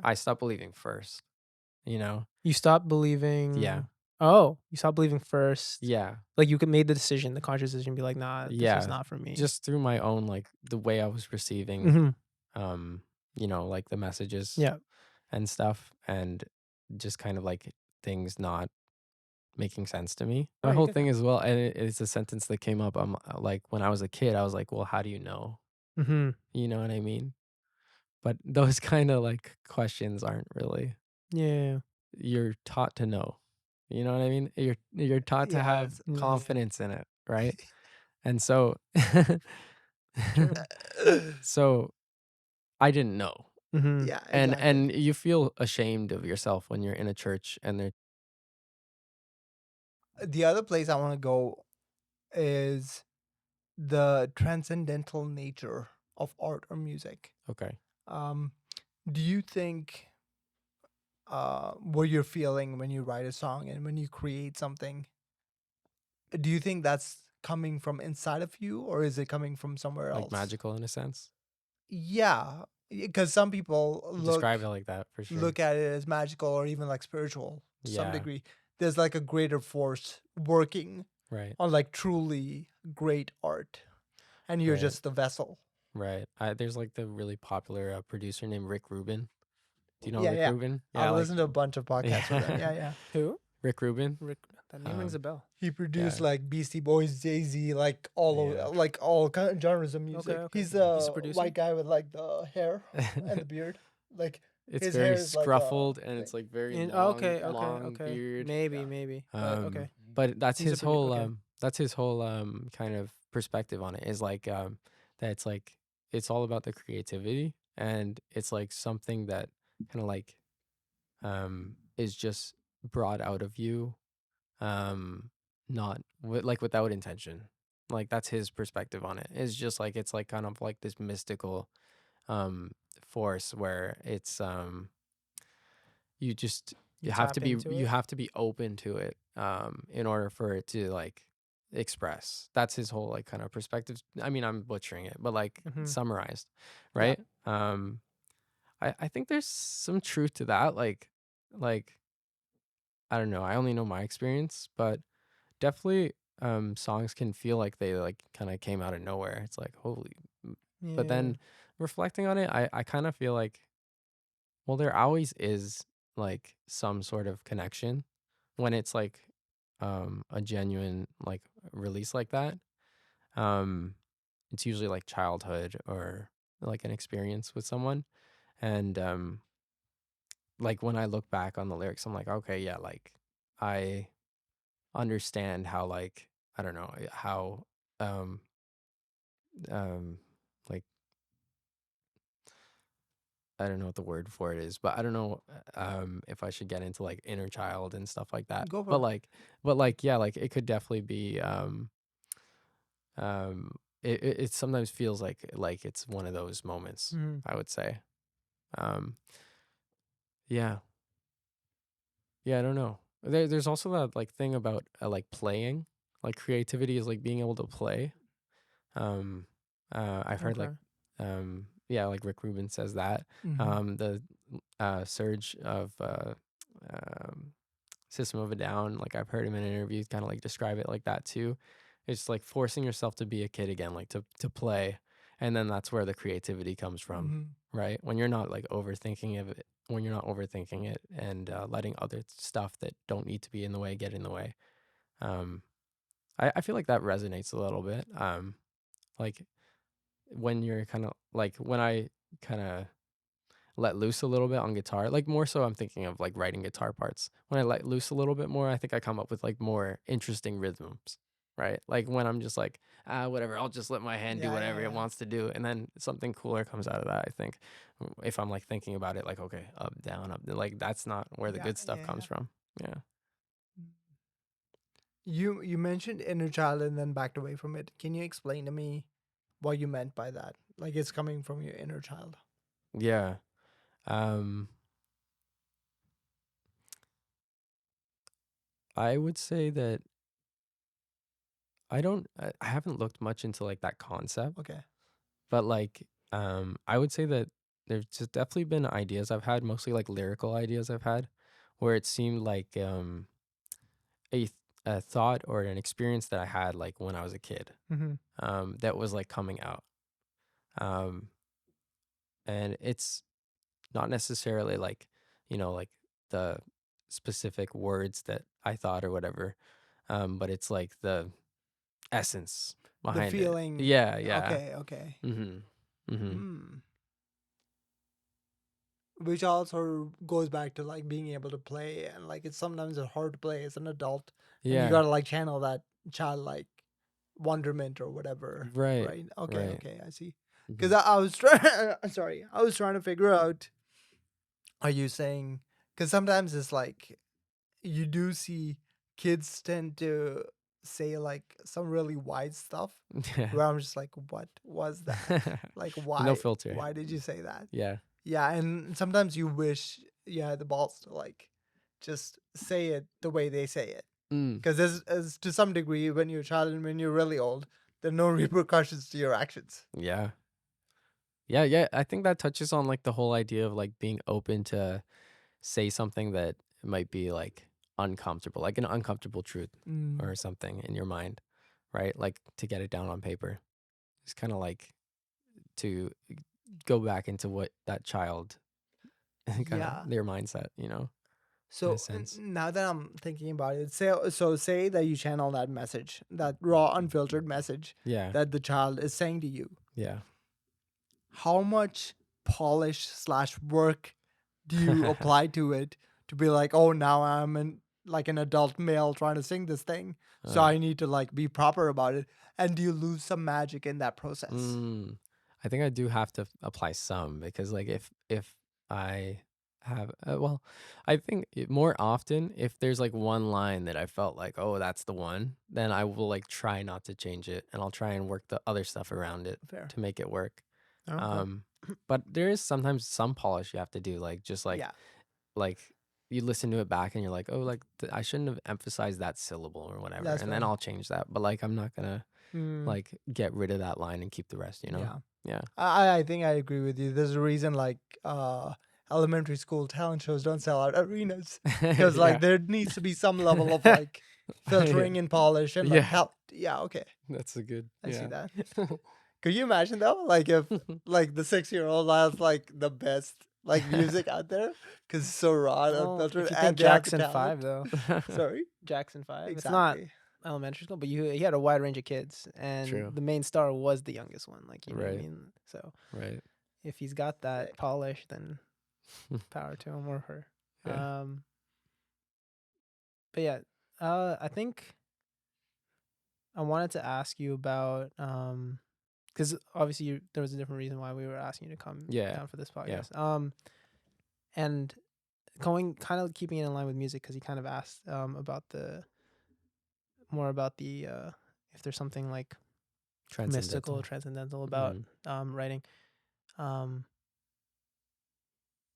I stopped believing first, you know? You stopped Yeah. believing. Oh, you stopped believing first. Yeah. Like, you could made the decision, the conscious decision, be like, "Nah, this is Yeah. not for me." Just through my own, like, the way I was receiving, Mhm. um, like, the messages Yeah. and stuff, and just kind of, like, things not making sense to me. Oh, My you whole good thing now. as well, and it's a sentence that came up, like, when I was a kid, I was like, "Well, how do you know?" Mhm. You know what I mean? But those kinda, like, questions aren't really Yeah. you're taught to know. You know what I mean? You're taught to Yeah, have that's Yeah. confidence in it, right? And so True. so I didn't know. Mhm. yeah, And exactly. you feel ashamed of yourself when you're in a church and they're The other place I want to go is the transcendental nature of art or music. okay. Um, do you think what you're feeling when you write a song and when you create something, do you think that's coming from inside of you or is it coming from somewhere Like else? magical in a sense. Yeah, because some people Describe it like that for sure. look at it as magical or even like spiritual to some Yeah, degree. There's like a greater force working right. on like truly great art, and you're Right. just the vessel. Right. There's like the really popular producer named Rick Rubin. Do you know Yeah, Rick yeah. Rubin? Yeah, I've like listened to a bunch of podcasts with him. yeah. Yeah, yeah. Who? Rick Rubin. Rick. That name rings a Um bell. He produced yeah. like Beastie Boys, Jay Z, like all Yeah. over, like all kind of genres of Okay, music. okay. He's Yeah. He's a a producer? white guy with like the hair and the beard. Like It's his very hair is like a scruffled and it's thing. like very In long, okay, okay, long okay. beard. Maybe, Yeah. maybe. But okay. But He's a produ okay. that's his whole kind of perspective on it is like that it's all about the creativity and it's like something that kind of like is just brought out of you not like without intention. Like that's his perspective on it. It's just like it's like kind of like this mystical um force where it's you just You tap into you it? have to be open to it in order for it to like express. That's his whole like kind of perspective. I mean, I'm butchering it, but like Mhm. summarized, Yeah. right? I think there's some truth to that. Like I don't know. I only know my experience, but definitely songs can feel like they like kind of came out of nowhere. It's like holy but Yeah. then reflecting on it, I kind of feel like well, there always is like some sort of connection when it's like a genuine like release like that. Um it's usually like childhood or like an experience with someone. And like when I look back on the lyrics, I'm like, okay, yeah, like I understand how like I don't know how um um like I don't know what the word for it is, but I don't know if I should get into like inner child and stuff like that. Go for it. But like yeah, like it could definitely be it sometimes feels like it's one of those moments, Mhm. I would say. Um yeah. Yeah, I don't know. There's also that like thing about like playing. Like creativity is like being able to play. Um, I've heard like, Okay. yeah, like Rick Rubin says that. Hmm. The surge of um, System of a Down, like I've heard him in interviews kind of like describe it like that too. It's like forcing yourself to be a kid again, like to play, and then that's where the creativity comes from, Hmm. right? When you're not like overthinking of it, when you're not overthinking it and letting other stuff that don't need to be in the way get in the way. Um, I feel like that resonates a little bit. Like when you're kind of like when I kind of let loose a little bit on guitar, like more so I'm thinking of like writing guitar parts. When I let loose a little bit more, I think I come up with like more interesting rhythms, right? Like when I'm just like, whatever, I'll just let my hand do Yeah, yeah, whatever it yeah. wants to do. And then something cooler comes out of that, I think. If I'm like thinking about it, like, okay, up, like that's not where the Yeah, good stuff yeah, comes yeah. from. Yeah. You mentioned inner child and then backed away from it. Can you explain to me what you meant by that? Like it's coming from your inner child. Yeah. Um, I would say that I haven't looked much into like that concept, Okay. but like I would say that there's just definitely been ideas I've had, mostly like lyrical ideas I've had, where it seemed like a a thought or an experience that I had like when I was a kid, Mm-hmm. that was like coming out. Um, and it's not necessarily like, like the specific words that I thought or whatever, but it's like the essence The behind it. feeling. Yeah, yeah. Okay, okay. Mm-hmm. Mm-hmm. Hmm. Which also goes back to like being able to play, and like it's sometimes hard to play as an adult, and you Yeah. gotta like channel that childlike wonderment or whatever, Right. right? Okay, Right. okay, I see. Mm-hmm. Because I was trying, sorry, I was trying to figure out. Are you saying? Because sometimes it's like you do see kids tend to say like some really wide stuff, Yeah. where I'm just like, what was that? Like, No why? filter. Why did you say that? Yeah. Yeah, and sometimes you wish you had the balls to like just say it the way they say it. Mm. Because as to some degree, when you're a child and when you're really old, there are no repercussions to your actions. Yeah. Yeah, yeah. I think that touches on like the whole idea of like being open to say something that might be like uncomfortable, like an uncomfortable truth Mm. or something in your mind, right? Like to get it down on paper. It's kind of like to go back into what that child kind of Yeah. their mindset, in a So sense. now that I'm thinking about it, say that you channel that message, that raw, unfiltered message Yeah. that the child is saying to you. Yeah. How much polish slash work do you apply to it to be like, oh, now I'm like an adult male trying to sing this thing, so Uh, I need to like be proper about it? And do you lose some magic in that process? I think I do have to apply some because like if I have well, I think more often if there's like one line that I felt like, oh, that's the one, then I will like try not to change it and I'll try and work the other stuff around it Fair. to make it work. Okay. But there is sometimes some polish you have to do, like just Yeah, like you listen to it back and you're like, oh, like I shouldn't have emphasized that syllable or whatever, that's and then fair. I'll change that. But like I'm not gonna Mm, like get rid of that line and keep the rest, yeah. Yeah. I think I agree with you. There's a reason like elementary school talent shows don't sell out arenas, because like Yeah. there needs to be some level of like Yeah. filtering and polish and like Yeah. help. Yeah, okay. That's a good. I see Yeah. that. Could you imagine though, like if like the 6-year-old has like the best like music out there because it's so raw and Well, unfiltered, if you and think they have the Jackson talent? 5 though, Sorry, Jackson 5, it's not exactly. elementary school, but he had a wide range of kids, and True. the main star was the youngest one. Like you know what I Right. mean. So Right. if he's got that Sick. polish, then power to him or her. Yeah. But yeah, I think I wanted to ask you about because obviously there was a different reason why we were asking you to come Yeah. down for this Yeah. podcast. And going kind of keeping it in line with music, because he kind of asked about the more about the if there's something like mystical, transcendental about writing. Um,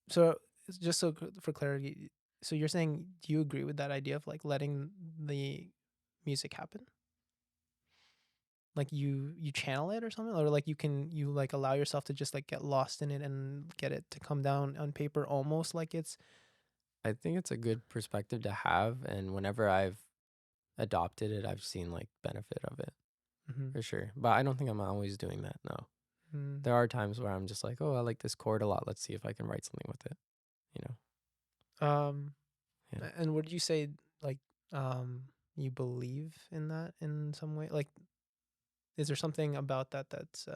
so just for clarity, so you're saying, do you agree with that idea of like letting the music happen? Like you channel it or something, or like you like allow yourself to just like get lost in it and get it to come down on paper, almost like it's I think it's a good perspective to have, and whenever I've adopted it, I've seen like benefit of it for sure. But I don't think I'm always doing that. No, there are times where I'm just like, oh, I like this chord a lot. Let's see if I can write something with it. Yeah. And would you say like you believe in that in some way? Like, is there something about that that's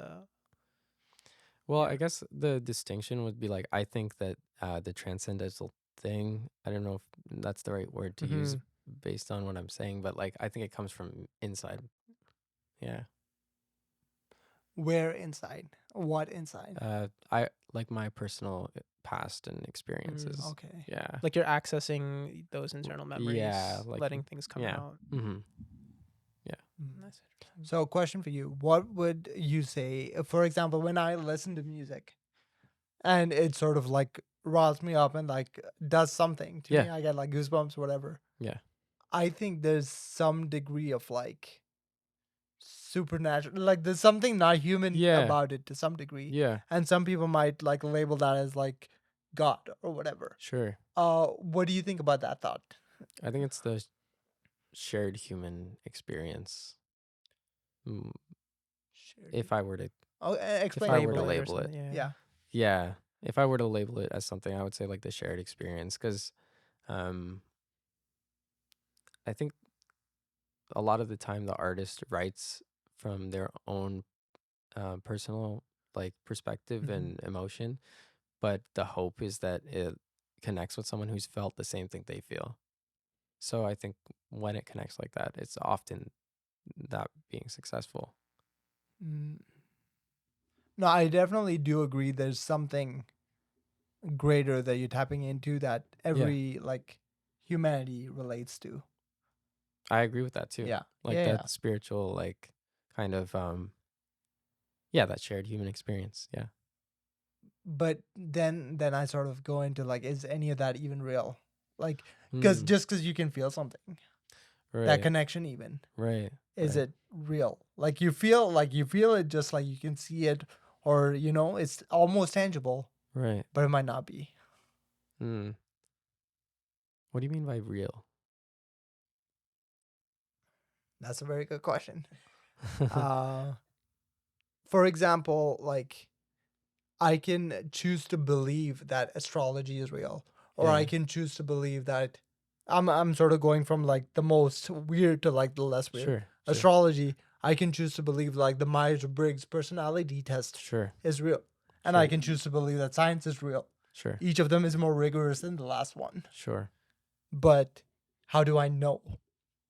Well, yeah. I guess the distinction would be like I think that the transcendental thing. I don't know if that's the right word to use based on what I'm saying, but like I think it comes from inside. Yeah. Where inside? What inside? I like my personal past and experiences. Okay. Yeah. Like you're accessing those internal memories, Yeah, like letting things come out. Mm-hmm. That's interesting. So, question for you: what would you say, for example, when I listen to music and it sort of like riles me up and like does something to me? I get like goosebumps, whatever. Yeah. I think there's some degree of like supernatural. Like there's something not human Yeah. about it to some degree. Yeah. And some people might like label that as like God or whatever. Sure. What do you think about that thought? I think it's the shared human experience. Mm, If I were to Oh, explain I it, were to Label please. it or label it. something. Yeah. Yeah. Yeah. If I were to label it as something, I would say like the shared experience, because um, I think a lot of the time the artist writes from their own personal like perspective Mhm. and emotion, but the hope is that it connects with someone who's felt the same thing they feel. So I think when it connects like that, it's often that being successful. Mm. No, I definitely do agree. There's something greater that you're tapping into that Yeah, every like humanity relates to. I agree with that too. Yeah. Like Yeah. Yeah. that spiritual, like kind of, yeah, that shared human experience. Yeah. But then I sort of go into like, is any of that even real? Like, because Mm, just because you can feel something, that right, connection even, right, is right, it real? Like you feel it, just like you can see it, or it's almost tangible, right. but it might not be. Mm. What do you mean by real? That's a very good question. Uh, for example, like I can choose to believe that astrology is real, or I Yeah, can choose to believe that I'm sort of going from like the most weird to like the less weird. sure, sure, Astrology, I can choose to believe like the Myers-Briggs personality test sure, is real, and I sure, can choose to believe that science is real. sure, Each of them is more rigorous than the last one. sure. But how do I know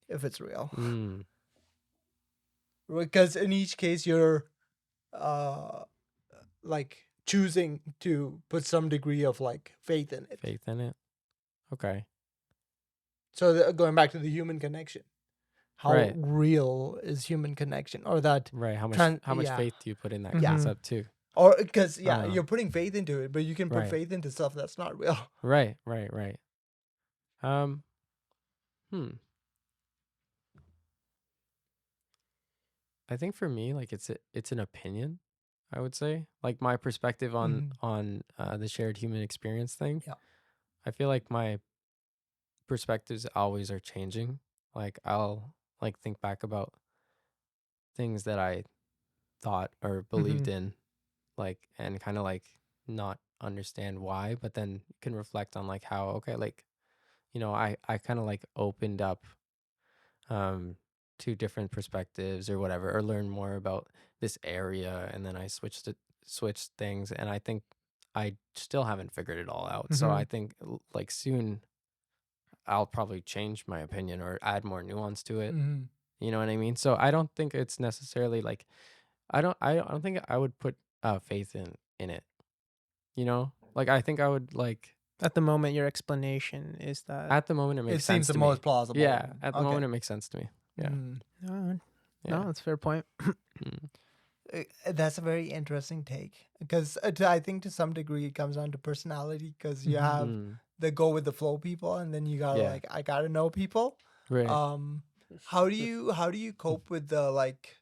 if it's real? Mm. Because in each case you're uh like choosing to put some degree of like faith in it. Faith in it. Okay. So going back to the human connection, how Right. real is human connection, or that Right. How much yeah, faith do you put in that yeah, Mm-hmm. concept too? or because yeah, Uh, you're putting faith into it, but you can put right. faith into stuff that's not real. Right. Right. Right. Um, hmm. I think for me, like it's an opinion, I would say. Like my perspective on Mhm. the shared human experience thing. Yeah. I feel like my perspectives always are changing. Like I'll like think back about things that I thought or Mm-hmm. believed in, like, and kind of like not understand why, but then can reflect on like how, okay, like, I kind of like opened up um to different perspectives or whatever, or learn more about this area, and then I switched things, and I think I still haven't figured it all out. So Mm-hmm. I think like soon I'll probably change my opinion or add more nuance to it. Hmm. You know what I mean? So I don't think it's necessarily like I don't think I would put faith in it. Like I think I would like At the moment, your explanation is that. at the moment it It makes seems sense the to me. most plausible. Yeah, at the Okay. moment it makes sense to me. Yeah, Mm. No, yeah. no, that's a fair point. Mm. That's a very interesting take, because I think to some degree it comes down to personality, because you Mm-hmm. have Mm. the go with the flow people, and then you gotta Yeah. like, I gotta know people. Right. Um, how do you cope with the like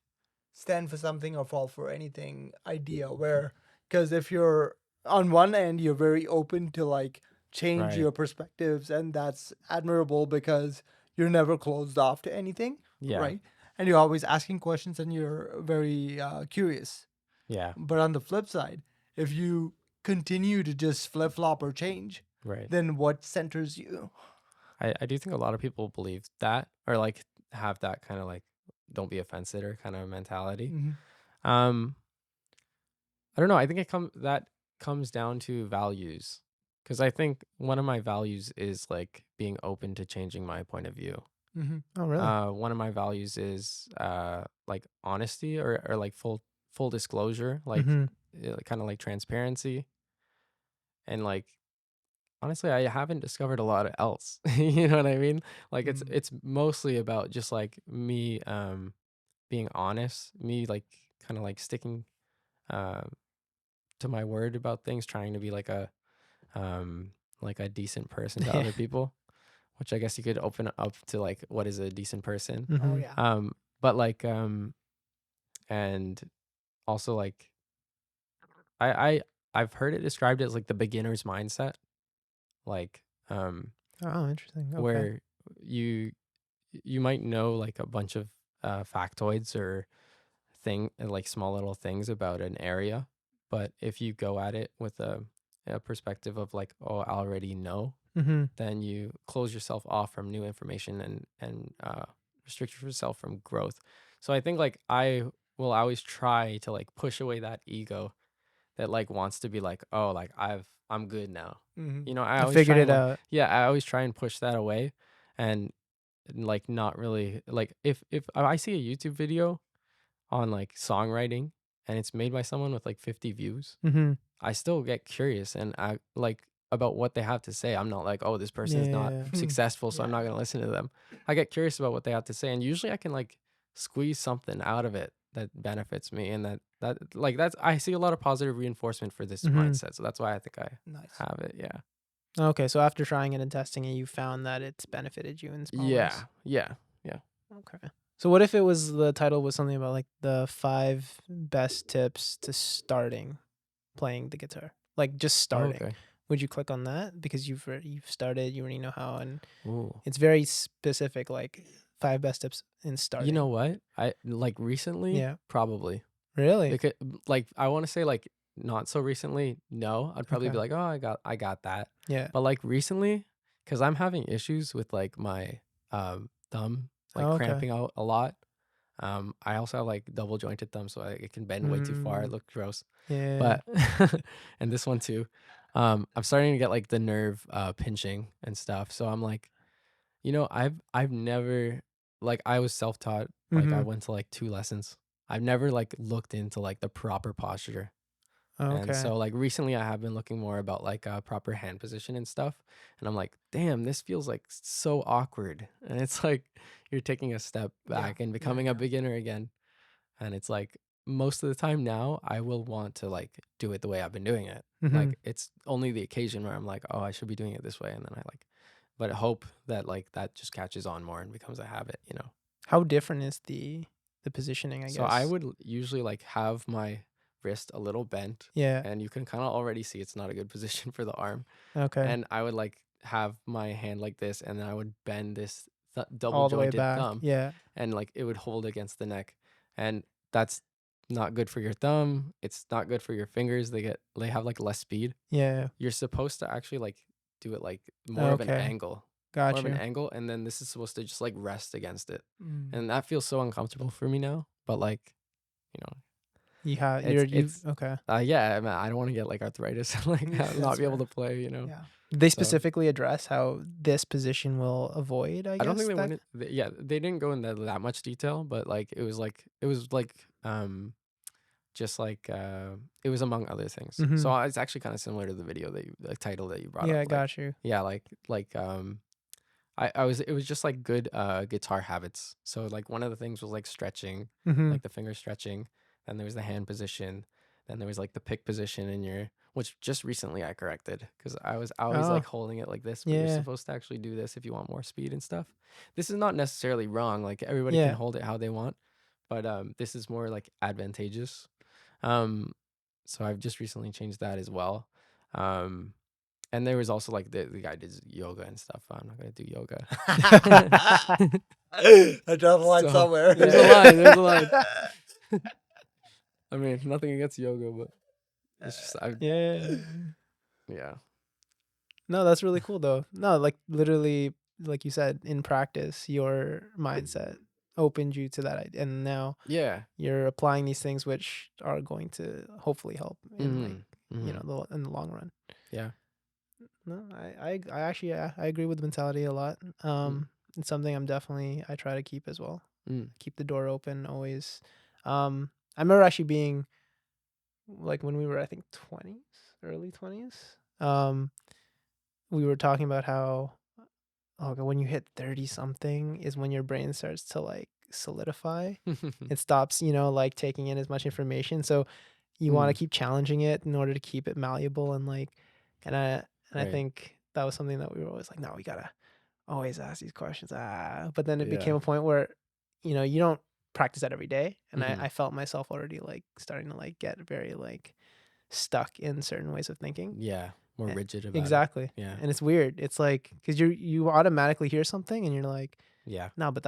stand for something or fall for anything idea, where, because if you're on one end you're very open to like change Right. your perspectives, and that's admirable because you're never closed off to anything, Yeah. right? And you're always asking questions, and you're very curious. Yeah. But on the flip side, if you continue to just flip flop or change, Right. then what centers you? I do think a lot of people believe that, or like have that kind of like don't be offended or kind of mentality. Hmm. Um I don't know. I think that comes down to values. Cuz I think one of my values is like being open to changing my point of view. Hmm. Oh, really? One of my values is like honesty, or like full disclosure, like Mm-hmm. kind of like transparency, and like honestly, I haven't discovered a lot of else. You know what I mean? Like Mm. it's mostly about just like me being honest, me like kind of like sticking um to my word about things, trying to be like a decent person to Yeah. other people, which I guess you could open up to like what is a decent person. Oh Mm-hmm. yeah. But like and also like I I've heard it described as like the beginner's mindset, like Oh, interesting. Okay. where you you might know like a bunch of factoids or like small little things about an area, but if you go at it with a perspective of like, oh, I already know, Mm-hmm. then you close yourself off from new information and restrict yourself from growth. So I think like I will always try to like push away that ego that like wants to be like, oh, like I'm good now. Mm-hmm. You know, I I always figured try and it like, out. yeah, I always try and push that away, and like not really like if I see a YouTube video on like songwriting and it's made by someone with like 50 views, Mm-hmm. I still get curious and I like about what they have to say. I'm not like, oh, this person is not Yeah. successful, so I'm Yeah. not gonna listen to them. I get curious about what they have to say, and usually I can like squeeze something out of it that benefits me, and that like that's I see a lot of positive reinforcement for this Mm-hmm. mindset, so that's why I think I Nice. have it. Yeah, Okay, so after trying it and testing it, you found that it's benefited you in small ways. yeah, yeah. Okay. So what if it was the title was something about like the 5 best tips to starting playing the guitar? Like just Oh, starting. okay. Would you click on that because you've started, you already know how, and Ooh. it's very specific, like 5 best tips in You know starting. what? I like recently, Yeah. probably. Really? Because like I want to say like not so recently, no. I'd probably be Okay. like, "Oh, I got that." Yeah. But like recently, cuz I'm having issues with like my thumb like Oh, okay. cramping out a lot. I also have like double jointed thumb, so it can bend way too far. It Mm, looks gross. yeah. But and this one too. I'm starting to get like the nerve pinching and stuff. So I'm like, I've never like I was self-taught, like I Mhm. went to like 2 lessons. I've never like looked into like the proper posture. And Okay. so like recently I have been looking more about like proper hand position and stuff. And I'm like, damn, this feels like so awkward. And it's like you're taking a step Yeah. back and Yeah. becoming a Yeah. beginner again. And it's like most of the time now I will want to like do it the way I've been doing it. Mhm. Like it's only the occasion where I'm like, oh, I should be doing it this way. And then I like, but I hope that like that just catches on more and becomes a habit. How different is the positioning, I So I guess? would usually like have my wrist a little bent, Yeah. and you can kind of already see it's not a good position for the arm. Okay. And I would like have my hand like this, and then I would bend this double All the way jointed back. thumb, Yeah. and like it would hold against the neck. And that's not good for your thumb. It's not good for your fingers. They have like less speed. Yeah. You're supposed to actually like do it like more of an Okay. angle, more Got of an you. angle, and then this is supposed to just like rest against it. Mm. And that feels so uncomfortable for me now. But like, you know, You have it's you it's okay. yeah, I mean, I don't want to get like arthritis and like Yeah. not That's be able fair. to play. Yeah. Did they So specifically address how this position will avoid, I I don't think guess, they that? went yeah, they didn't go into that much detail, but like it was like just like it was among other things. Mhm. So it's actually kind of similar to the video the title that you brought Yeah, up. I Like got you. yeah, like I was it was just like good guitar habits. So like one of the things was like stretching, Mhm. like the finger stretching. Then there was the hand position. Then there was like the pick position in your which just recently I corrected because I was always Oh, like holding it like this, but you're yeah. supposed to actually do this if you want more speed and stuff. This is not necessarily wrong. Like everybody can Yeah. hold it how they want, but this is more like advantageous. Um so I've just recently changed that as well. Um and there was also like the guy did yoga and stuff. I'm not gonna do yoga. I draw the line So somewhere. there's a line. There's a line. I mean, nothing against yoga, but it's just Yeah. yeah. No, that's really cool though. No, like literally, like you said, in practice, your mindset opened you to that idea, and now Yeah. you're applying these things, which are going to hopefully help in like Mm-hmm. Mm-hmm. in the long run. Yeah. No, I actually I agree with the mentality a lot. Mm. It's something I try to keep as well. Mm. Keep the door open always. I remember actually being like when we were I think 20s, early 20s. We were talking about how okay, when you hit 30 something is when your brain starts to like solidify. It stops, like taking in as much information. So you want to Mm. keep challenging it in order to keep it malleable and like and I and I Right. think that was something that we were always like, no, we gotta always ask these questions. But then it became Yeah. a point where, you don't practice that every day, and Mhm. I felt myself already like starting to like get very like stuck in certain ways of thinking. Yeah, more Eh, rigid about it. Exactly. Yeah. And it's weird. It's like because you automatically hear something and you're like, Yeah. no, but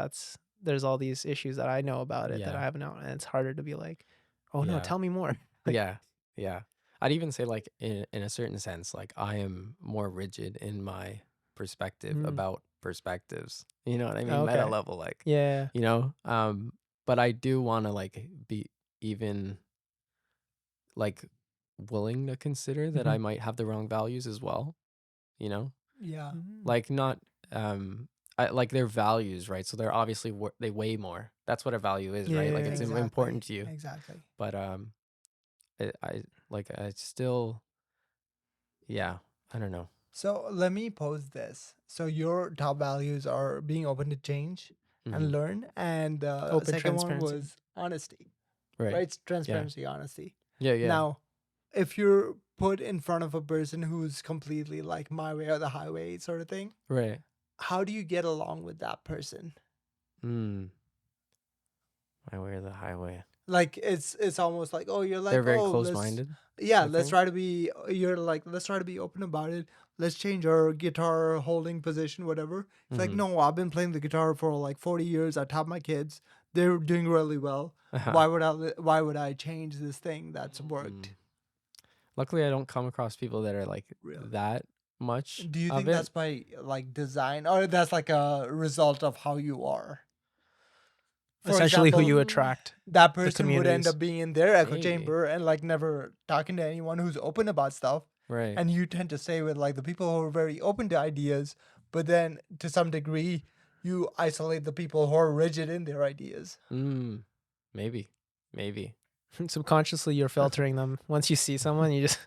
there's all these issues that I know about it that I Yeah. haven't know, and it's harder to be like, oh no, Yeah. tell me more. Like, Yeah. Yeah. I'd even say like in a certain sense, like I am more rigid in my perspective mm, about perspectives. You know what I mean? Meta okay, level, like, yeah, you know? But I do want to like be even like willing to consider that mm-hmm. I might have the wrong values as well, you know? Yeah. Mm, Like not like their values, right? So they're obviously they weigh more. That's what a value is, yeah, right? yeah, Like it's yeah. Exactly. important to you. Exactly. But I like I still yeah, I don't know. So let me pose this. So your top values are being open to change and Mhm. learn, and the Open second one transparency. was honesty, Right. right? It's Yeah. transparency, honesty. Yeah, yeah. Now, if you're put in front of a person who's completely like my way or the highway sort of thing, Right. how do you get along with that person? Mm. My way or the highway. Like it's almost like, oh, you're They're like, very oh, let's, close-minded, yeah, you let's think? try to be, you're like, let's try to be open about it. Let's change our guitar holding position, whatever. It's like, Mhm. no, I've been playing the guitar for like 40 years. I taught my kids. They're doing really well. Uh-huh. Why would I change this thing that's Mm. worked? Luckily I don't come across people that are like Really? that much Do you of think that's it. by like design or that's like a result of how you are? For Essentially, who example, you Mm, attract, that the person would end communities. up being in their echo maybe. chamber and like never talking to anyone who's open about stuff. Right. And you tend to stay with like the people who are very open to ideas, but then to some degree, you isolate the people who are rigid in their ideas. Mm. Maybe. Maybe. Subconsciously, you're filtering them. Once you see someone, you just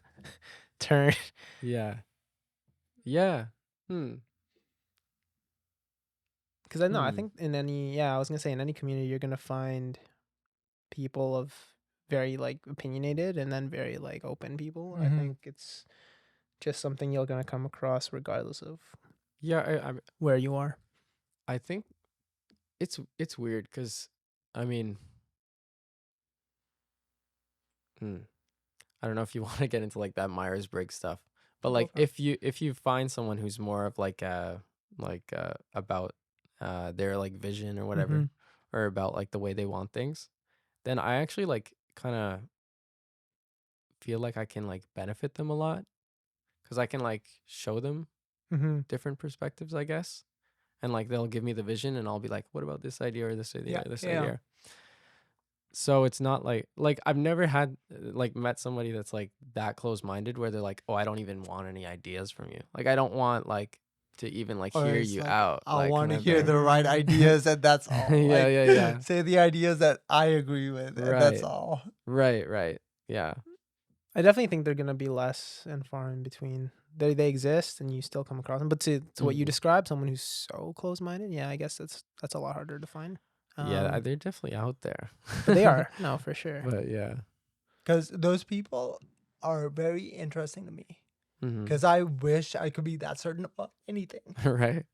turn. Yeah. Yeah. Hmm. Because I know, I Hmm. think I was gonna say in any community, you're gonna find people of very like opinionated and then very like open people. I Mm-hmm. think it's just something you're gonna come across regardless of Yeah, where you are. I think it's weird because I mean, hmm, I don't know if you want to get into like that Myers-Briggs stuff, but Go like for it. if you find someone who's more of like about their like vision or Mm-hmm. whatever, or about like the way they want things, then I actually like kind of feel like I can like benefit them a lot because I can like show them Mm-hmm. different perspectives, I guess, and like they'll give me the vision, and I'll be like, what about this idea or this idea Yeah, or this yeah. idea? So it's not like I've never had like met somebody that's like that close-minded where they're like, "Oh, I don't even want any ideas from you." Like I don't want like to even like Or hear it's you like, out, I like want kind to of hear thing. the right ideas, and that's all. Yeah, Like, yeah, yeah. say the ideas that I agree with, and that's Right. all. Right, right. Yeah. I definitely think they're gonna be less and far in between. They exist, and you still come across them. But to what you Hmm. described, someone who's so close minded, yeah, I guess that's a lot harder to find. Yeah, Um, they're definitely out there. but they are no for sure. But yeah. Because those people are very interesting to me. Hmm. Because I wish I could be that certain about anything. Right.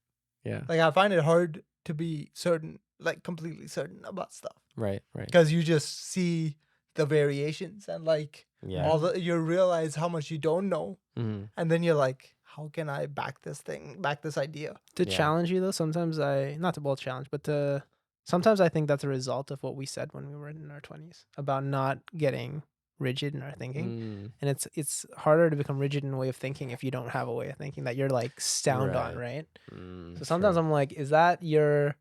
Yeah. Like, I find it hard to be certain, like, completely certain about stuff. Right, right. Because you just see the variations and, like, Yeah. all the, you realize how much you don't know. Hmm. And then you're like, how can I back this idea? To Yeah. challenge you though, sometimes not to both challenge, but to sometimes I think that's a result of what we said when we were in our 20s about not getting rigid in our thinking. Mm. And it's harder to become rigid in a way of thinking if you don't have a way of thinking that you're like sound on, Right. right? Mm, So sometimes true. I'm like, is that your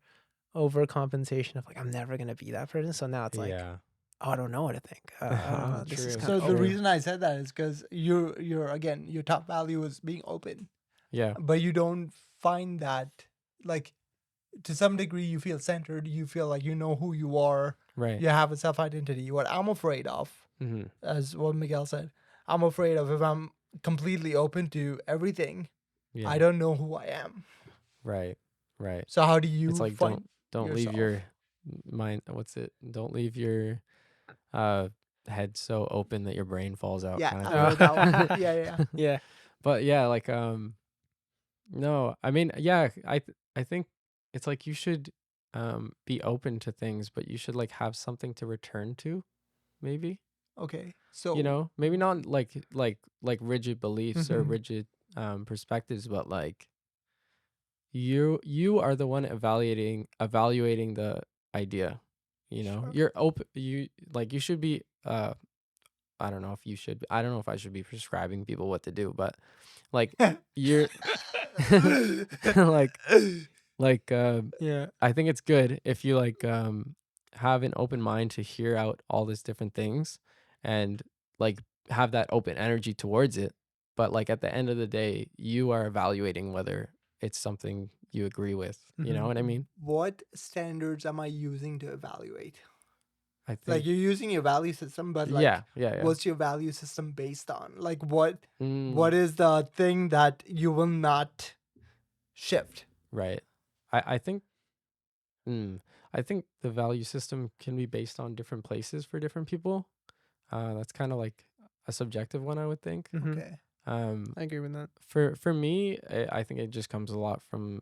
overcompensation of like I'm never gonna be that person? So now it's like, Yeah. oh, I don't know what to think. I don't know. This is True. kind So of the True. reason I said that is because you're again, your top value is being open, Yeah. but you don't find that, like, to some degree you feel centered, you feel like you know who you are, Right. you have a self identity. What I'm afraid of, Hmm. as what Miguel said, I'm afraid of if I'm completely open to everything, Yeah. I don't know who I am. Right. Right. So how do It's you like find don't leave yourself? your mind. What's it? Don't leave your uh head so open that your brain falls out, Yeah, kind of I wrote that one. thing. Yeah, yeah. yeah. But yeah, no, I mean, yeah, I think it's like you should be open to things, but you should like have something to return to, maybe. Okay. You So know, maybe not like rigid beliefs or Mhm. rigid perspectives, but like you are the one evaluating the idea. You know, sure. you're open. You should be. I don't know if you should. I don't know if I should be prescribing people what to do, but like you're like like Yeah. I think it's good if you like have an open mind to hear out all these different things and like have that open energy towards it. But like at the end of the day, you are evaluating whether it's something you agree with. You know Mhm. what I mean? What standards am I using to evaluate? I Like think you're using your value system, but like yeah. what's your value system based on? Like what Mm, is the thing that you will not shift? right. I think mm, I think the value system can be based on different places for different people. That's kind of like a subjective one, I would think. Mhm. Okay. Um, I agree with that. for me, I think it just comes a lot from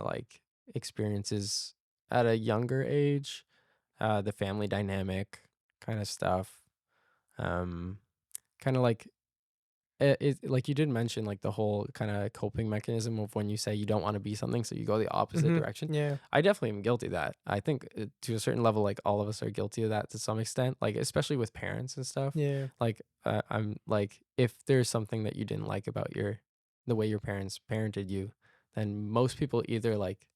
like experiences at a younger age, the family dynamic kind of stuff. Um, kind of like like you did mention like the whole kind of coping mechanism of when you say you don't want to be something, so you go the opposite Mhm. direction. Yeah. I definitely am guilty of that. I think to a certain level, like all of us are guilty of that to some extent. Like especially with parents and stuff. Yeah. Like I'm like if there's something that you didn't like about the way your parents parented you, then most people either like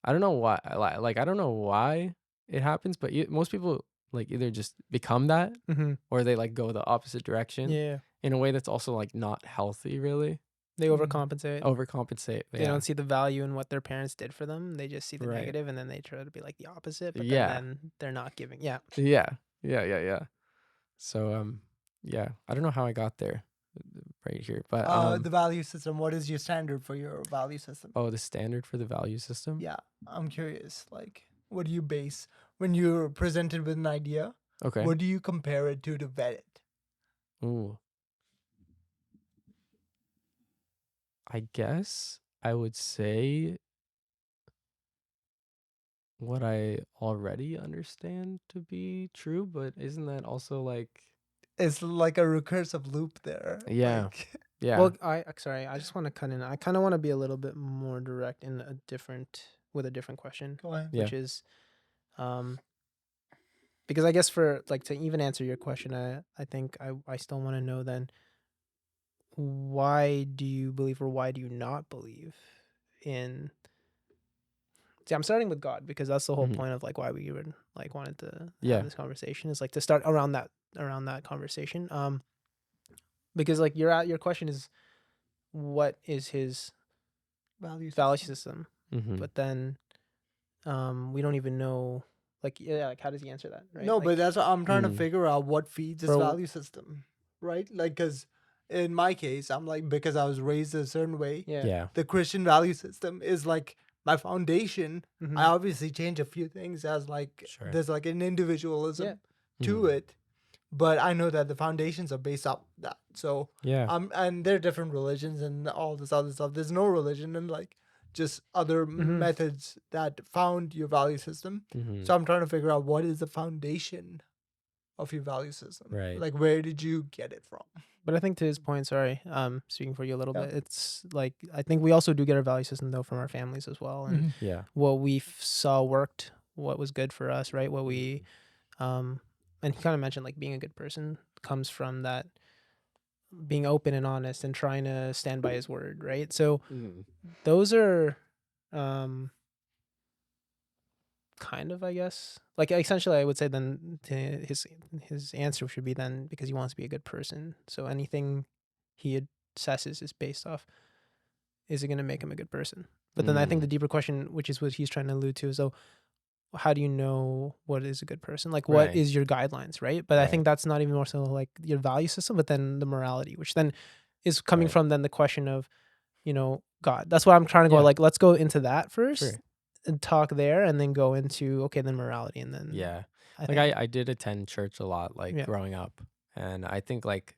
I don't know why like I don't know why it happens, but most people like either just become that Mhm. or they like go the opposite direction Yeah. in a way that's also like not healthy really. They Mm. overcompensate. Overcompensate. They Yeah. don't see the value in what their parents did for them. They just see the Right. negative, and then they try to be like the opposite, but Yeah. then they're not giving. Yeah. Yeah. Yeah. So yeah, I don't know how I got there right here, but The value system, what is your standard for your value system? oh, the standard for the value system. Yeah, I'm curious. Like, what do you base when you're presented with an idea? Okay. What do you compare it to vet it? Ooh, I guess I would say what I already understand to be true, but isn't that also like It's like a recursive loop there. yeah, Like, yeah, Well, sorry, I just want to cut in. I kind of want to be a little bit more direct in with a different question, go ahead. yeah. which is, um, because I guess for like to even answer your question, I think I still want to know then, why do you believe or why do you not believe in? See, I'm starting with God because that's the whole Hmm. point of like why we would like wanted to have Yeah. this conversation, is like to start around that conversation. Because like your question is, what is his Value value system. system? Hmm. But then we don't even know, like, yeah, like how does he answer that, right? No, but Like that's what I'm trying to Mm. figure out what feeds his for value system, right? Like, because in my case, I'm like, because I was raised a certain way, yeah. Yeah. the Christian value system is like my foundation. I Mhm. obviously change a few things as like Sure. there's like an individualism Yeah. to Mhm. it, but I know that the foundations are based off that. So Yeah. and there are different religions and all this other stuff. There's no religion and like just other Mhm. methods that found your value system. Hmm. So I'm trying to figure out what is the foundation of your value system. Right. Like where did you get it from? But I think to his point, sorry, speaking for you a little Yeah. bit, it's like I think we also do get our value system though from our families as well, and Mhm. Yeah. what we saw worked, what was good for us, right? What we and he kind of mentioned like being a good person comes from that being open and honest and trying to stand by his word, right? So Mhm. those are um kind of, I guess, like essentially I would say then his answer should be then because he wants to be a good person, so anything he assesses is based off, is it going to make him a good person? But then I think the Mm. deeper question, which is what he's trying to allude to, is, so how do you know what is a good person? Like what Right. is your guidelines, right? But I Right. think that's not even more so like your value system, but then the morality, which then is coming Right. from then the question of, God. That's why I'm trying to go Yeah. like, let's go into that first Sure. and talk there, and then go into, okay, then morality, and then Yeah. I Like think I did attend church a lot like yeah. growing up, and I think like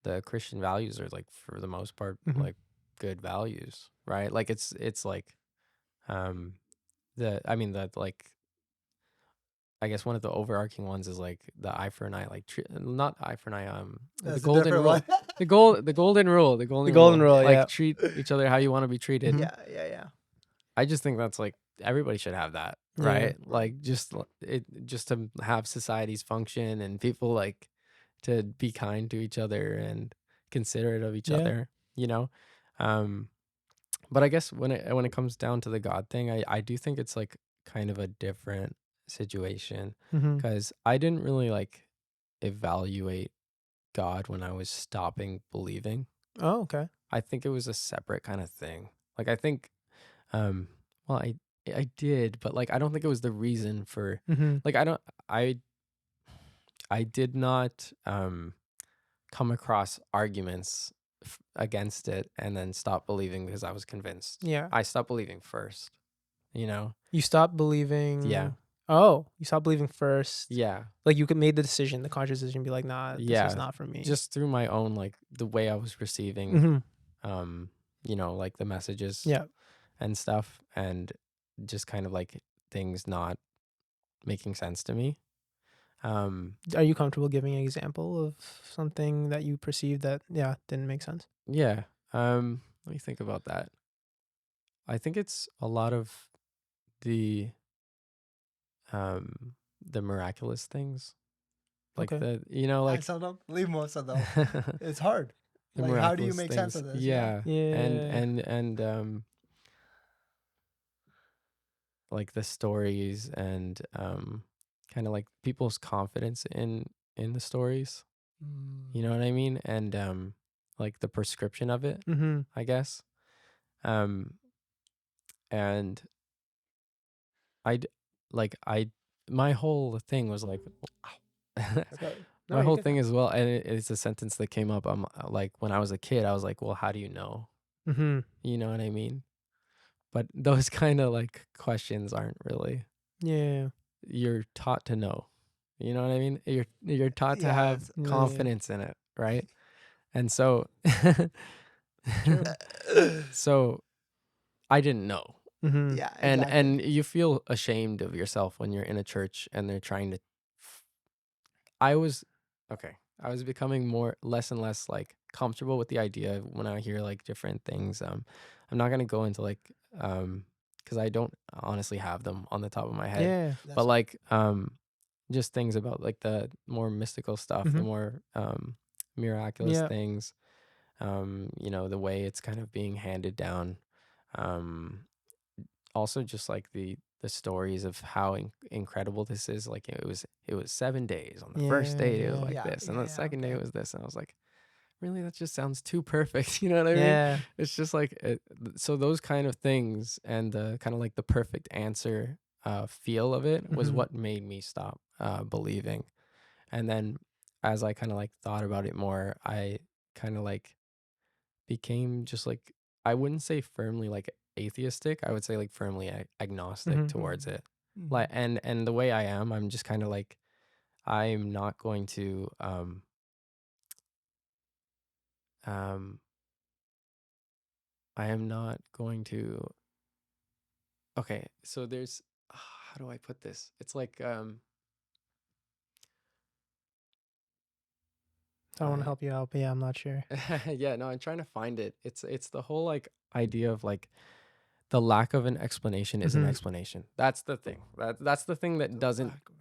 the Christian values are like for the most part Mhm. like good values, right? Like it's like um like, I guess one of the overarching ones is like the eye for an eye, like not eye for an eye, the That's a golden different rule, one. the golden rule, The golden rule, like yeah. treat each other how you want to be treated. Mhm. Yeah. I just think that's like everybody should have that, Yeah. right? Like just to have societies function and people like to be kind to each other and considerate of each Yeah. other, you know. But I guess when it comes down to the God thing, I do think it's like kind of a different situation Mhm. because I didn't really like evaluate God when I was stopping believing. Oh, okay. I think it was a separate kind of thing. Like I think well, I did, but like I don't think it was the reason for Mhm. like I did not come across arguments against it and then stop believing because I was convinced. Yeah. I stopped believing first, you know? You stopped believing. Yeah. Oh, you stopped believing first. Yeah. Like you could made the decision, the conscious decision, be like, nah, this Yeah. is not for me. Just through my own like the way I was receiving Mhm. you know, like the messages Yeah. and stuff and just kind of like things not making sense to me. Are you comfortable giving an example of something that you perceived that didn't make sense? Yeah. Let me think about that. I think it's a lot of the the miraculous things. Like Okay. the you know like Some of them, leave most of them. the It's hard. Like, how do you miraculous make sense things. of this? Yeah. Yeah. And like the stories and kind of like people's confidence in the stories. You know what I mean? And like the prescription of it, Mm-hmm. I guess. Um and I'd like I my whole thing was like No, my you're whole good. thing as well, and it's a sentence that came up. Like when I was a kid, I was like, well, how do you know? Mm-hmm. You know what I mean? But those kind of like questions aren't really. Yeah. You're taught to know. You know what I mean? You're taught to Yeah, have it's confidence in it, right? And so True. so I didn't know. Mm-hmm. yeah, And exactly. you feel ashamed of yourself when you're in a church and they're trying to I was okay. I was becoming less and less like comfortable with the idea when I hear like different things. I'm not gonna go into like because I don't honestly have them on the top of my head. Yeah. But like just things about like the more mystical stuff, the Mm-hmm. more miraculous Yeah. things, you know, the way it's kind of being handed down. Um Also just like the stories of how incredible this is. Like it was 7 days. On the first day it was Yeah. like Yeah, this, and the second day okay. it was this, and I was like, really, that just sounds too perfect. You know what I mean? Yeah. It's just like so those kind of things and the kind of like the perfect answer feel of it was Mm-hmm. what made me stop believing. And then as I kind of like thought about it more, I kind of like became just like I wouldn't say firmly like atheistic. I would say like firmly agnostic Mm-hmm. towards it. Mhm. Like and the way I am, I'm just kind of like I'm not going to um I am not going to okay, so there's how do I put this? It's like So I want to help you out, but yeah, I'm not sure. yeah, no, I'm trying to find it. It's the whole like idea of like the lack of an explanation is an Mm-hmm. explanation. That's the thing. That's the thing that doesn't Lack of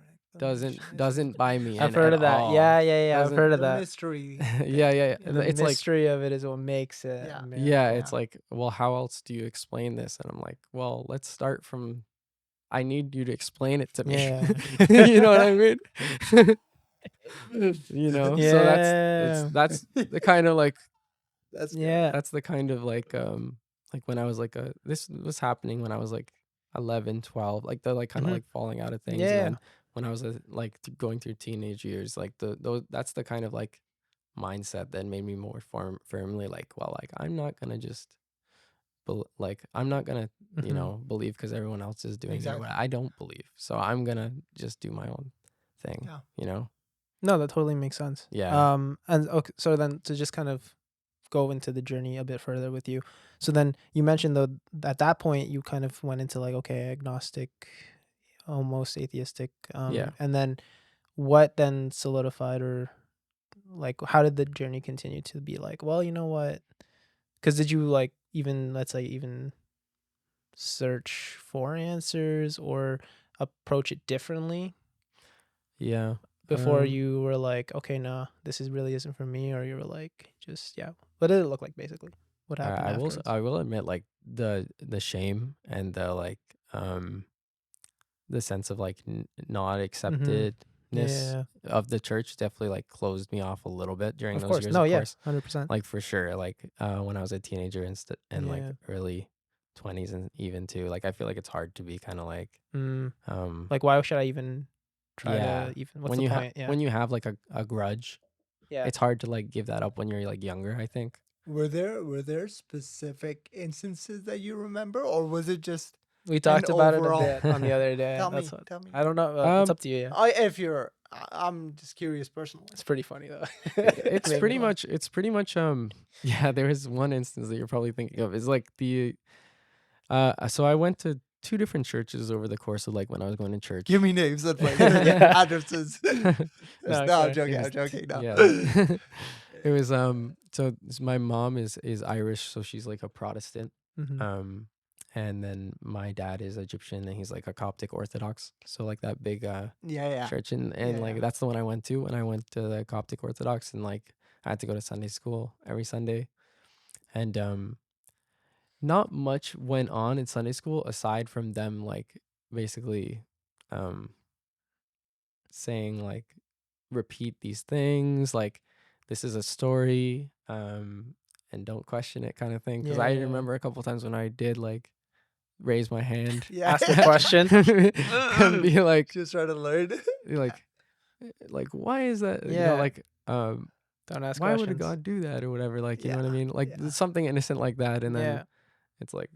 an explanation doesn't buy me I've in heard at of that. all. Yeah. I've heard of the that. mystery. Yeah, yeah. The It's like mystery of it is what makes it Yeah. a yeah, miracle. it's like, well, how else do you explain this? And I'm like, well, let's start from I need you to explain it to me. Yeah. You know what I mean? You know, so Yeah. that's the kind of like That's good. Yeah. that's the kind of like when I was like this was happening when I was like 11, 12, like the like kind of Mhm. like falling out of things. And Yeah. then when I was like going through teenage years, like those that's the kind of like mindset that made me more firmly like, well, like I'm not gonna just like I'm not gonna you Mhm. know believe because everyone else is doing it. Exactly. I don't believe, so I'm gonna just do my own thing. Yeah. You know? No, that totally makes sense. Yeah. And okay, so then to just kind of go into the journey a bit further with you. So then you mentioned though at that point you kind of went into like, okay, agnostic, almost atheistic, Yeah. and then what then solidified, or like how did the journey continue to be like, well, you know what? Because did you like even, let's say, even search for answers or approach it differently Yeah. before you were like, okay, nah, this is really isn't for me, or you were like, just yeah. What did it look like basically? What happened afterwards? I will admit, like, the shame and the like the sense of like not Mm-hmm. acceptedness Yeah, of the church definitely like closed me off a little bit during of those course. years, No, of yeah, course. 100%. Like for sure, like when I was a teenager and like Yeah. early 20s and even too, like I feel like it's hard to be kind of like Mm. um Like, why should I even try yeah, to even? What's the point? Yeah. when you have like a grudge, Yeah. it's hard to like give that up when you're like younger, I think. Were there specific instances that you remember, or was it just We an talked about it a overall? bit on the other day. Tell That's me, what tell me, I tell don't me. know. It's Um up to you. Yeah. If you're, I'm just curious personally. It's pretty funny though. it's Made me pretty laugh. much yeah, there is one instance that you're probably thinking of. Is like the so I went to two different churches over the course of like when I was going to church. Give me names and like Yeah. addresses. No, No, I'm sorry. joking. It I'm was joking. No. yeah. It was my mom is Irish, so she's like a Protestant. Mm-hmm. Um and then my dad is Egyptian and he's like a Coptic Orthodox. So like that big Yeah, yeah, church and yeah, like yeah. that's the one I went to, and I went to the Coptic Orthodox, and like I had to go to Sunday school every Sunday. And not much went on in Sunday school aside from them like basically um saying like repeat these things like this is a story and don't question it kind of thing, because I Yeah. remember a couple times when I did like raise my hand Yeah. Ask a question. and be like Just try to learn. like why is that, Yeah. like Don't ask why would a questions. God do that or whatever, like, you know Yeah, what I mean, like yeah, something innocent like that, and then Yeah. it's like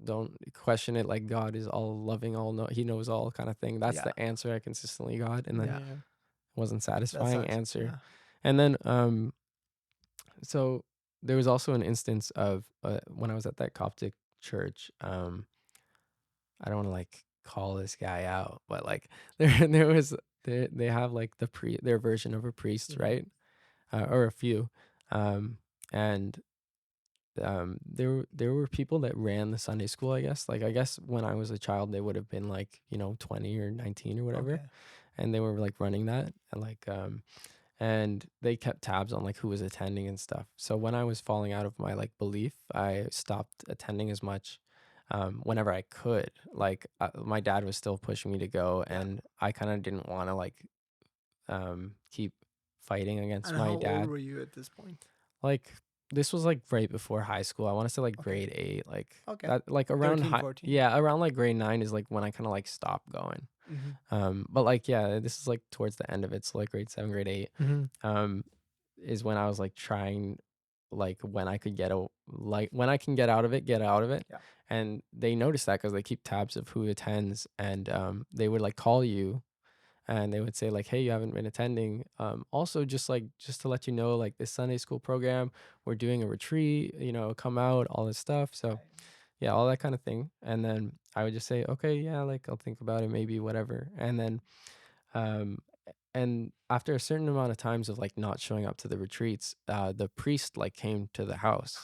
don't question it, like God is all loving, all know, he knows all kind of thing. That's yeah, the answer I consistently got, and then yeah. Yeah. wasn't That satisfying sucks. answer. Yeah. And then so there was also an instance of when I was at that Coptic church. I don't want to like call this guy out, but like there was they have like their version of a priest, Mhm. right? Or a few. And there were people that ran the Sunday school, I guess. Like I guess when I was a child they would have been like, 20 or 19 or whatever, Okay. and they were like running that, and like and they kept tabs on like who was attending and stuff. So when I was falling out of my like belief, I stopped attending as much whenever I could. Like my dad was still pushing me to go, Yeah. and I kind of didn't want to like keep fighting against And my how old dad. were you at this point? Like this was like right before high school. I want to say like Okay. grade 8, like Okay. that, like around 13, high, 14. yeah, around like grade 9 is like when I kind of like stopped going. Mm-hmm. But like yeah, this is like towards the end of it, so like grade 7, grade 8. Mm-hmm. Um, is when I was like trying, like when I could like when I can get out of it, get out of it. Yeah. And they noticed that because they keep tabs of who attends, and they would like call you, and they would say like, hey, you haven't been attending. Also just to let you know, like this Sunday school program, we're doing a retreat, come out, all this stuff. So yeah, all that kind of thing. And then I would just say, okay, yeah, like I'll think about it, maybe, whatever. And then um and after a certain amount of times of like not showing up to the retreats, the priest like came to the house.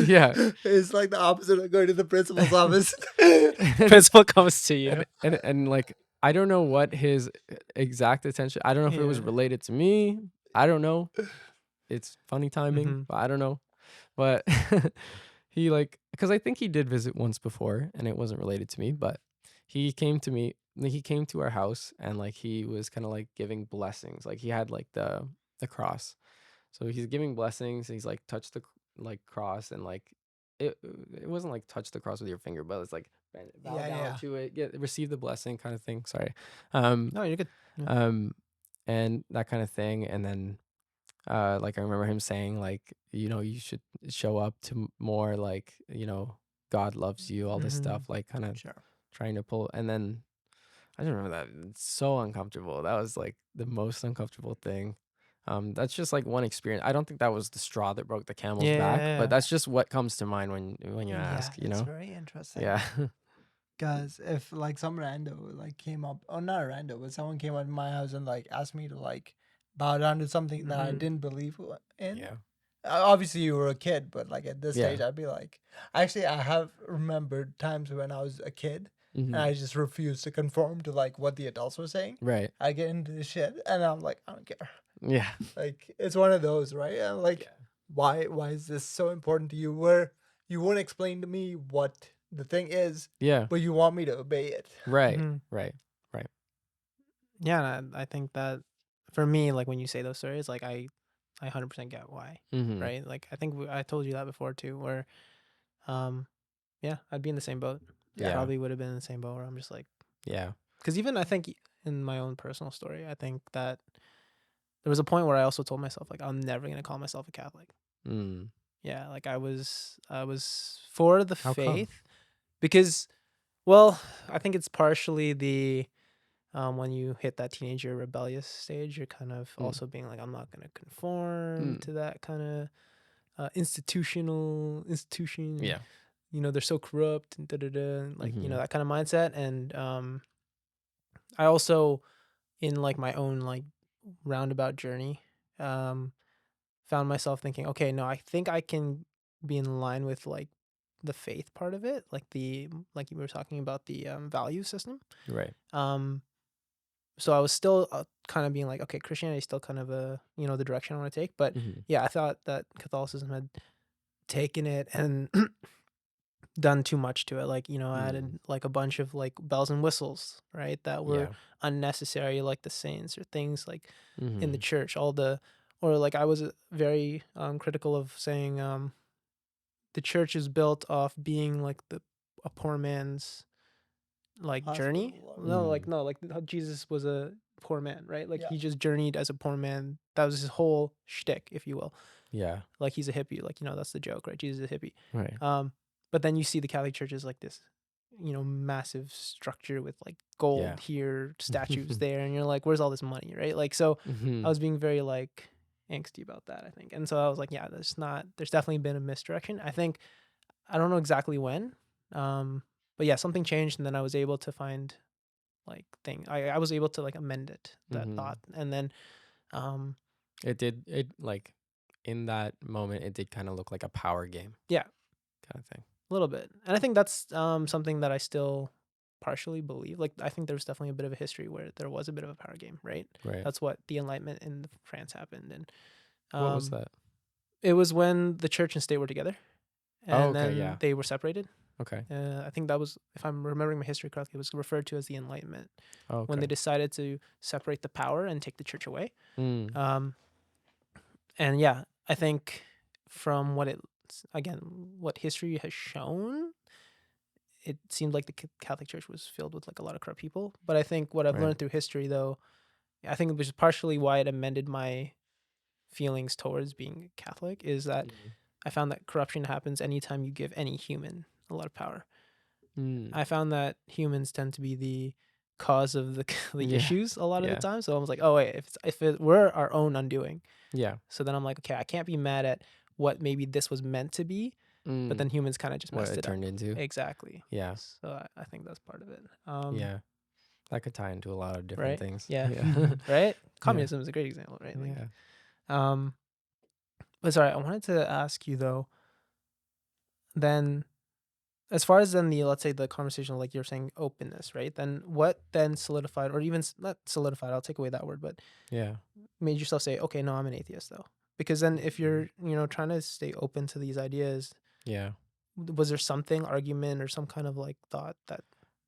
Yeah. It's like the opposite of going to the principal's office. and, Principal comes to you. and like I don't know what his exact attention, I don't know if it was Yeah. related to me, I don't know, it's funny timing, Mhm. but I don't know. But he like, because I think he did visit once before and it wasn't related to me, but he came to our house, and like he was kind of like giving blessings, like he had like the cross, so he's giving blessings. He's like touch the like cross, and like it wasn't like touch the cross with your finger, but it's like bow Yeah, down yeah. to it, receive the blessing kind of thing. Sorry. No, you're good. Yeah. And that kind of thing. And then like I remember him saying like, you should show up to more, like, God loves you, all this stuff, Mhm. like kind of Sure. trying to pull. And then I just remember that it's so uncomfortable. That was like the most uncomfortable thing. That's just like one experience. I don't think that was the straw that broke the camel's back, Yeah. but that's just what comes to mind when you Yeah, ask, you it's know? very interesting. Yeah. Because if like some rando like came up, or not a rando, but someone came up to my house and like asked me to like bow down to something that I Mhm. didn't believe in. Yeah. Obviously, you were a kid, but like at this Yeah. stage, I'd be like, actually, I have remembered times when I was a kid and Mhm. I just refused to conform to like what the adults were saying. Right. I get into this shit and I'm like, I don't care. Yeah. Like it's one of those, right? And like, Yeah. why is this so important to you? Where you won't explain to me what the thing is, Yeah. but you want me to obey it. Right. Mhm. Right. Right. Yeah, and I think that for me, like when you say those stories, like I 100% get why, Mhm. right? Like I think I told you that before too, where, yeah, I'd be in the same boat. Yeah. Probably would have been in the same boat where I'm just like, Yeah. because even I think in my own personal story, I think that there was a point where I also told myself like I'm never gonna call myself a Catholic. Mm. Yeah, like I was for the How come? faith because, well, I think it's partially the when you hit that teenager rebellious stage, you're kind of Mm. also being like, I'm not gonna conform Mm. to that kind of institution. Yeah. You know, they're so corrupt and da da da, like you know Mhm. that kind of mindset. And I also in like my own like roundabout journey, um, found myself thinking, okay, no, I think I can be in line with like the faith part of it, like you were talking about the value system. Right. So I was still kind of being like, okay, Christianity is still kind of the direction I want to take. But Mhm. yeah, I thought that Catholicism had taken it and done too much to it. Like, Mm. added like a bunch of like bells and whistles, right? That were Yeah. unnecessary, like the saints or things like in the Mhm. church, or like I was very critical of saying the church is built off being like a poor man's like journey. Hospital. No, like Mm. no, like how Jesus was a poor man, right? Like Yeah. he just journeyed as a poor man. That was his whole shtick, if you will. Yeah. Like he's a hippie. Like that's the joke, right? Jesus is a hippie. Right. But then you see the Catholic Church as like this, massive structure with like gold Yeah. here, statues there, and you're like, where's all this money, right? Like so, I Mhm. was being very like angsty about that, I think, and so I was like, yeah, there's definitely been a misdirection. I think I don't know exactly when, but yeah, something changed, and then I was able to find like I was able to like amend that thought, Mhm. and then um It like in that moment it did kind of look like a power game yeah, kind of thing. a little bit, and I think that's something that I still partially believe. Like I think there's definitely a bit of a history where there was a bit of a power game, right? Right. That's what the Enlightenment in France happened, and What was um that? it was when the church and state were together, Oh, and okay, then yeah. they were separated. Okay. I think that was, if I'm remembering my history correctly, it was referred to as the Enlightenment Oh, when they okay. decided to separate the power and take the church away. Mm. Um, and yeah, I think from what history has shown, it seemed like the Catholic Church was filled with like a lot of corrupt people. But I think what I've Right. learned through history, though, I think it was partially why it amended my feelings towards being Catholic, is that Mhm. I found that corruption happens anytime you give any human a lot of power. Mm. I found that humans tend to be the cause of the the Yeah. issues a lot of the Yeah. time. So I was like, oh wait, if it were our own undoing, Yeah. so then I'm like, okay, I can't be mad at what maybe this was meant to be, but then Mm. humans kind of just What messed it it up. turned into. Exactly. Yeah. So I think that's part of it. Yeah. That could tie into a lot of different Right? things. Yeah. Yeah. Right? Yeah. Communism is a great example, right? Like, Yeah. um, but sorry, I wanted to ask you though, then as far as then let's say the conversation, like you're saying openness, right? Then what then solidified, or even not solidified, I'll take away that word, but Yeah. made yourself say, okay, no, I'm an atheist though. Because then if Mhm. you're, trying to stay open to these ideas, Yeah. was there something, argument, or some kind of like thought that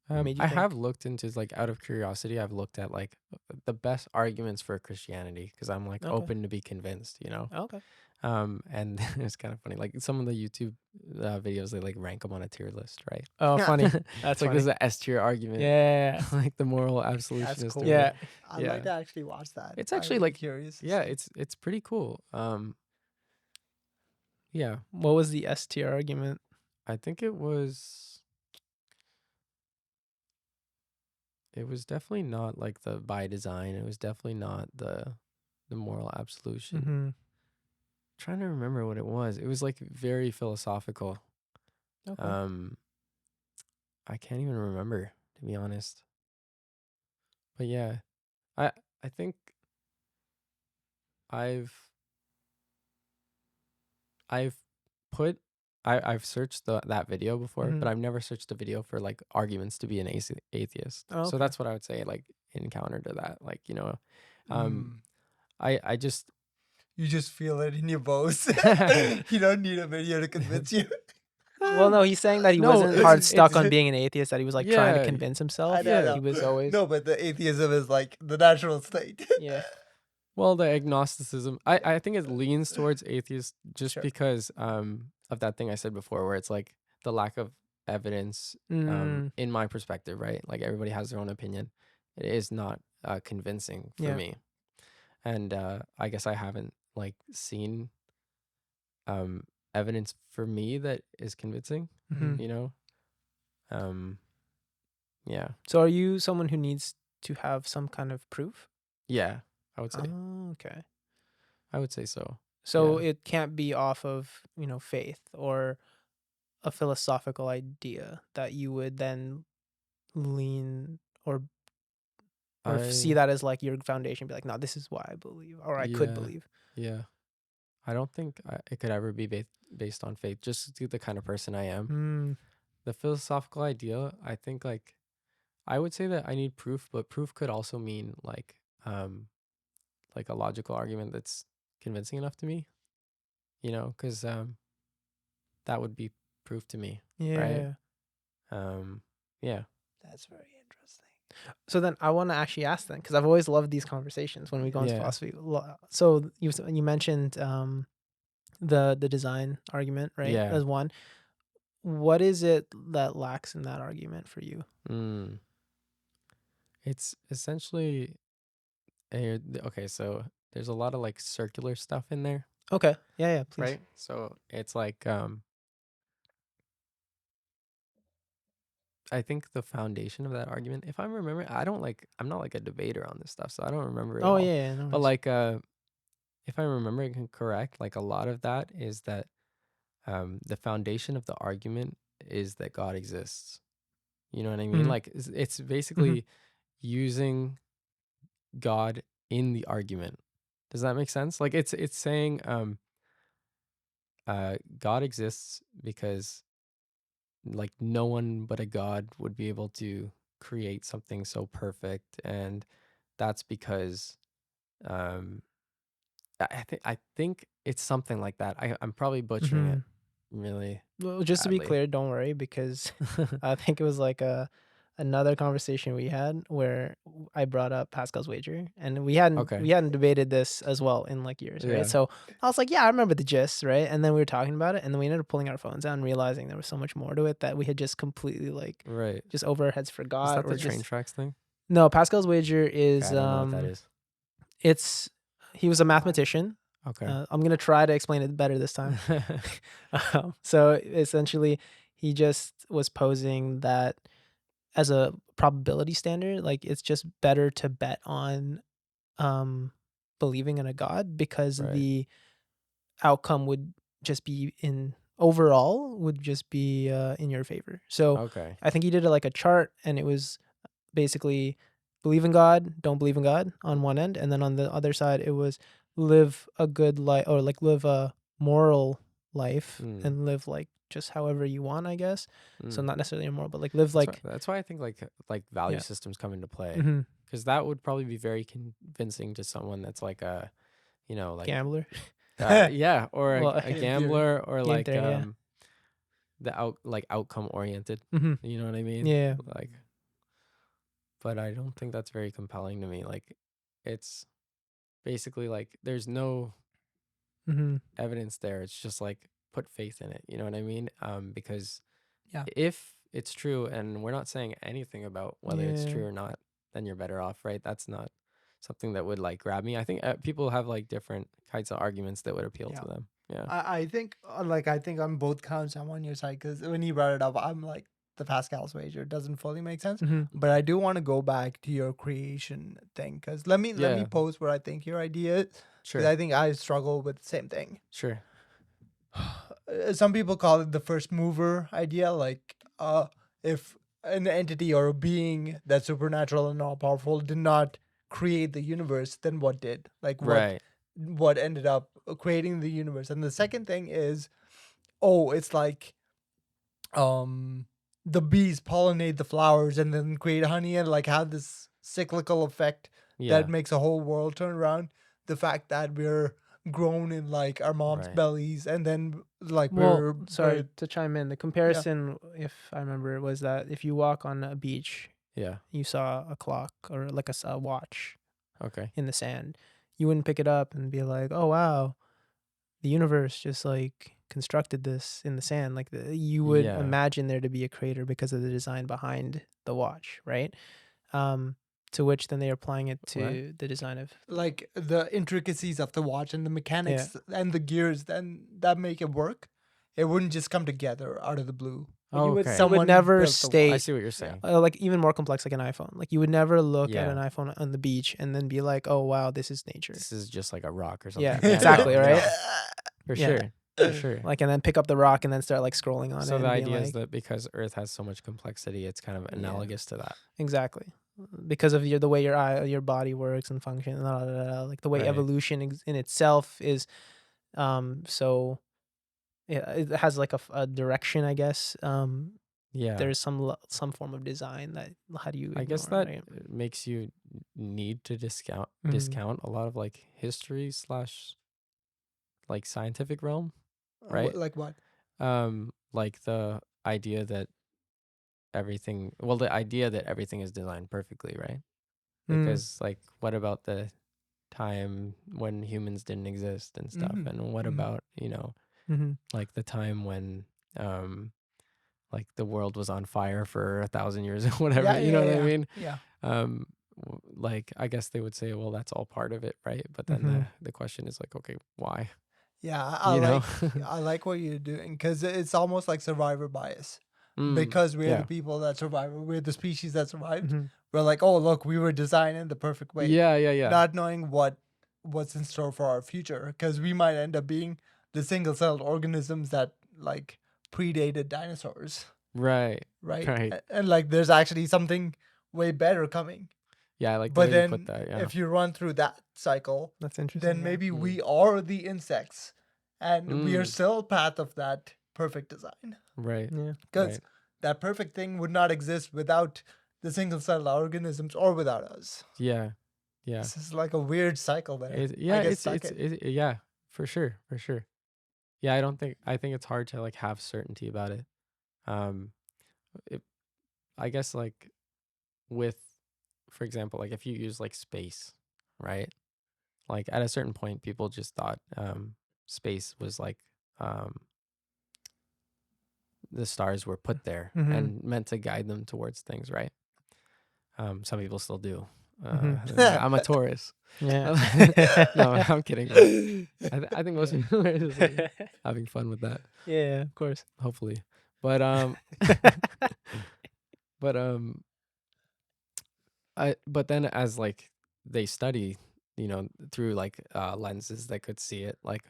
made you I have think, looked into like out of curiosity, I've looked at like the best arguments for Christianity because I'm like okay, open to be convinced, you know. okay, And it's kind of funny. Like some of the YouTube videos, they like rank them on a tier list, right? oh, funny, It's that's like this funny, is an S tier argument, yeah, like the moral That's absolutionist or cool. whatever. yeah. I'd like Yeah, to actually watch that. it's I'd actually be like, curious to yeah, see. it's pretty cool. Yeah, What was the S tier argument? I think it was definitely not like the by design. It was definitely not the the moral absolution. Mm-hmm. Trying to remember what it was. It was like very philosophical. Okay. I can't even remember, to be honest. But yeah, I think I've I've put I've searched that video before, Mm-hmm. but I've never searched a video for like arguments to be an atheist. Oh, So okay. that's what I would say, like encounter to that. Like, um Mm. I just You just feel it in your bones. You don't need a video to convince you. Well, no, he's saying that he No, wasn't hard stuck it's on being an atheist, that he was like trying to yeah, convince I himself. know, I yeah. He know. was always No, but the atheism is like the natural state. yeah. Well, the agnosticism, I think it leans towards atheist just Sure. because of that thing I said before, where it's like the lack of evidence Mm, in my perspective, right? Like everybody has their own opinion. It is not convincing for yeah. me. And I guess I haven't like seen um evidence for me that is convincing, Mm-hmm. you know? Um yeah. So are you someone who needs to have some kind of proof? Yeah, I would say. Oh, okay. I would say so. So Yeah. it can't be off of, faith or a philosophical idea that you would then lean or see I that as like your foundation, be like, no, this is why I believe, or I could yeah. believe. Yeah. I don't think it could ever be based on faith, just to the kind of person I am. Mm, The philosophical idea, I think, like, I would say that I need proof, but proof could also mean like a logical argument that's convincing enough to me, because that would be proof to me, right? yeah. Yeah, That's very interesting. So then I want to actually ask then, because I've always loved these conversations when we go into yeah, philosophy. So you mentioned the design argument, right? yeah. As one. What is it that lacks in that argument for you? Mm. It's essentially okay. So there's a lot of like circular stuff in there, Okay. Yeah, yeah, please. right? So it's like I think the foundation of that argument, if I'm remembering, I'm not like a debater on this stuff, so I don't remember it Oh, all. yeah, yeah, no But worries. like, if I'm remembering correct, like a lot of that is that the foundation of the argument is that God exists. You know what I mean? Mhm, Like it's mhm, basically using God in the argument. Does that make sense? Like it's saying God exists because like no one but a God would be able to create something so perfect, and that's because um I think it's something like that. I'm probably butchering it mhm. really Well, just to be badly. clear, don't worry, because I think it was like another conversation we had where I brought up Pascal's wager, and we hadn't Okay. we hadn't debated this as well in like years, right? Yeah. So I was like, yeah, I remember the gist, right? And then we were talking about it, and then we ended up pulling our phones out and realizing there was so much more to it that we had just completely like Right. just over our heads Is forgot, that the or train just tracks thing? no. Pascal's wager Okay, is I don't know what that is. it's he was a mathematician. Okay. I'm gonna try to explain it better this time. So essentially, he just was posing that as a probability standard, like it's just better to bet on um, believing in a god, because Right. the outcome would just be overall would just be in your favor. So Okay. I think he did it like a chart, and it was basically believe in God, don't believe in God on one end, and then on the other side it was live a good life, or like live a moral life, Mm. and live like just however you want, I guess. So Mm. not necessarily immoral, but like live That's why like that's why I think like value yeah. systems come into play, Hmm. because that would probably be very convincing to someone that's like like Gambler. yeah, or Well, a Game theory. gambler, or game like theory, yeah. the outcome oriented. Hmm. You know what I mean? Yeah. Like, but I don't think that's very compelling to me. Like, it's basically like there's no Hmm. evidence there. It's just like put faith in it. You know what I mean? Because Yeah. if it's true, and we're not saying anything about whether it's Yeah. true or not, then you're better off, right? That's not something that would like grab me. I think people have like different kinds of arguments that would appeal Yeah. to them. Yeah. I think I think on both counts I'm on your side, because when he brought it up, I'm like the Pascal's wager doesn't fully make sense. Mhm. But I do want to go back to your creation thing, because let me Yeah. pose what I think your idea is, because Sure. I think I struggle with the same thing. Sure. Some people call it the first mover idea, like if an entity or a being that's supernatural and all powerful did not create the universe, then what did? Like Right. what ended up creating the universe? And the second thing is, oh, it's like the bees pollinate the flowers and then create honey and like have this cyclical effect that Yeah. makes a whole world turn around. The fact that we're grown in like our mom's Right. bellies and then like Well, sorry birthed. to chime in. The comparison, if I remember, was that if you walk on a beach, Yeah. you saw a clock or like a watch Okay. in the sand, you wouldn't pick it up and be like, "Oh wow, the universe just like constructed this in the sand." Like you would Yeah. imagine there to be a creator because of the design behind the watch, right? To which then they're applying it to What? the design of Like the intricacies of the watch and the mechanics and the gears then that make it work. It wouldn't just come together out of the blue. Well, Oh, okay. it would never built the state I see what you're saying. like even more complex like an iPhone. Like you would never look at Yeah. an iPhone on the beach and then be like, "Oh wow, this is nature." This is just like a rock or something. Yeah, no, exactly, right? For Yeah. sure. For sure. Like and then pick up the rock and then start like scrolling on So it the and being idea like, is that because Earth has so much complexity, it's kind of analogous to that. exactly. Because of the way your body works and functions, like the way Right. evolution in itself is, so yeah, it has like a direction, I guess. Yeah. There's some form of design that how do you I guess ignore, that right? makes you need to discount Mhm. a lot of like history / like scientific realm, right? Like what? Like the idea that everything is designed perfectly, right? Mm. Because like what about the time when humans didn't exist and stuff? Mhm. And what Mhm. about, Mhm. like the time when like the world was on fire for 1,000 years or whatever, Yeah, you know what I yeah. mean? Yeah. Like I guess they would say, well, that's all part of it, right? But then Mhm. the question is like, okay, why? Yeah, You know? I like what you're doing, because it's almost like survivor bias. Mm, Because we're the yeah. people that survived, we're the species that survived. Mhm. We're like, oh look, we were designed in the perfect way, Yeah, yeah, yeah. not knowing what's in store for our future. Because we might end up being the single-celled organisms that like predated dinosaurs, Right. right? Right. And like, there's actually something way better coming. Yeah, I like the But way you put then, that. Yeah. if you run through that cycle, That's interesting. then yeah. maybe Mm. we are the insects, and we are Mm. still path of that perfect design. Right. Yeah. Because Right. that perfect thing would not exist without the single-celled organisms or without us. Yeah. Yeah. This is like a weird cycle there. Yeah, I get stuck in. yeah, for sure, for sure. Yeah, I think it's hard to like have certainty about it. Um it, I guess like with, for example, like if you use like space, right? Like at a certain point people just thought space was like um the stars were put there Mhm. and meant to guide them towards things, right? Some people still do. Mhm. I'm a Taurus. Yeah. No, I'm kidding. But I think most people are just like having fun with that, Yeah, of course. hopefully. But but but then as like they study, through like lenses that could see it like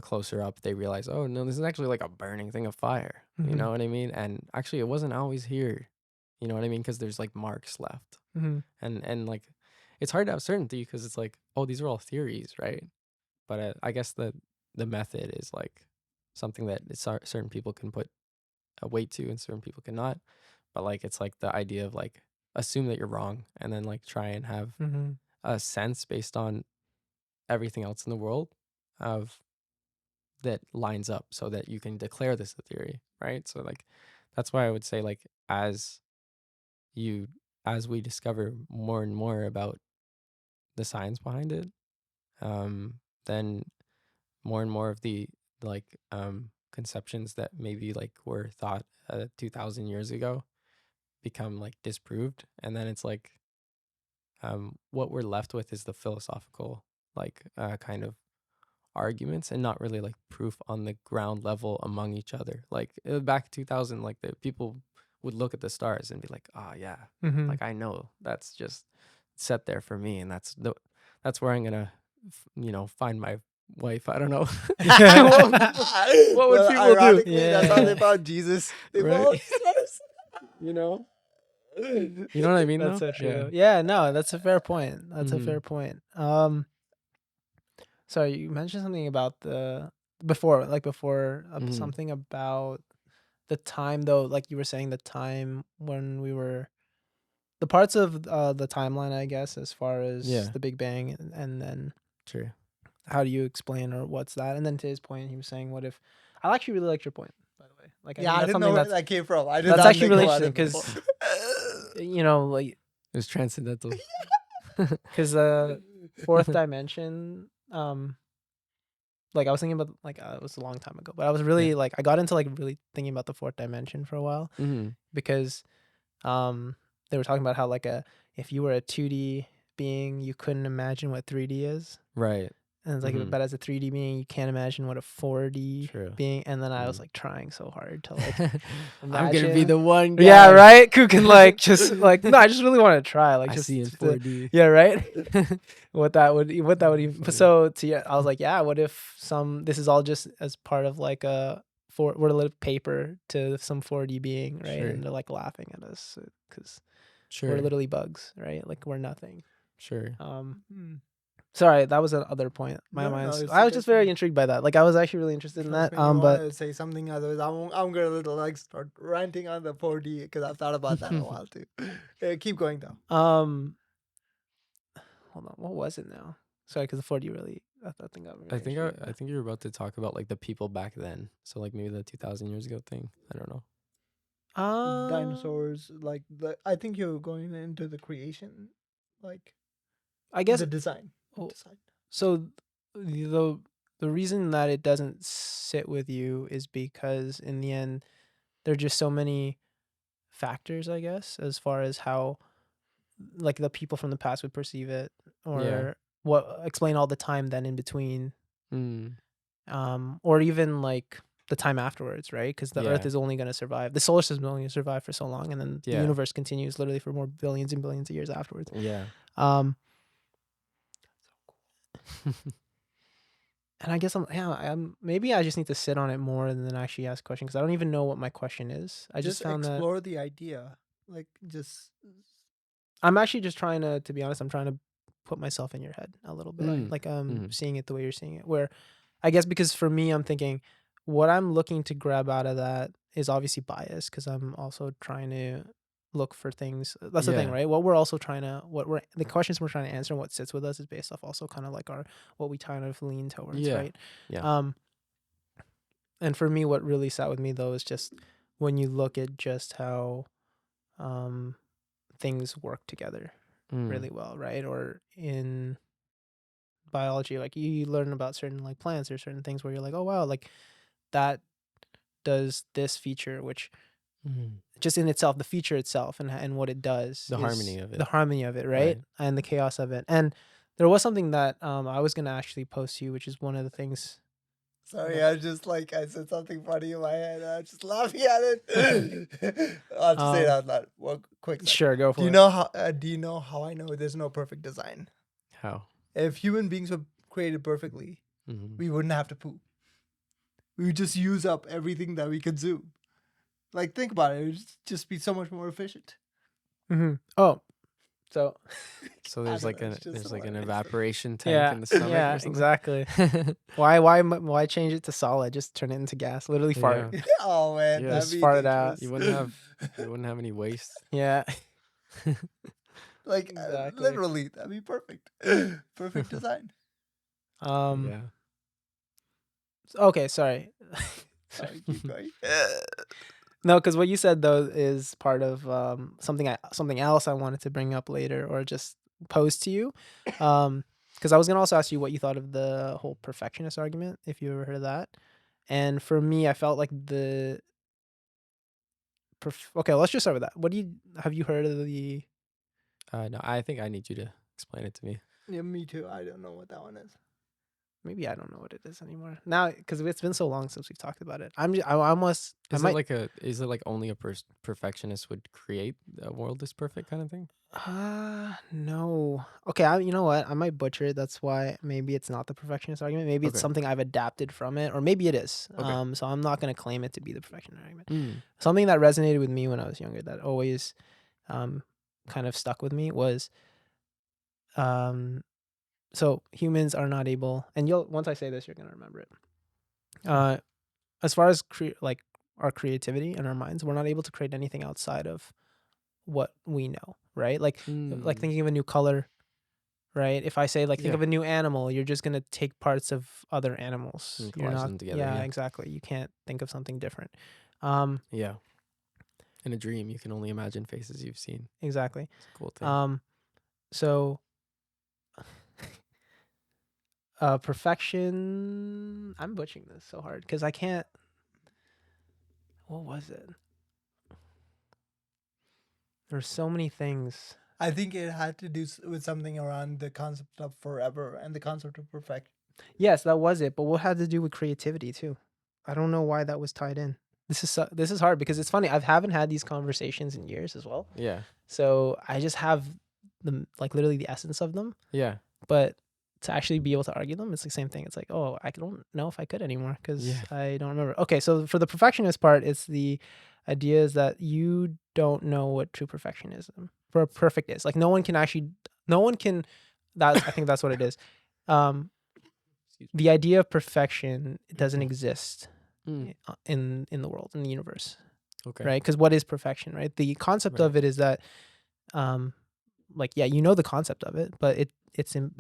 closer up, they realize, oh no, this is actually like a burning thing of fire. You Mhm. know what I mean? And actually, it wasn't always here. You know what I mean? Because there's like marks left, Mhm. and like it's hard to have certainty because it's like, oh, these are all theories, right? But I guess the method is like something that certain people can put a weight to and certain people cannot. But like it's like the idea of like assume that you're wrong and then like try and have Mhm. a sense based on everything else in the world of that lines up so that you can declare this a theory, right? So like that's why I would say like you as we discover more and more about the science behind it, um, then more and more of the like conceptions that maybe like were thought 2,000 years ago become like disproved, and then it's like what we're left with is the philosophical like kind of arguments and not really like proof on the ground level among each other. Like back 2000, like the people would look at the stars and be like, oh yeah, Mm-hmm. like I know that's just set there for me, and that's where I'm gonna find my wife. I don't know. What would Well, people do? ironically, that's how they Yeah. found Jesus. They Right. followed stars. You know what I mean, That's though? so true. Yeah. Though. Yeah, no, that's a fair point. That's a Mhm. fair point. So you mentioned something about before Mhm. something about the time though, like you were saying the time when we were the parts of the timeline, I guess, as far as Yeah. the Big Bang, and then True. how do you explain or what's that? And then to his point, he was saying, what if? I actually really liked your point, by the way. Like, I Yeah, think I that's didn't know something where that's that came from. I did that's not actually think really about interesting it because before. like It was transcendental. because fourth dimension, like I was thinking about like it was a long time ago, but I was really like I got into like really thinking about the fourth dimension for a while Mm-hmm. because they were talking about how like if you were a 2D being, you couldn't imagine what 3D is. Right. And it's like, Mhm. but as a 3D being, you can't imagine what a 4D True. being. And then I was Mhm. like trying so hard to like I'm gonna be imagine. the one guy. Yeah, right. Who can like just like no, I just really want to try like I just see in to- 4D. yeah, right. what that would even so to I was like, yeah, what if this is all just as part of like we're a little paper to some 4D being, right? Sure. And they're like laughing at us because Sure. we're literally bugs, right? Like we're nothing. Sure. Sorry, that was another point. No, it's I was okay, just it's very okay. intrigued by that. Like I was actually really interested in that. Trust me, you But want to say something, otherwise I'm gonna like start ranting on the 4D because I've thought about that a while too. Keep going though. hold on, what was it now? Sorry, because the 4D really, I think got very I think intrigued. I think you were about to talk about like the people back then. So like maybe the 2,000 years ago thing. I don't know. Dinosaurs, like I think you're going into the creation, like I guess the design. well, so the reason that it doesn't sit with you is because in the end there are just so many factors, I guess, as far as how like the people from the past would perceive it or Yeah. what explain all the time then in between, Mm. or even like the time afterwards, right? Because the Earth Yeah. is only going to survive, the solar system is only going to survive for so long, and then the Yeah. universe continues literally for more billions and billions of years afterwards. Yeah. And I guess I'm maybe I just need to sit on it more than actually ask questions because I don't even know what my question is. I just found that explore the idea, like just. I'm actually just trying to be honest, I'm trying to put myself in your head a little bit, Mm. like Mhm. seeing it the way you're seeing it. Where I guess because for me, I'm thinking what I'm looking to grab out of that is obviously bias because I'm also trying to look for things. That's the thing, Yeah. right? What we're also trying to the questions we're trying to answer and what sits with us is based off also kind of like what we kind of lean towards, Yeah. right? Yeah. And for me, what really sat with me though is just when you look at just how things work together really well, right? Or in biology, like you learn about certain like plants or certain things where you're like, oh wow, like that does this feature, which just in itself, the feature itself and what it does, The is harmony of it. the harmony of it, right? Right. And the chaos of it. And there was something that I was gonna actually post to you, which is one of the things. Sorry, I just like I said something funny in my head. And I'm just laughing at it. I'll just say it out loud. Well, quick. Second. Sure, go for Do you it. know how? Do you know how I know there's no perfect design? How? If human beings were created perfectly, we wouldn't have to poop. We would just use up everything that we consume. Like think about it. It would just be so much more efficient. Oh, so there's I like don't know, it's just there's like an hilarious. evaporation tank in the stomach yeah, or something. exactly. Why change it to solid? Just turn it into gas. Literally fart. Yeah. Oh man, Yeah. that'd Just be fart it out. dangerous. You wouldn't have any waste. Yeah. Like Exactly. literally, that'd be perfect. Perfect design. Yeah. Okay, sorry. Sorry, keep going. No, because what you said though is part of something else I wanted to bring up later or just pose to you. Because I was gonna also ask you what you thought of the whole perfectionist argument, if you ever heard of that. And for me, I felt like okay, let's just start with that. Have you heard of the? No, I think I need you to explain it to me. Yeah, me too. I don't know what that one is. maybe I don't know what it is anymore now because it's been so long since we've talked about it. I almost I Is it might like only a perfectionist would create a world that's perfect kind of thing? no. Okay, you know what? I might butcher it. That's why maybe it's not the perfectionist argument. Maybe it's Okay. something I've adapted from it, or maybe it is. Okay. So I'm not gonna claim it to be the perfectionist argument. Mm. Something that resonated with me when I was younger that always kind of stuck with me was so humans are not able, and you'll once I say this, you're gonna remember it. As far as like our creativity and our minds, we're not able to create anything outside of what we know, right? Like Mm. thinking of a new color, right? If I say like think Yeah. of a new animal, you're just gonna take parts of other animals. And You're collage not, them together. yeah, Yeah. exactly. You can't think of something different. Yeah. In a dream, you can only imagine faces you've seen. Exactly. It's a cool thing. So perfection. I'm butchering this so hard because I can't. What was it? There's so many things. I think it had to do with something around the concept of forever and the concept of perfection. Yes, that was it. But what had to do with creativity too? I don't know why that was tied in. This is hard because it's funny. I haven't had these conversations in years as well. Yeah. So I just have the like literally the essence of them. Yeah. But to actually be able to argue them, it's the same thing. It's like, oh, I don't know if I could anymore because Yeah. I don't remember. Okay, so for the perfectionist part, it's the idea is that you don't know what true perfectionism for perfect is. Like no one can. I think that's what it is. The idea of perfection doesn't exist Mm. in the world, in the universe, Okay. right? Because what is perfection, right? The concept Right. of it is that, like, yeah, you know the concept of it, but it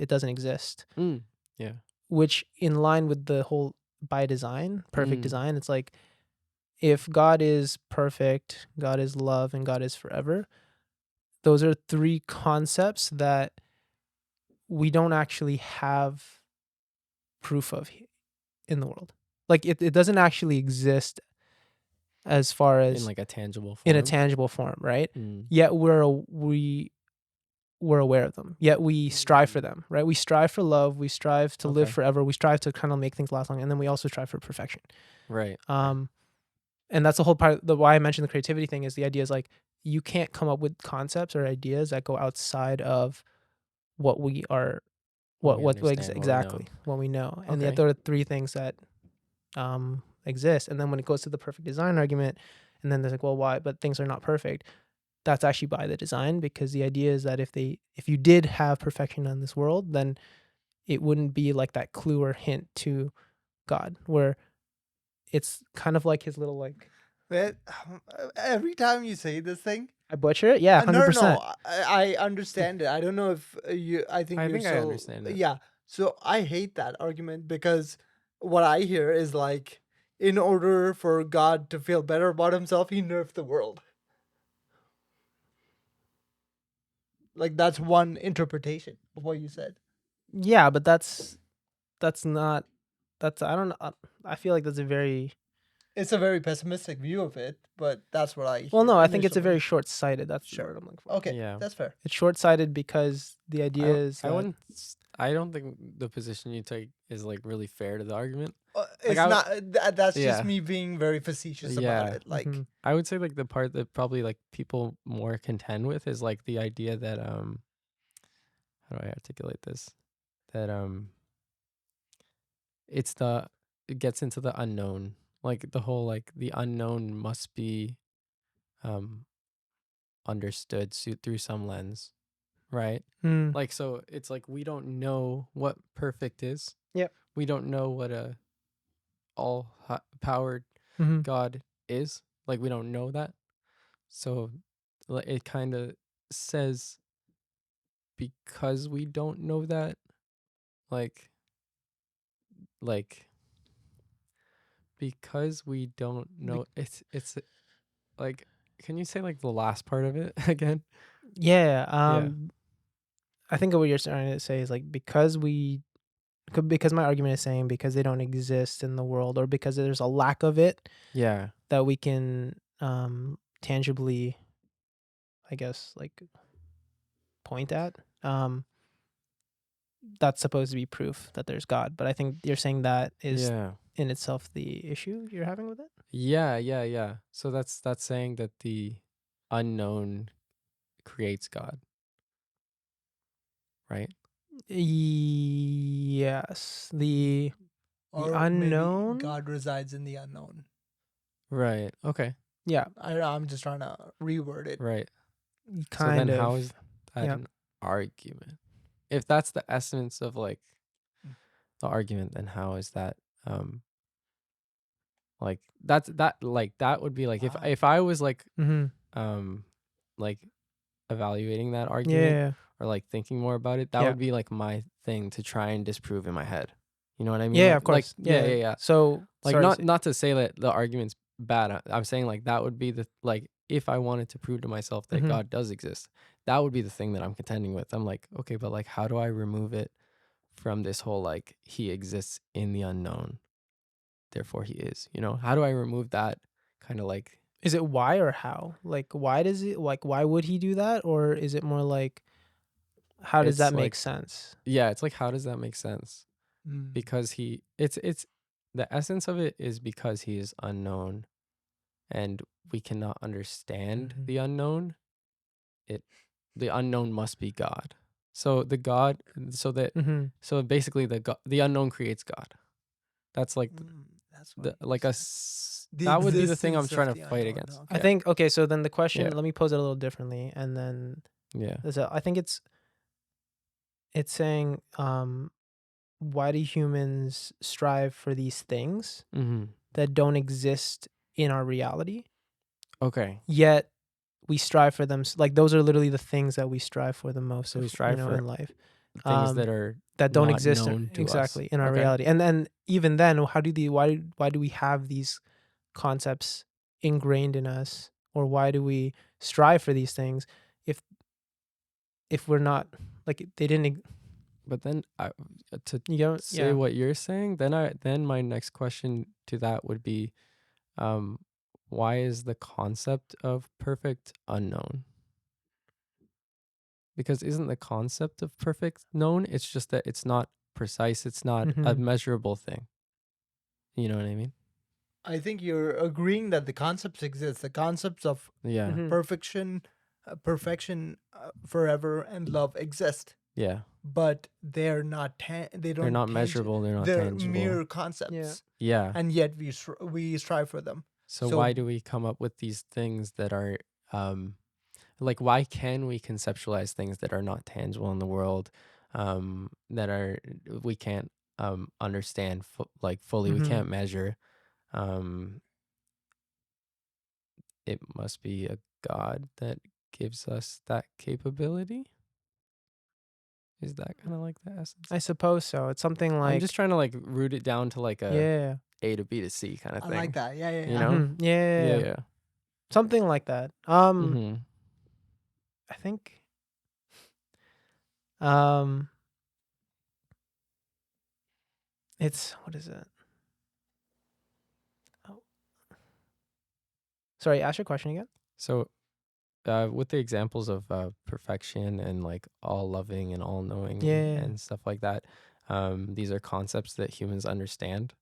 doesn't exist. Mm. Yeah. Which, in line with the whole by design, perfect Mm. design, it's like if God is perfect, God is love, and God is forever. Those are three concepts that we don't actually have proof of in the world. Like it doesn't actually exist as far In as like a tangible in a form. tangible form, right? Mm. Yet we're aware of them. Yet we strive for them, right? We strive for love. We strive to live Okay. forever. We strive to kind of make things last long, and then we also strive for perfection. Right. And that's the whole part. The why I mentioned the creativity thing is the idea is like you can't come up with concepts or ideas that go outside of what we are, What we what understand, what we know. exactly what we know, and yet Okay. there are three things that exist. And then when it goes to the perfect design argument, and then there's like, well, why? But things are not perfect. That's actually by the design because the idea is that if you did have perfection in this world, then it wouldn't be like that clue or hint to God, where it's kind of like his little like. But every time you say this thing, I butcher it, yeah, 100%. I understand it. I don't know if you. I think I you're think I so. understand it. Yeah. So I hate that argument because what I hear is like, in order for God to feel better about himself, he nerfed the world. Like that's one interpretation of what you said. Yeah, but that's not I don't know. I feel like that's a very It's a very pessimistic view of it, but that's what I well. hear No, I think it's a very initially. short-sighted. That's the Sure. word I'm looking for. Okay, Yeah. that's fair. It's short-sighted because the idea is I that wouldn't. I don't think the position you take is like really fair to the argument. It's I would- not. That's Yeah. just me being very facetious about Yeah. it. Like, Mhm. I would say like the part that probably like people more contend with is like the idea that how do I articulate this? That it gets into the unknown. Like the whole like the unknown must be um understood through some lens, right? Mm. Like so it's like we don't know what perfect is. Yep. We don't know what a all powered Mhm. God is. Like we don't know that. So it kind of says because we don't know that, like like because we don't know it's like can you say like the last part of it again? Yeah. Yeah. I think what you're trying to say is like because my argument is saying because they don't exist in the world or because there's a lack of it Yeah. that we can tangibly, I guess, like point at. that's supposed to be proof that there's God. But I think you're saying that is Yeah. in itself the issue you're having with it. Yeah. So that's saying that the unknown creates God, right? Yes, the Or maybe unknown. God resides in the unknown. Right. Okay. Yeah, I'm just trying to reword it. Right. So then kind how of. is that Yeah. an argument? If that's the essence of like Mm. the argument, then how is that like that would be like Wow. if I was like Mm-hmm. like evaluating that argument Yeah. or like thinking more about it, that Yeah. would be like my thing to try and disprove in my head. You know what I mean? Yeah. Of course. Yeah. So Like sorry. not to say that the argument's bad. I'm saying like that would be the like if I wanted to prove to myself that Mhm. God does exist, that would be the thing that I'm contending with. I'm like, okay, but like how do I remove it from this whole like he exists in the unknown, therefore he is, you know? How do I remove that kind of like Is it why or how? Like, why does it? Like, why would he do that? Or is it more like, how does it's that make like sense? yeah, it's like how does that make sense? Mm. Because it's the essence of it is because he is unknown and we cannot understand Mhm. the unknown. It the unknown must be God. So the God so that Mm-hmm. so basically the unknown creates God. That's like That's the what like you're saying. The that would be the thing I'm existence trying of to the fight unknown. against. I Okay. Yeah. think okay. So then the question. Yeah. Let me pose it a little differently, and then Yeah. I think it's saying, why do humans strive for these things Mhm. that don't exist in our reality, Okay. yet we strive for them? Like those are literally the things that we strive for the most. So we If strive for in life. things that are That don't not exist known to us. exactly in our Okay. reality. And then even then, how do the why do we have these concepts ingrained in us, or why do we strive for these things if we're not like they didn't? But then to You know, say yeah. what you're saying, then my next question to that would be um why is the concept of perfect unknown? Because isn't the concept of perfect known? It's just that it's not precise, it's not a Mm-hmm. measurable thing. You know what I mean? I think you're agreeing that the concepts exist. The concepts of Yeah. Mm-hmm. perfection, forever, and love exist, Yeah. but they They're don't not measurable, they're not they're tangible. mere Yeah. concepts, Yeah. and yet we strive for them. So So why do we come up with these things that are like why can we conceptualize things that are not tangible in the world that are we can't understand like fully, we Mm-hmm. can't measure. um it must be a God that gives us that capability. Is that kind of like the essence? I suppose so. It's something I'm just like trying to like root it down to like yeah. A to B to C kind of I like thing, that. Yeah, yeah, you yeah. know? Mm-hmm. Yeah. Yeah. Something like that. Mm-hmm. I think um it's what is it? Oh, sorry, ask your question again. So with the examples of perfection and like all loving and all knowing Yeah. and stuff like that, these are concepts that humans understand,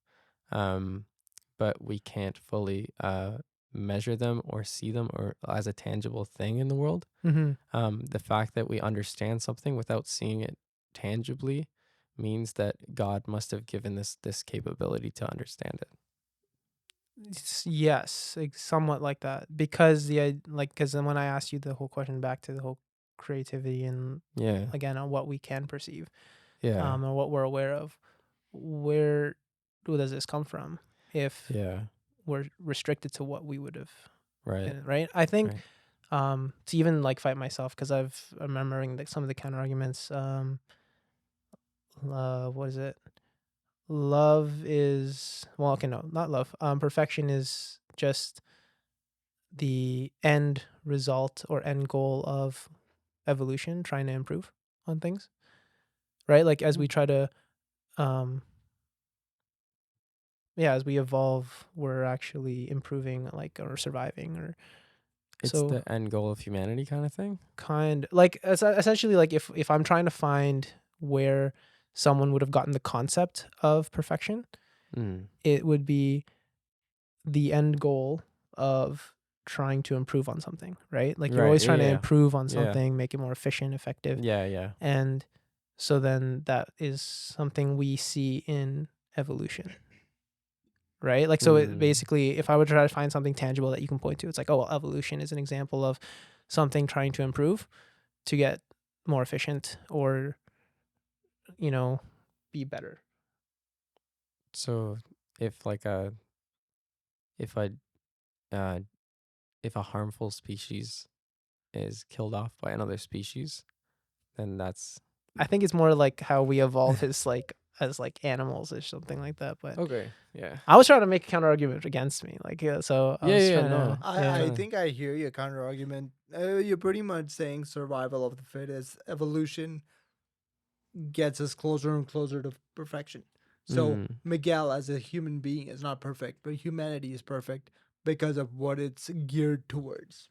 but we can't fully measure them or see them or as a tangible thing in the world. Mm-hmm. The fact that we understand something without seeing it tangibly means that God must have given this capability to understand it. Yes, like somewhat like that. Because because then when I asked you the whole question back to the whole creativity and Yeah, again on what we can perceive, yeah, or what we're aware of, where does this come from? If yeah. we're restricted to what we would have Right, been, right? I think right. to even like fight myself because I'm remembering like some of the counter arguments. What is it? Love is well, okay, no, not love. Perfection is just the end result or end goal of evolution, trying to improve on things, right? Like as we try to, um, yeah, as we evolve, we're actually improving, like or surviving, or It's so the end goal of humanity kind of thing. kind like essentially like if I'm trying to find where someone would have gotten the concept of perfection, it would be the end goal of trying to improve on something, right? Like you're Right. always trying to Yeah. improve on Yeah. something, make it more efficient, effective. Yeah. Yeah. And so then that is something we see in evolution, right? Like, so it basically, if I were to try to find something tangible that you can point to, it's like, oh, well, evolution is an example of something trying to improve to get more efficient or, you know, be better. So if like a if a uh, if a harmful species is killed off by another species, then that's I think it's more like how we evolve as like animals or something like that. But okay. Yeah. I was trying to make a counter argument against me, like so I was trying No. to. I think I hear your counter argument. You're pretty much saying survival of the fittest. Evolution gets us closer and closer to perfection. So Miguel, as a human being, is not perfect, but humanity is perfect because of what it's geared towards,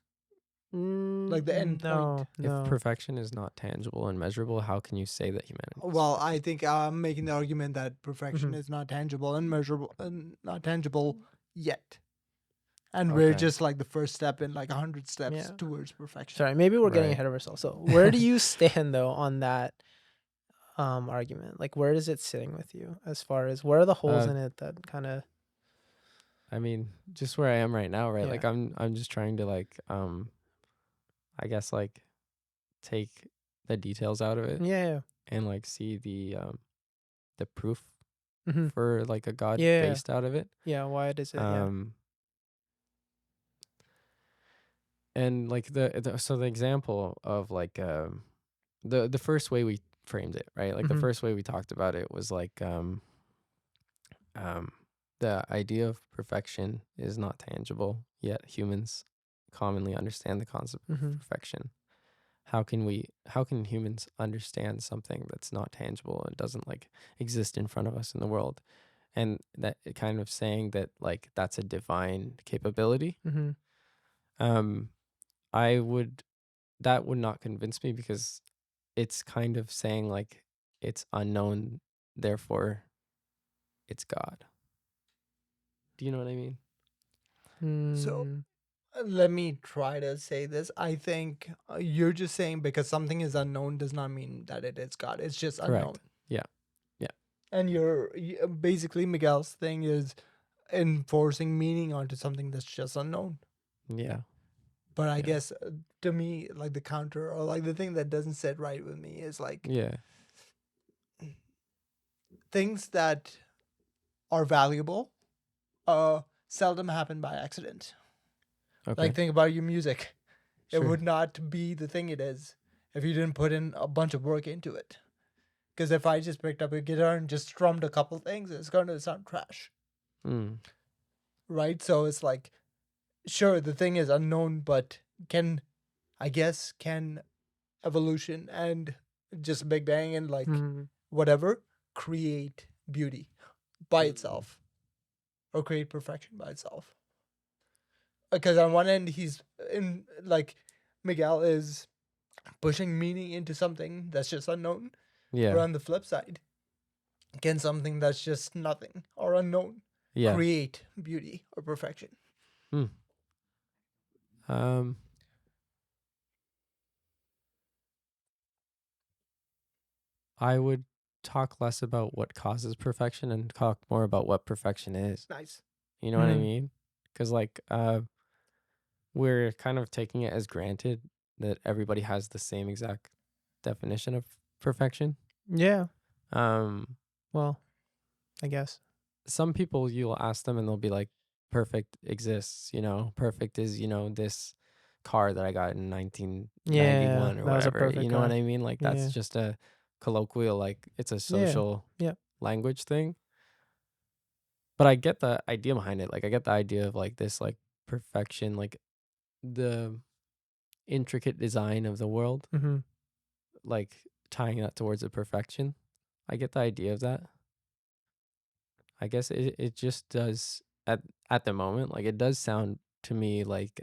like the end point. If perfection is not tangible and measurable, how can you say that humanity is Well, I think I'm making the argument that perfection Mhm. is not tangible and measurable, and not tangible yet. And we're Okay. just like the first step in like 100 steps Yeah. towards perfection. Sorry, maybe we're getting Right. ahead of ourselves. So where do you stand though on that argument? Like where is it sitting with you as far as where are the holes in it that kind of I mean, just where I am right now, right? Yeah. Like I'm just trying to like I guess like take the details out of it Yeah. and like see the proof Mhm. for like a god Yeah. based out of it. Yeah, why does it? Yeah. And like so the example of like the first way we framed it, right? Like the Mhm. first way we talked about it was like the idea of perfection is not tangible, yet humans commonly understand the concept of perfection. How can humans understand something that's not tangible and doesn't like exist in front of us in the world? And that kind of saying that like that's a divine capability. I would that would not convince me because it's kind of saying like it's unknown, therefore it's God. Do you know what I mean? So let me try to say this. I think you're just saying because something is unknown does not mean that it is God. It's just unknown. Correct. Yeah. Yeah. And basically Miguel's thing is enforcing meaning onto something that's just unknown. Yeah. But I guess to me, like the counter or like the thing that doesn't sit right with me is like Yeah. things that are valuable seldom happen by accident. Okay. Like think about your music. Sure. It would not be the thing it is if you didn't put in a bunch of work into it. Because if I just picked up a guitar and just strummed a couple things, it's going to sound trash. Right? So it's like, sure, the thing is unknown, but can evolution and just Big Bang and like whatever create beauty by itself or create perfection by itself? Because on one end, he's in like Miguel is pushing meaning into something that's just unknown. Yeah. But on the flip side, can something that's just nothing or unknown create beauty or perfection? I would talk less about what causes perfection and talk more about what perfection is. Nice. You know what I mean? Because like we're kind of taking it as granted that everybody has the same exact definition of perfection. Yeah. Well, I guess. Some people you'll ask them and they'll be like, perfect exists, perfect is, this car that I got in 1991 or that was a whatever. perfect You know what car. I mean? Like that's just a colloquial, like it's a social language thing. But I get the idea behind it. Like I get the idea of like this like perfection, like the intricate design of the world, like tying that towards a perfection. I get the idea of that. I guess it just does at the moment, like it does sound to me like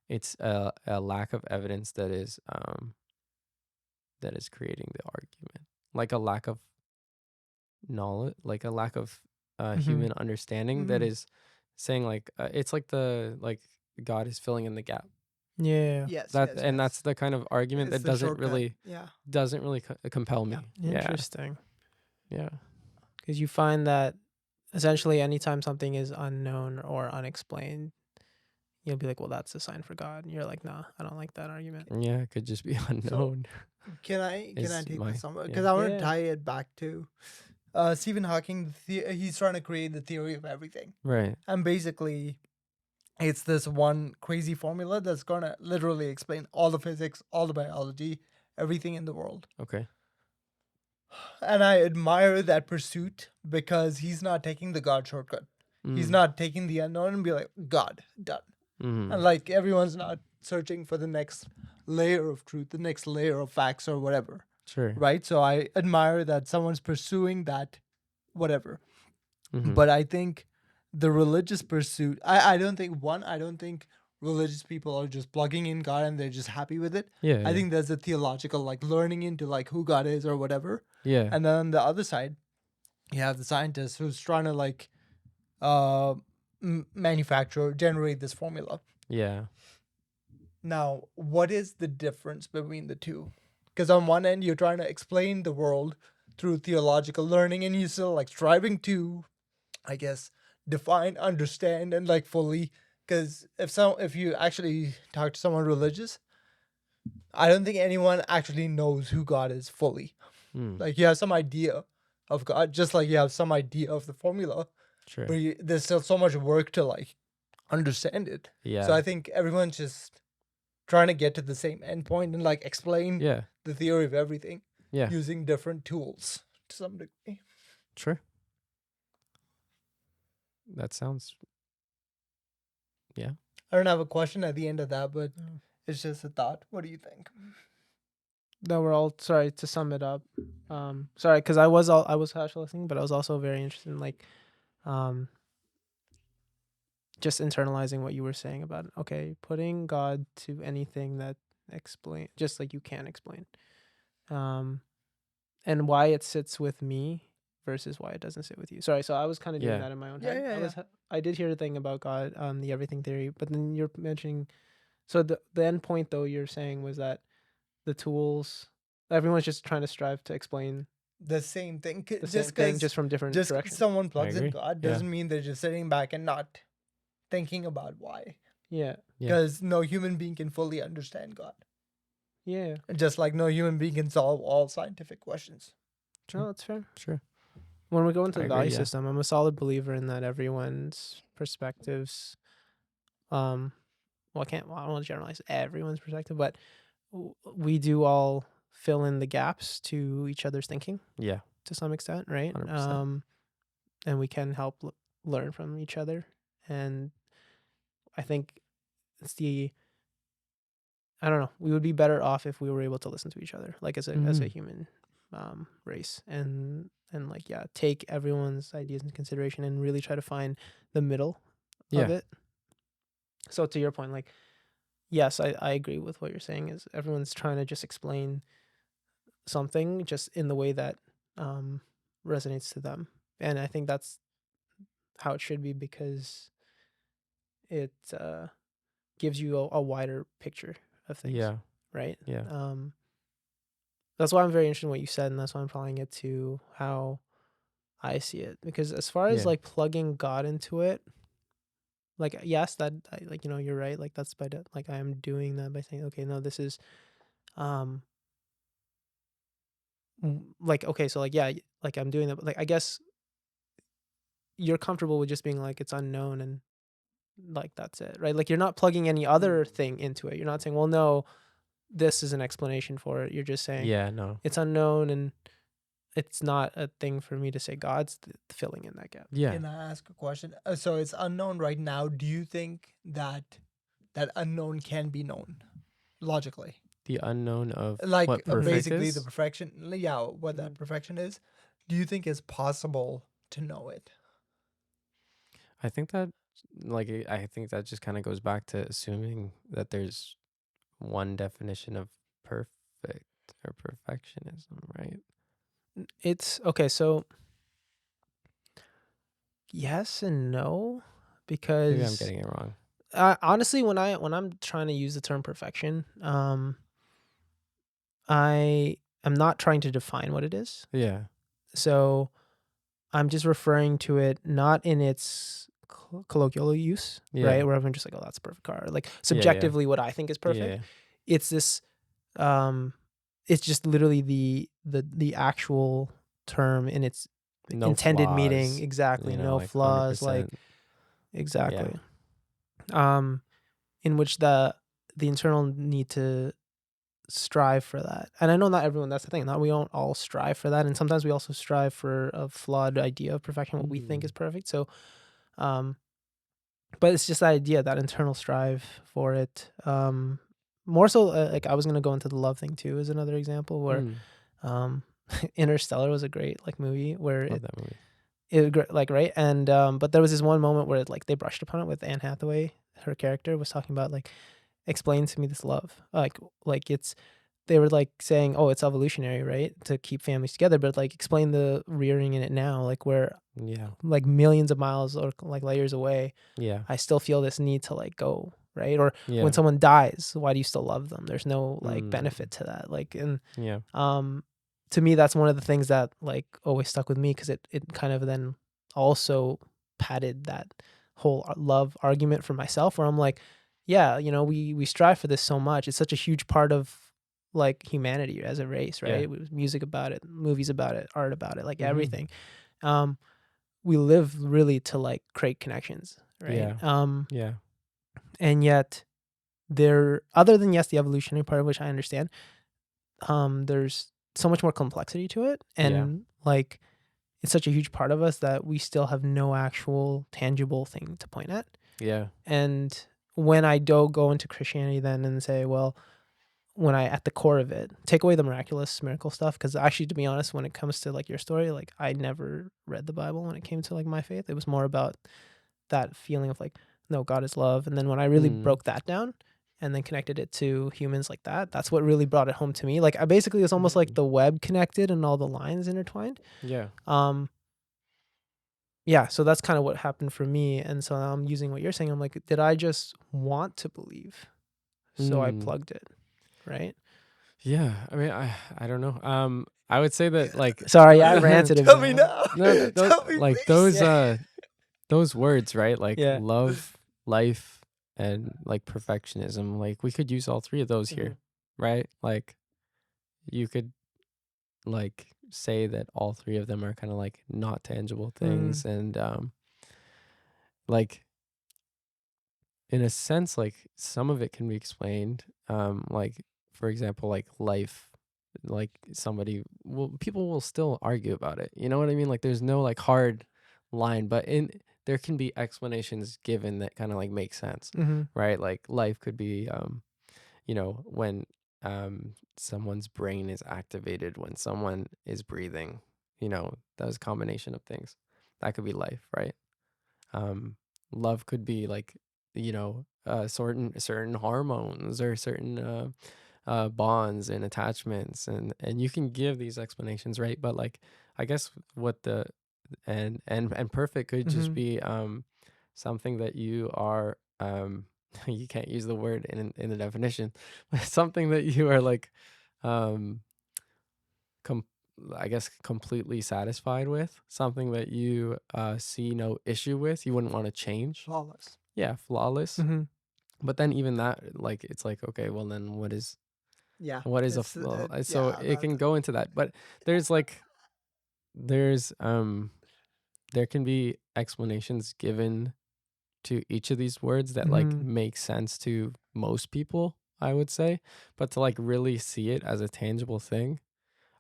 it's a lack of evidence that is creating the argument. like a lack of knowledge, like a lack of Mm-hmm. human understanding that Mm-hmm. is saying like it's like the like God is filling in the gap. Yeah. Yes, That yes, and yes. that's the kind of argument It's that the shortcut. Yeah. doesn't really compel me. Yeah. Interesting. Yeah. Because you find that essentially anytime something is unknown or unexplained, you'll be like, well, that's a sign for God. And you're like, nah, I don't like that argument. Yeah, it could just be unknown. Can I Is take my this somewhere? yeah. Because I want to Yeah. tie it back to Stephen Hawking. He's trying to create the theory of everything, Right. and basically, it's this one crazy formula that's gonna literally explain all the physics, all the biology, everything in the world. Okay. And I admire that pursuit because he's not taking the God shortcut. He's Mm. not taking the unknown and be like, God, done. Mm-hmm. And like everyone's not searching for the next layer of truth, the next layer of facts or whatever. Sure. Right? So I admire that someone's pursuing that whatever. Mm-hmm. But I think the religious pursuit, I don't think religious people are just plugging in God and they're just happy with it. Yeah. I think there's a theological like learning into like who God is or whatever. Yeah. And then on the other side, you have the scientist who's trying to like manufacture, generate this formula. Yeah. Now, what is the difference between the two? Because on one end, you're trying to explain the world through theological learning, and you're still like striving to, I guess, define, understand, and like fully. Because if you actually talk to someone religious, I don't think anyone actually knows who God is fully. Mm. Like you have some idea of God, just like you have some idea of the formula, Sure. but there's still so much work to like understand it. Yeah. So I think everyone's just trying to get to the same endpoint and like explain Yeah. the theory of everything Yeah. using different tools to some degree. Sure. That sounds. Yeah. I don't have a question at the end of that, but it's just a thought. What do you think? No, we're all sorry to sum it up. Sorry, because I was actually listening, but I was also very interested in like, just internalizing what you were saying about okay, putting God to anything that explain just like you can explain, and why it sits with me versus why it doesn't sit with you. Sorry, so I was kind of doing Yeah. that in my own Yeah, head. yeah, I did hear the thing about God, the everything theory, but then you're mentioning, so the end point though you're saying was that the tools, everyone's just trying to strive to explain The same thing. the Just same thing, because just from different directions. someone plugs in agree. God Yeah. doesn't mean they're just sitting back and not thinking about why. Yeah, Yeah. Because no human being can fully understand God. yeah. Just like no human being can solve all scientific questions. No, that's fair. Sure. When we go into I the agree, value yeah. system, I'm a solid believer in that everyone's perspectives, well, I don't want to generalize everyone's perspective, but we do all fill in the gaps to each other's thinking Yeah. to some extent, right? 100%. And we can help learn from each other. And I think it's I don't know, we would be better off if we were able to listen to each other, like as a Mhm. human race, and like take everyone's ideas into consideration and really try to find the middle Yeah. of it. So to your point, like yes, I agree with what you're saying is everyone's trying to just explain something just in the way that resonates to them, and I think that's how it should be because it gives you a wider picture of things. Yeah. Right. Yeah. That's why I'm very interested in what you said, and that's why I'm applying it to how I see it. Because as far as Yeah. like plugging God into it, like yes, that like you're right. Like that's like I am doing that by saying, okay, no, this is, like okay, so like yeah, like I'm doing that, but like I guess you're comfortable with just being like it's unknown and like that's it, right? Like you're not plugging any other thing into it. You're not saying, well, no, this is an explanation for it. You're just saying Yeah. No. it's unknown and it's not a thing for me to say God's filling in that gap. Yeah. Can I ask a question? So it's unknown right now. Do you think that unknown can be known logically? The unknown of Like what perfect basically is? the perfection. Yeah, what that perfection is. Do you think it's possible to know it? I think that I think that just kind of goes back to assuming that there's one definition of perfect or perfectionism, right? It's okay. So yes and no, Maybe I'm because getting it wrong. honestly, when I'm trying to use the term perfection, I am not trying to define what it is. Yeah. So I'm just referring to it not in its colloquial use, Yeah. right? Where everyone's just like, "Oh, that's a perfect car." Like Yeah. Yeah. subjectively, what I think is perfect. Yeah. It's this. Um, it's just literally the actual term in its No intended meaning. flaws. Exactly, no Like flaws. Like 100%. Yeah. exactly. Um, in which the internal need to strive for that. And I know not everyone, that's the thing. Not we don't all strive for that. And sometimes we also strive for a flawed idea of perfection, what we think is perfect. So um but it's just that idea, that internal strive for it. More so like I was gonna go into the love thing too as another example where Mm. um Interstellar was a great like movie where Love that movie. like right and but there was this one moment where like they brushed upon it with Anne Hathaway. Her character was talking about like explain to me this love like it's they were like saying, oh, it's evolutionary, right, to keep families together, but like explain the rearing in it now, like where Yeah. like millions of miles or like light years away Yeah. I still feel this need to like go, right? Or Yeah. when someone dies, why do you still love them? There's no like Mm. benefit to that. Like, and Yeah. to me, that's one of the things that like always stuck with me because it kind of then also padded that whole love argument for myself where I'm like, yeah, you know, we strive for this so much. It's such a huge part of like humanity as a race, Yeah. right? With music about it, movies about it, art about it, like Mm-hmm. everything. Um, we live really to like create connections, right? Yeah. Yeah. And yet there, other than yes, the evolutionary part of which I understand, there's so much more complexity to it, Yeah. and like it's such a huge part of us that we still have no actual tangible thing to point at. Yeah. And when I do go into Christianity then and say, well, when I at the core of it, take away the miraculous miracle stuff, because actually, to be honest, when it comes to like your story, like I never read the Bible when it came to like my faith. It was more about that feeling of like, no, God is love. And then when I really Mm. broke that down and then connected it to humans like that, that's what really brought it home to me. Like I basically, it's almost like the web connected and all the lines intertwined. Yeah. Um, yeah, so that's kind of what happened for me. And so now I'm using what you're saying. I'm like, did I just want to believe? So I Mm. plugged it, right? Yeah. I mean, I don't know. I would say that like Sorry, yeah, I ranted a Tell bit. me now. no, Tell me, like please. Yeah. those words, right? Like Yeah. love, life, and like perfectionism. Like we could use all three of those here, right? Like you could like say that all three of them are kind of like not tangible things, and like in a sense, like some of it can be explained. Like for example, like life, like people will still argue about it. You know what I mean? Like there's no like hard line, but in there can be explanations given that kind of like make sense, Mm-hmm. right? Like life could be, when someone's brain is activated when someone is breathing. Those combination of things that could be life, right? um Love could be like, certain hormones or certain bonds and attachments, and you can give these explanations, right? But like I guess what the and perfect could just Mm-hmm. be something that you are you can't use the word in the definition, but something that you are like um com- I guess completely satisfied with, something that you see no issue with, you wouldn't want to change. Flawless. Yeah, flawless. Mm-hmm. But then even that, like, it's like, okay, well then Yeah. what is a It's flaw? So yeah. it can go into that, but there's like there's there can be explanations given to each of these words that like Mm-hmm. make sense to most people, I would say, but to like really see it as a tangible thing,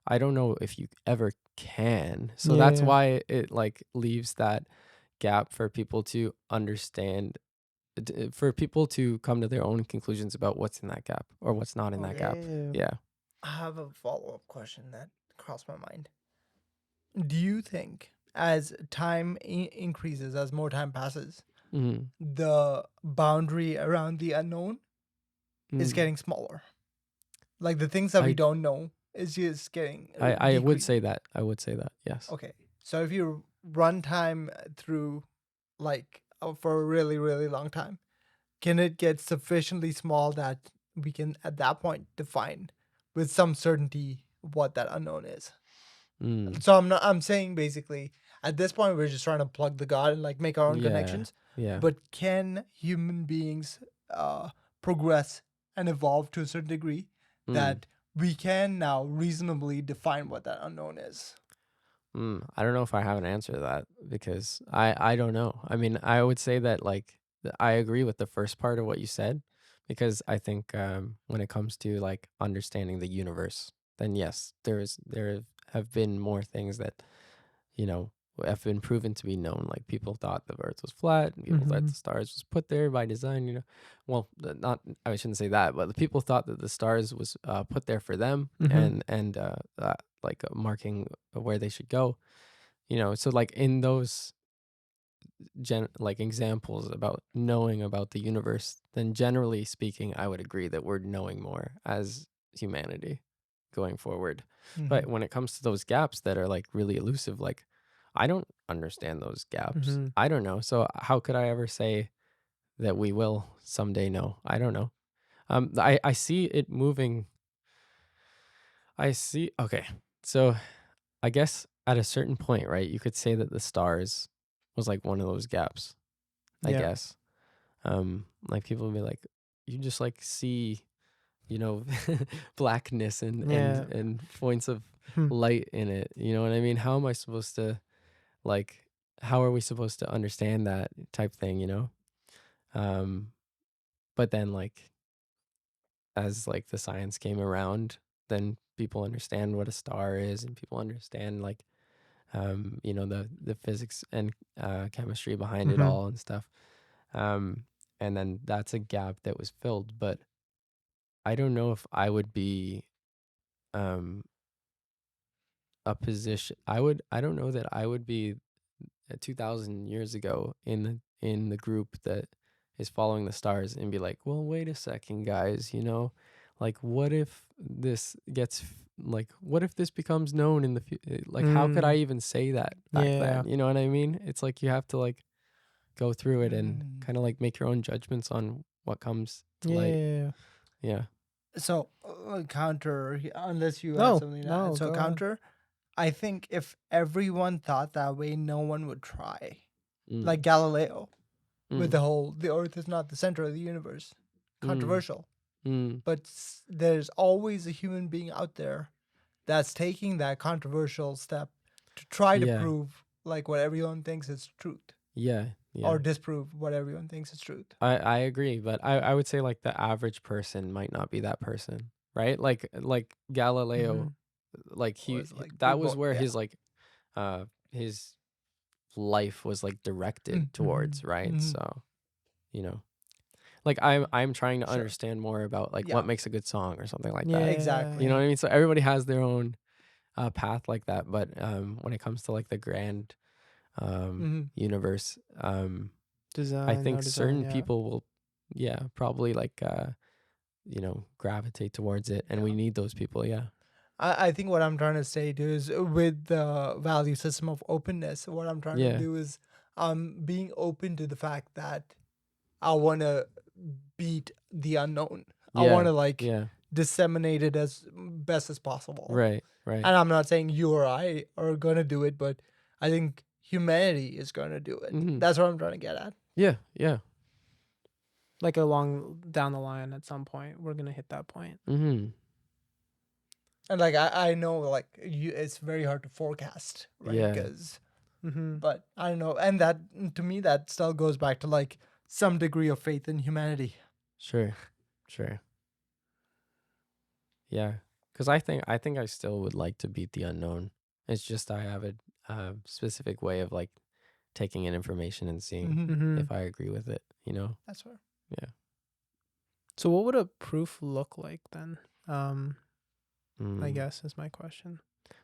I don't know if you ever can. So Yeah. that's Yeah. why it like leaves that gap for people to understand, for people to come to their own conclusions about what's in that gap or what's not in that Okay. gap. Yeah. Yeah. I have a follow-up question that crossed my mind. Do you think as time increases, as more time passes, Mm-hmm. the boundary around the unknown is Mm. getting smaller? Like the things that we I don't know is just getting I would decreased. say that. I would say that. Yes. Okay, so if you run time through like for a really really long time, can it get sufficiently small that we can at that point define with some certainty what that unknown is? Mm. So I'm saying basically at this point we're just trying to plug the God and like make our own Yeah. connections. Yeah. But can human beings progress and evolve to a certain degree Mm. that we can now reasonably define what that unknown is? I don't know if I have an answer to that because I don't know. I mean, I would say that like I agree with the first part of what you said because I think when it comes to like understanding the universe, then yes, there have been more things that you know have been proven to be known. Like people thought the Earth was flat, and people thought Mm-hmm. the stars was put there by design. Well, not I shouldn't say that, but the people thought that the stars was put there for them Mm-hmm. and like marking where they should go. So like in those like examples about knowing about the universe, then generally speaking, I would agree that we're knowing more as humanity going forward. Mm-hmm. But when it comes to those gaps that are like really elusive, like I don't understand those gaps. Mm-hmm. I don't know. So how could I ever say that we will someday know? I don't know. I see it moving. I see. Okay. So I guess at a certain point, right, you could say that the stars was like one of those gaps, I Yeah. guess. Like people would be like, you just like see, you know, blackness Yeah. and points of Hmm. light in it. You know what I mean? How am I supposed to like how are we supposed to understand that type thing? Um, but then like as like the science came around, then people understand what a star is and people understand like the physics and chemistry behind it Mm-hmm. all and stuff. Um, and then that's a gap that was filled, but I don't know if I would be um a position. I don't know that I would be 2,000 years ago in the group that is following the stars and be like, well, wait a second, guys. Like what if this what if this becomes known in the like how could I Mm. even say that back then? Yeah. You know what I mean? It's like you have to like go through it and Mm. kind of like make your own judgments on what comes to light. Yeah. Yeah. So counter, unless you had No. something to add. No. So Go ahead. counter, I think if everyone thought that way, no one would try. Mm, Like Galileo with mm, the whole the Earth is not the center of the universe. mm, Controversial, mm. but there's always a human being out there that's taking that controversial step to try to Yeah. prove like what everyone thinks is truth Yeah. Yeah. or disprove what everyone thinks is truth. I agree, but I would say like the average person might not be that person, right? Like Mm-hmm. Galileo, like Was like that was where yeah. his life was like directed Mm-hmm. towards, right? Mm-hmm. So, you know, like I'm trying to Sure. understand more about like Yeah. what makes a good song or something like that. You know Exactly. what I mean? So everybody has their own path like that, but when it comes to like the grand Mm-hmm. universe, I Design. think No design. certain Yeah. people will, yeah, probably like, gravitate towards it, and we Yeah. need those people. Yeah, I think what I'm trying to say too is with the value system of openness, what I'm trying to yeah, do is being open to the fact that I want to beat the unknown. I want yeah, to like yeah. disseminate it as best as possible. Right, right. And I'm not saying you or I are going to do it, but I think humanity is going to do it. Hmm. That's what I'm trying to get at. Yeah, yeah. Like along down the line at some point, we're gonna hit that point. Hmm. And like I know like it's very hard to forecast, right? Yeah, Because Mm-hmm. but I don't know, and that to me that still goes back to like some degree of faith in humanity. sure, sure. Yeah, because I think I still would like to beat the unknown. It's just I have a specific way of like taking in information and seeing Mm-hmm. Mm-hmm. if I agree with it. That's fair. Yeah. So what would a proof look like then? I Mm. guess is my question.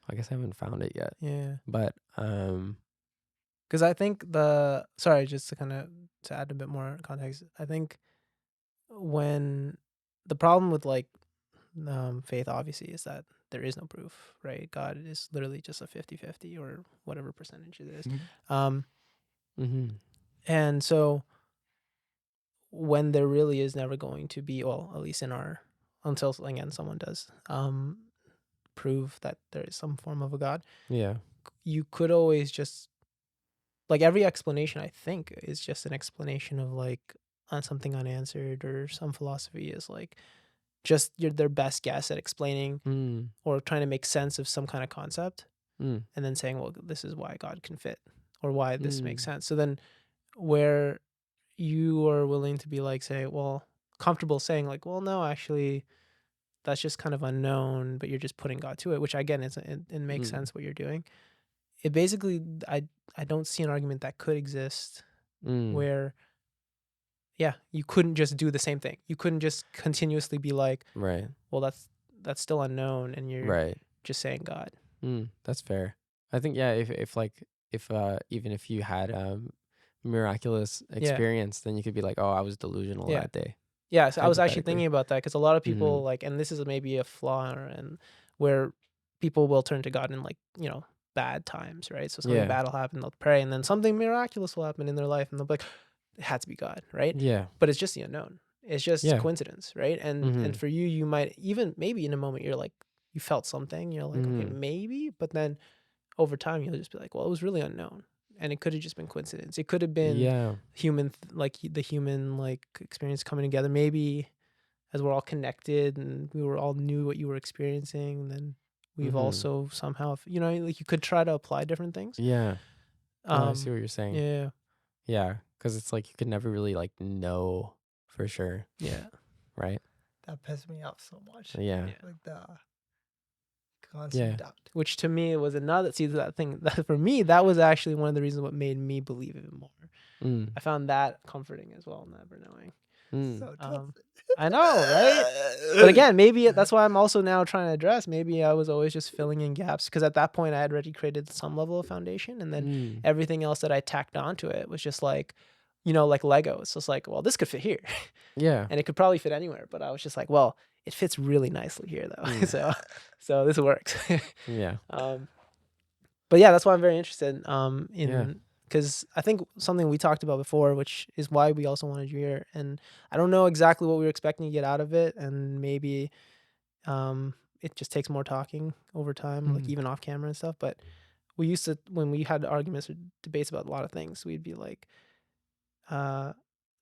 I guess I haven't found it yet, Yeah. but Because I think just to kind of to add a bit more context, I think when the problem with like faith obviously is that there is no proof, right? God is literally just a 50-50 or whatever percentage it is. Mhm. Mm-hmm. And so when there really is never going to be, well, at least in our, until again someone does prove that there is some form of a God, Yeah. you could always just, like, every explanation I think is just an explanation of like on something unanswered, or some philosophy is like just their best guess at explaining Mm. or trying to make sense of some kind of concept, Mm. and then saying, well, this is why God can fit, or why this makes Mm. sense. So then where you are willing to be like, say, well, comfortable saying like, well, no, actually that's just kind of unknown, but you're just putting God to it, which again, it makes Mm. sense what you're doing. It basically, I don't see an argument that could exist Mm. where, yeah, you couldn't just do the same thing. You couldn't just continuously be like, Right. well, that's still unknown, and you're Right. just saying God. That's fair. I think, yeah, if like if even if you had miraculous Yeah, experience, then you could be like, oh, I was delusional yeah. that day, Yeah, so I was actually hypothetically. thinking about that because a lot of Mm-hmm. people like, and this is maybe a flaw, and where people will turn to God in like, bad times, right? So something Yeah. bad will happen, they'll pray, and then something miraculous will happen in their life, and they'll be like, it had to be God, right? Yeah. But it's just the unknown. It's just Yeah. coincidence, right? And Mm-hmm. for you, you might even maybe in a moment you're like, you felt something, you're like, okay, Mm-hmm. maybe, but then over time you'll just be like, well, it was really unknown, and it could have just been coincidence. It could have been Yeah. like the human like experience coming together, maybe as we're all connected and we were all knew what you were experiencing, and then we've Mm-hmm. also somehow, like, you could try to apply different things. Yeah. No, I see what you're saying. Yeah, Yeah, because it's like you could never really like know for sure, yeah, right? That pissed me off so much. Yeah. yeah. Like the constant Yeah. doubt. Which to me was another, see, that thing that for me, that was actually one of the reasons what made me believe even more. Mm. I found that comforting as well, never knowing. Mm. So tough. I know, right? But again, maybe that's why I'm also now trying to address. Maybe I was always just filling in gaps, because at that point I had already created some level of foundation, and then Mm. everything else that I tacked onto it was just like, like Lego. It's just like, well, this could fit here, Yeah. and it could probably fit anywhere. But I was just like, well, it fits really nicely here, though. Mm. So this works. Yeah. But yeah, that's why I'm very interested Yeah. in, because I think something we talked about before, which is why we also wanted you here. And I don't know exactly what we were expecting to get out of it, and maybe it just takes more talking over time, like Mm. even off camera and stuff. But we used to, when we had arguments or debates about a lot of things, we'd be like, uh,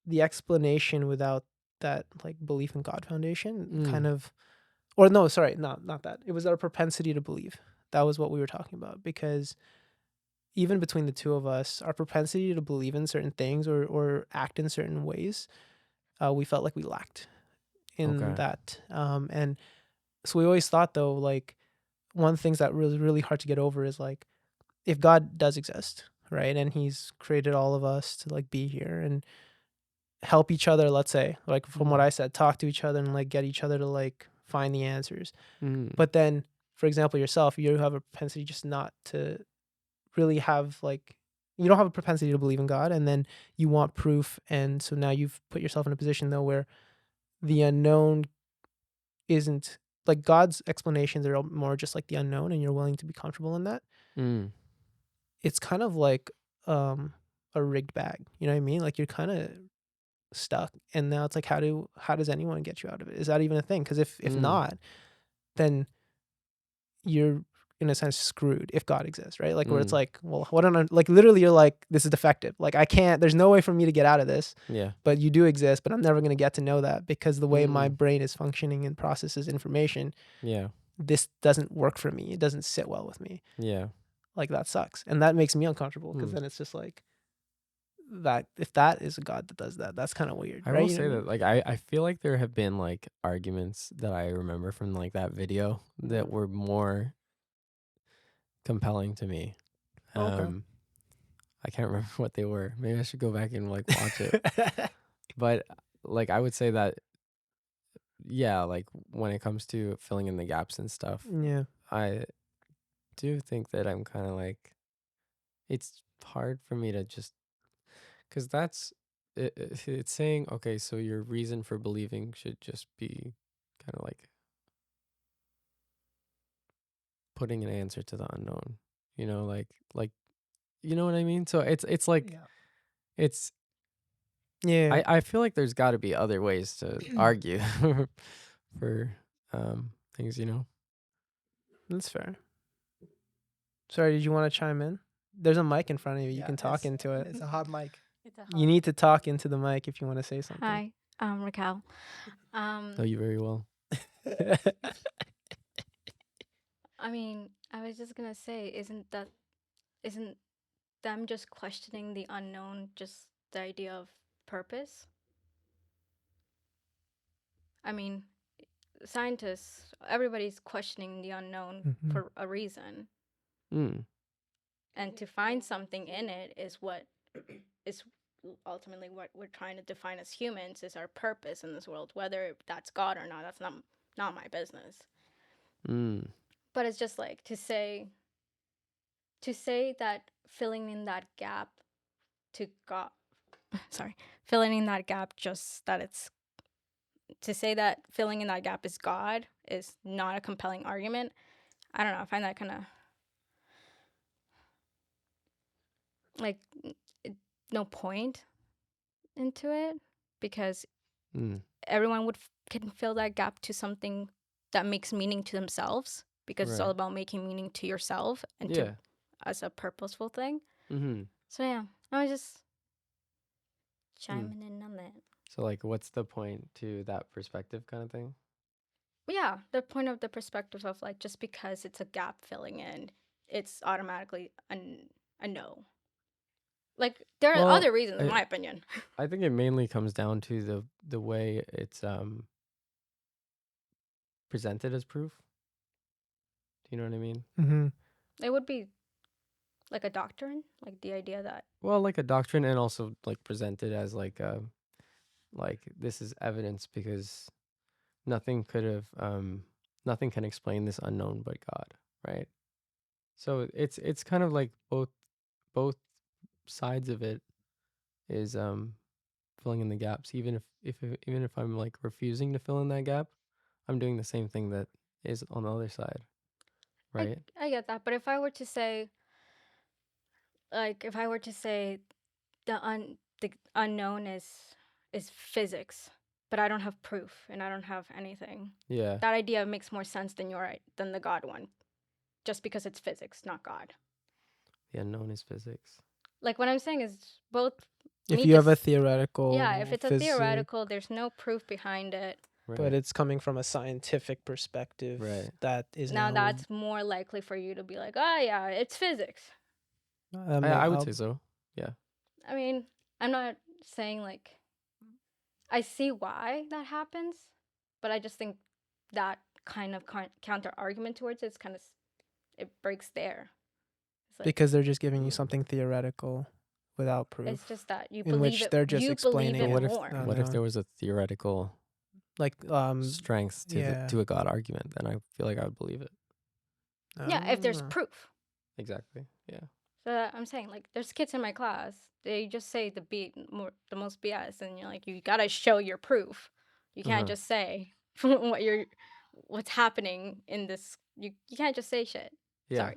the explanation without that like belief in God foundation kind Mm. of, or no, sorry, not that. It was our propensity to believe. That was what we were talking about, because even between the two of us, our propensity to believe in certain things, or act in certain ways, we felt like we lacked in Okay. that. And so we always thought, though, like, one of the things that was really hard to get over is like, if God does exist, right, and He's created all of us to like be here and help each other, let's say, like from what Mm. I said, talk to each other and like get each other to like find the answers. Mm. But then, for example, yourself, you have a propensity just not to really have like, you don't have a propensity to believe in God, and then you want proof, and so now you've put yourself in a position though where the unknown isn't, like, God's explanations are more just like the unknown, and you're willing to be comfortable in that. Mm. It's kind of like a rigged bag, you know what I mean? Like, you're kind of stuck, and now it's like, how does anyone get you out of it? Is that even a thing? Because if Mm. not, then you're in a sense screwed if God exists, right? Like, where it's Mm. like, well, what on, like, literally you're like, this is defective. Like, I can't, there's no way for me to get out of this, Yeah. but you do exist, but I'm never going to get to know that, because the way my Mm. brain is functioning and processes information, Yeah. this doesn't work for me. It doesn't sit well with me. Yeah. Like, that sucks. And that makes me uncomfortable, because Mm. then it's just like, that if that is a God that does that, that's kind of weird, I right? will You know say what I that mean? like I feel like there have been like arguments that I remember from like that video that were more compelling to me. Okay. I can't remember what they were. Maybe I should go back and like watch it. But like I would say that, yeah, like when it comes to filling in the gaps and stuff, Yeah. I do think that I'm kind of like, it's hard for me to just, because it's saying, okay, so your reason for believing should just be kind of like putting an answer to the unknown. You know, like you know what I mean? So it's like Yeah. it's Yeah, I feel like there's got to be other ways to argue for things, you know. that's fair. Sorry, did you want to chime in? There's a mic in front of you. You Yeah, can talk into it. It's a hot mic. It's a You hot. need to talk into the mic if you want to say something. Hi, Raquel. Know you very well. I mean, I was just gonna say, isn't them just questioning the unknown just the idea of purpose? I mean, scientists, everybody's questioning the unknown Mhm. for a reason, Mm. and to find something in it is what is ultimately what we're trying to define as humans is our purpose in this world. Whether that's God or not, that's not my business. Mm. But it's just like to say that filling in that gap to God, filling in that gap, just that it's to say that filling in that gap is God is not a compelling argument. I don't know. I find that kind of like no point into it because Mm. everyone can fill that gap to something that makes meaning to themselves because it's all Right. about making meaning to yourself and Yeah. to as a purposeful thing. Mm-hmm. So yeah, I was just chiming in on that. So like, what's the point to that perspective kind of thing? But yeah, the point of the perspective of like just because it's a gap filling in, it's automatically a no. Like there are Well, other reasons, in I my opinion. I think it mainly comes down to the way it's presented as proof. Do you know what I mean? Mhm. It would be like a doctrine, like the idea that Well, like a doctrine, and also like presented as like this is evidence because nothing could have nothing can explain this unknown but God, right? So it's kind of like both sides of it is filling in the gaps. Even if I'm like refusing to fill in that gap, I'm doing the same thing that is on the other side, right? I get that. But if I were to say, like, if I were to say the unknown is physics, but I don't have proof and I don't have anything, Yeah. that idea makes more sense than the God one, just because it's physics, not God. The unknown is physics. Like what I'm saying is both. If you have a theoretical, Yeah, if it's a physics, theoretical, there's no proof behind it. Right. but it's coming from a scientific perspective, Right. that is Now that's more likely for you to be like, oh yeah, it's physics. I would say so. Yeah. I mean, I'm not saying like I see why that happens, but I just think that kind of counter argument towards it is kind of it breaks there. It's like, because they're just giving you something theoretical without proof. it's just that you in believe which it. they're just You believe explaining it it. more. What if there was a theoretical like strength to yeah. to a God argument? Then I feel like I would believe it. Yeah, if there's Ah. proof. Exactly. Yeah. So I'm saying like there's kids in my class. They just say the most BS, and you're like you gotta show your proof. You can't just say what's happening in this. You can't just say shit. Yeah.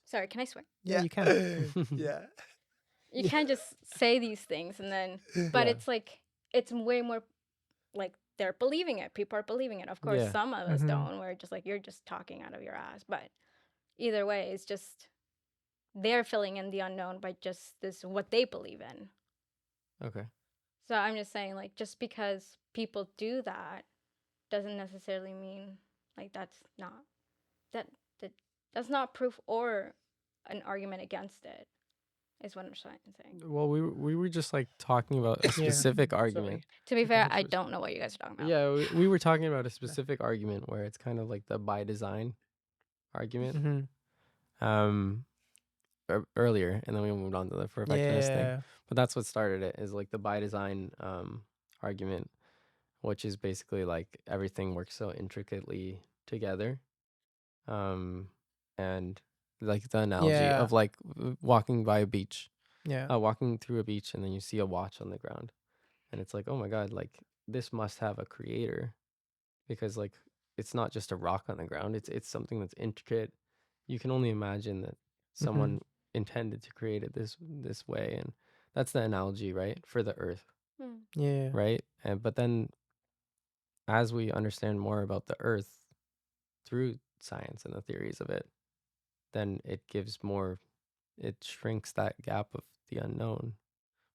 Sorry. Can I swear? Yeah, you can. Yeah. You can't just say these things and then. But Yeah. it's like it's way more like they're believing it. People are believing it. Of course, Yeah. some of us Mhm. don't. We're just like you're just talking out of your ass. But either way, it's just they're filling in the unknown by just this what they believe in. Okay. So I'm just saying, like, just because people do that doesn't necessarily mean like that that that's not proof or an argument against it. Is what I'm saying. Well, we were just like talking about a specific argument. To be fair, I don't know what you guys are talking about. Yeah, we were talking about a specific argument where it's kind of like the by design argument. Mhm. Earlier, and then we moved on to the perfectionist thing. Yeah. But that's what started it, is like the by design argument, which is basically like everything works so intricately together. And like the analogy Yeah. of like walking by a beach, Yeah. walking through a beach, and then you see a watch on the ground, and it's like, oh my God, like this must have a creator, because like it's not just a rock on the ground. It's something that's intricate you can only imagine that someone intended to create it this way, and that's the analogy, right, for the earth, Yeah. right? And but then as we understand more about the earth through science and the theories of it, then it shrinks that gap of the unknown.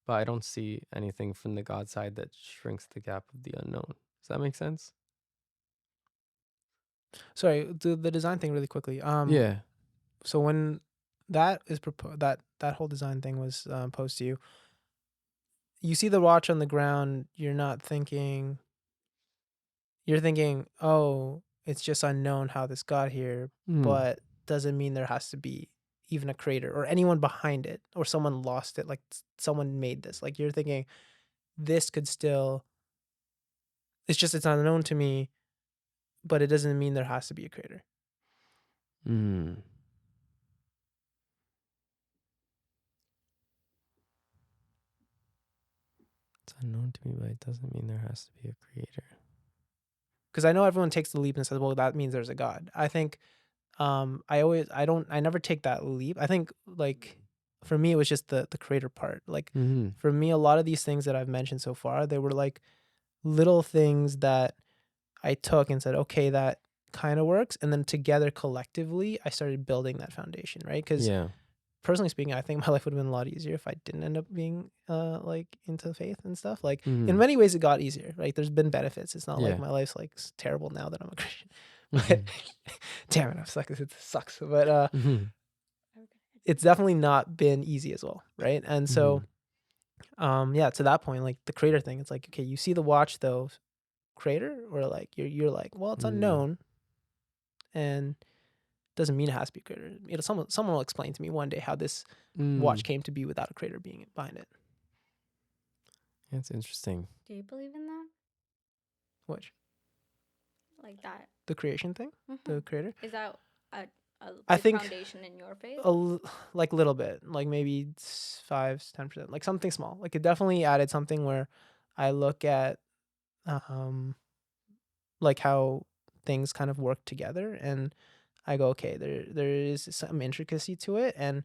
But I don't see anything from the God side that shrinks the gap of the unknown. Does that make sense? Sorry, the design thing really quickly. Yeah. So when that is that whole design thing was posed to you, you see the watch on the ground. You're thinking, oh, it's just unknown how this got here, but doesn't mean there has to be even a creator or anyone behind it or someone lost it, like someone made this. Like you're thinking this could still, it's unknown to me, but it doesn't mean there has to be a creator. It's unknown to me, but it doesn't mean there has to be a creator. Because I know everyone takes the leap and says, well, that means there's a God. I think I never take that leap. I think like for me it was just the creator part. Like for me, a lot of these things that I've mentioned so far, they were like little things that I took and said, okay, that kind of works, and then together collectively I started building that foundation, right? Because personally speaking, I think my life would have been a lot easier if I didn't end up being like into faith and stuff. Like in many ways it got easier. Like there's been benefits. It's not like my life's like terrible now that I'm a Christian. But damn it, it sucks. But it's definitely not been easy as well, right? And so to that point, like the creator thing, it's like, okay, you see the watch though, creator, or like you're like, well, it's unknown and doesn't mean it has to be a creator. Someone will explain to me one day how this watch came to be without a creator being behind it. That's interesting. Do you believe in that? Which? Like that. The creation thing? The creator? Is that a I think foundation in your faith? Like a little bit. Like maybe 5-10%. Like something small. Like it definitely added something where I look at like how things kind of work together, and I go, okay, there is some intricacy to it, and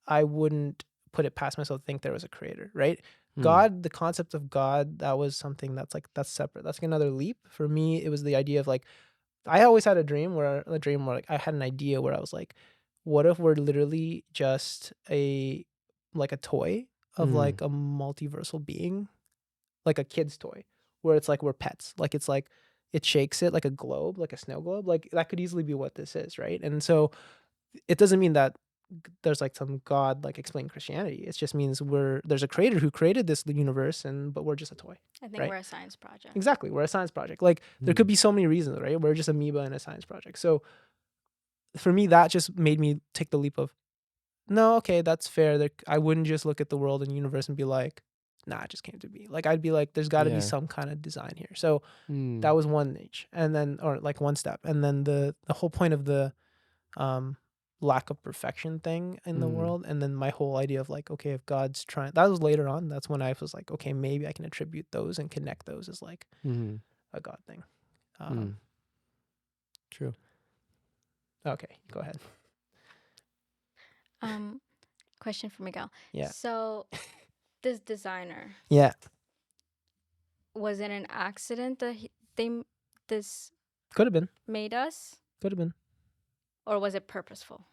I wouldn't put it past myself to think there was a creator, right? God, the concept of God, that was something that's separate. That's like another leap. For me, it was the idea of like, I always had a dream where like I had an idea where I was like, what if we're literally just like a toy of like a multiversal being, like a kid's toy, where it's like we're pets. Like it's like it shakes it like a globe, like a snow globe. Like that could easily be what this is, right? And so it doesn't mean that there's like some God like explaining Christianity. It just means there's a creator who created this universe, but we're just a toy. I think right? we're a science project. Exactly, we're a science project. Like there could be so many reasons, right? We're just amoeba in a science project. So for me, that just made me take the leap of, no, okay, that's fair. I wouldn't just look at the world and universe and be like, nah, it just came to be. Like I'd be like, there's got to be some kind of design here. So that was one niche, and then or like one step, and then the whole point of the lack of perfection thing in the world, and then my whole idea of like, okay, if God's trying, that was later on. That's when I was like, okay, maybe I can attribute those and connect those as like a God thing. True. Okay, go ahead. Question for Miguel. Yeah. So this designer, Yeah. was it an accident that this Could have been. made us, Could have been. or was it purposeful?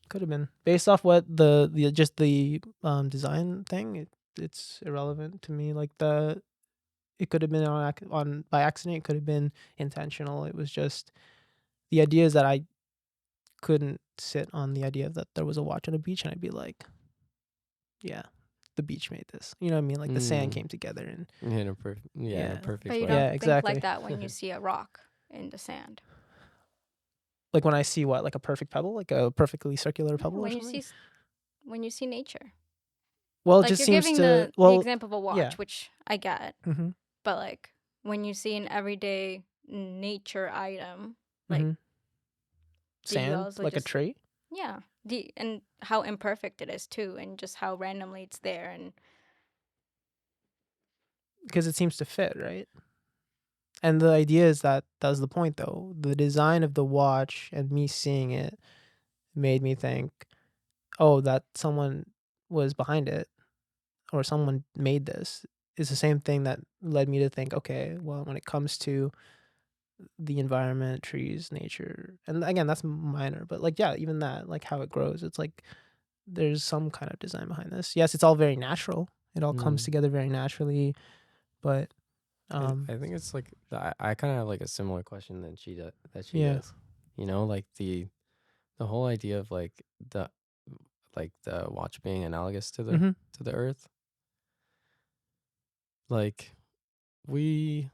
Could have been. Based off what the just the design thing, it's irrelevant to me. Like it could have been on by accident. It could have been intentional. It was just the idea is that I couldn't sit on the idea that there was a watch on a beach and I'd be like, yeah, the beach made this. You know what I mean? Like the sand came together and in a perfect But you way. don't think exactly. like that when you see a rock in the sand. Like when I see what, like a perfect pebble, like a perfectly circular pebble, When or you something. when you see nature. Well, Like it just you're seems giving to the example of a watch, which I get. Mm-hmm. But like when you see an everyday nature item, like sand, like a tree. Yeah, and how imperfect it is too, and just how randomly it's there, and because it seems to fit, right? And the idea is that's the point, though. The design of the watch and me seeing it made me think, oh, that someone was behind it or someone made this, is the same thing that led me to think, okay, well, when it comes to the environment, trees, nature, and again, that's minor, but like, yeah, even that, like how it grows, it's like there's some kind of design behind this. Yes, it's all very natural. It all comes Mm. together very naturally, but I think it's like I kind of have like a similar question than she does that she yeah. does. You know, like the whole idea of the the watch being analogous to Mm-hmm. the earth. Like we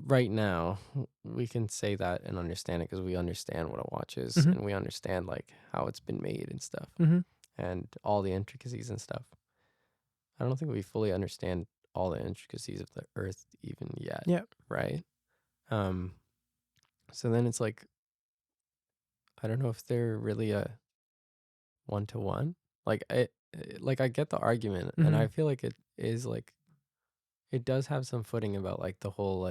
right now we can say that and understand it because we understand what a watch is Mm-hmm. and we understand like how it's been made and stuff Mm-hmm. and all the intricacies and stuff. I don't think we fully understand all the intricacies of the earth even yet, Yeah. right? Um so then it's like I don't know if they're really a one-to-one. Like I get the argument and Mm-hmm. I feel like it is like it does have some footing about like the whole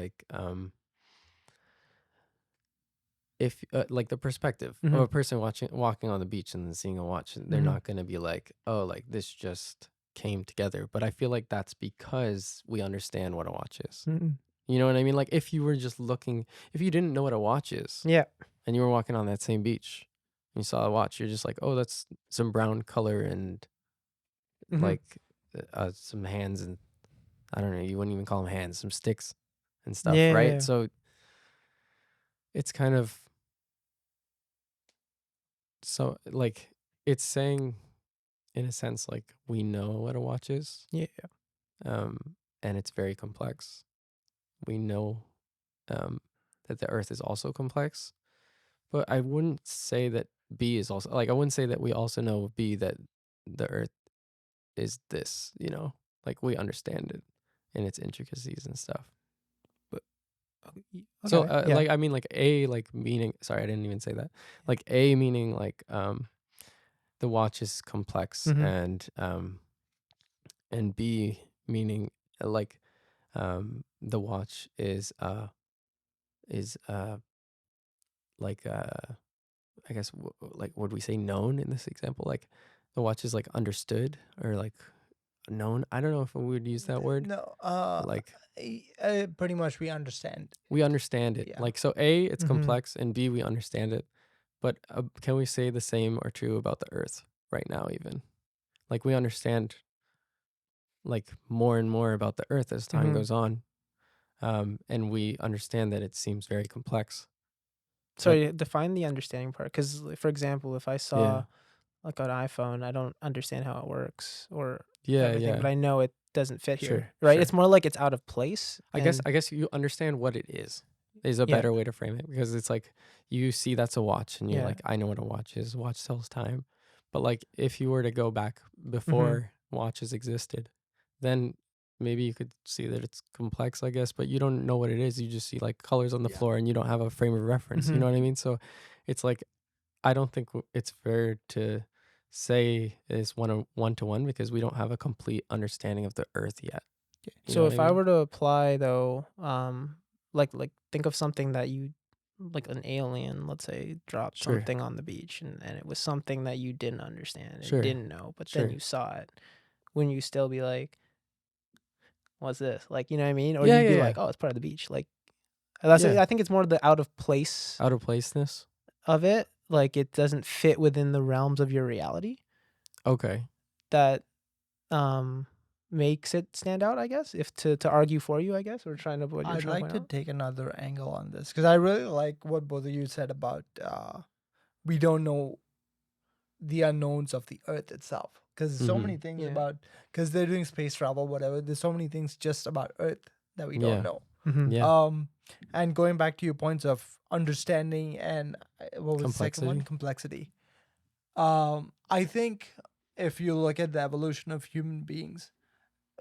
if like the perspective of Mm-hmm. a person walking on the beach and then seeing a watch, they're Mm-hmm. not going to be like, oh, like this just came together. But I feel like that's because we understand what a watch is. Mm-hmm. You know what I mean? Like if you were just looking, if you didn't know what a watch is Yeah. and you were walking on that same beach and you saw a watch, you're just like, oh, that's some brown color and Mm-hmm. like some hands and I don't know, you wouldn't even call them hands, some sticks and stuff, right? Yeah. So it's kind of so like it's saying in a sense like we know what a watch is, Yeah. and it's very complex. We know that the earth is also complex, but I wouldn't say that B is also like I wouldn't say that we also know B that the earth is this, you know, like we understand it and its intricacies and stuff. So Okay. Yeah. like I mean like A like meaning sorry I didn't even say that like A meaning like the watch is complex Mm-hmm. and B meaning like the watch is like I guess like would we say known in this example like the watch is like understood or like known. I don't know if we would use that word, No, but like pretty much we understand. we understand it. Yeah. Like so A it's Mm-hmm. complex and B we understand it. But can we say the same or true about the earth right now even? Like we understand like more and more about the earth as time Mm-hmm. goes on. And we understand that it seems very complex. But Sorry, define the understanding part. Because, for example, if I yeah. saw like an iPhone, I don't understand how it works or Yeah, everything, yeah. but I know it doesn't fit Sure, here, right? It's sure. more like it's out of place. And I guess you understand what it is a yeah, better way to frame it because it's like you see that's a watch and you're yeah. like, I know what a watch is. Watch tells time. But like if you were to go back Mm-hmm. before watches existed, then maybe you could see that it's complex, I guess, but you don't know what it is. You just see like colors on the Yeah. floor and you don't have a frame of reference. You Mm-hmm. know what I mean? So it's like I don't think it's fair to say it's one to one because we don't have a complete understanding of the earth yet. You know So what I if I mean? were to apply though, like think of something that you like an alien, let's say, dropped Sure. something on the beach and it was something that you didn't understand and Sure. didn't know, but then Sure. you saw it. Wouldn't you still be like, what's this? Like, you know what I mean? Or Yeah, you'd yeah, be yeah. like, oh, it's part of the beach. Like that's Yeah. I think it's more the out of place Out of placeness. of it. Like it doesn't fit within the realms of your reality Okay. that um makes it stand out, I guess. If to argue for you, I guess, or trying to what you're I'd trying to like point to out. take another angle on this because I really like what both of you said about we don't know the unknowns of the Earth itself. Because there's so Mm-hmm. many things Yeah. about because they're doing space travel, whatever. There's so many things just about Earth that we don't Yeah. know. Mm-hmm. Yeah. And going back to your points of understanding and what was the second one? Complexity. Complexity. I think if you look at the evolution of human beings,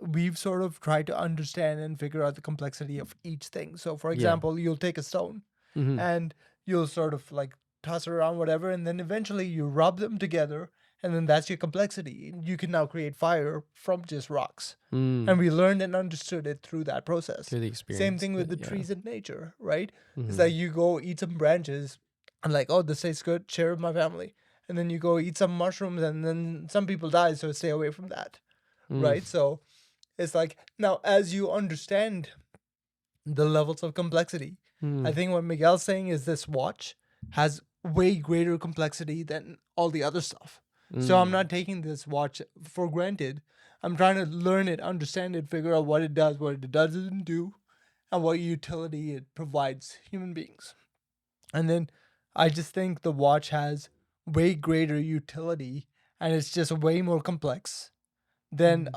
we've sort of tried to understand and figure out the complexity of each thing. So, for Yeah. example, you'll take a stone Mm-hmm. and you'll sort of like toss it around, whatever, and then eventually you rub them together, and then that's your complexity. You can now create fire from just rocks. And we learned and understood it through that process. Through the Same experience. thing with the Yeah. trees in nature, right? It's Mm-hmm. like you go eat some branches and like, oh, this tastes good, share with my family. and then you go eat some mushrooms, and then some people die, so stay away from that, right? So it's like, now as you understand the levels of complexity, I think what Miguel's saying is this watch has way greater complexity than all the other stuff. So I'm not taking this watch for granted. I'm trying to learn it, understand it, figure out what it does, what it doesn't do, and what utility it provides human beings. And then I just think the watch has way greater utility, and it's just way more complex than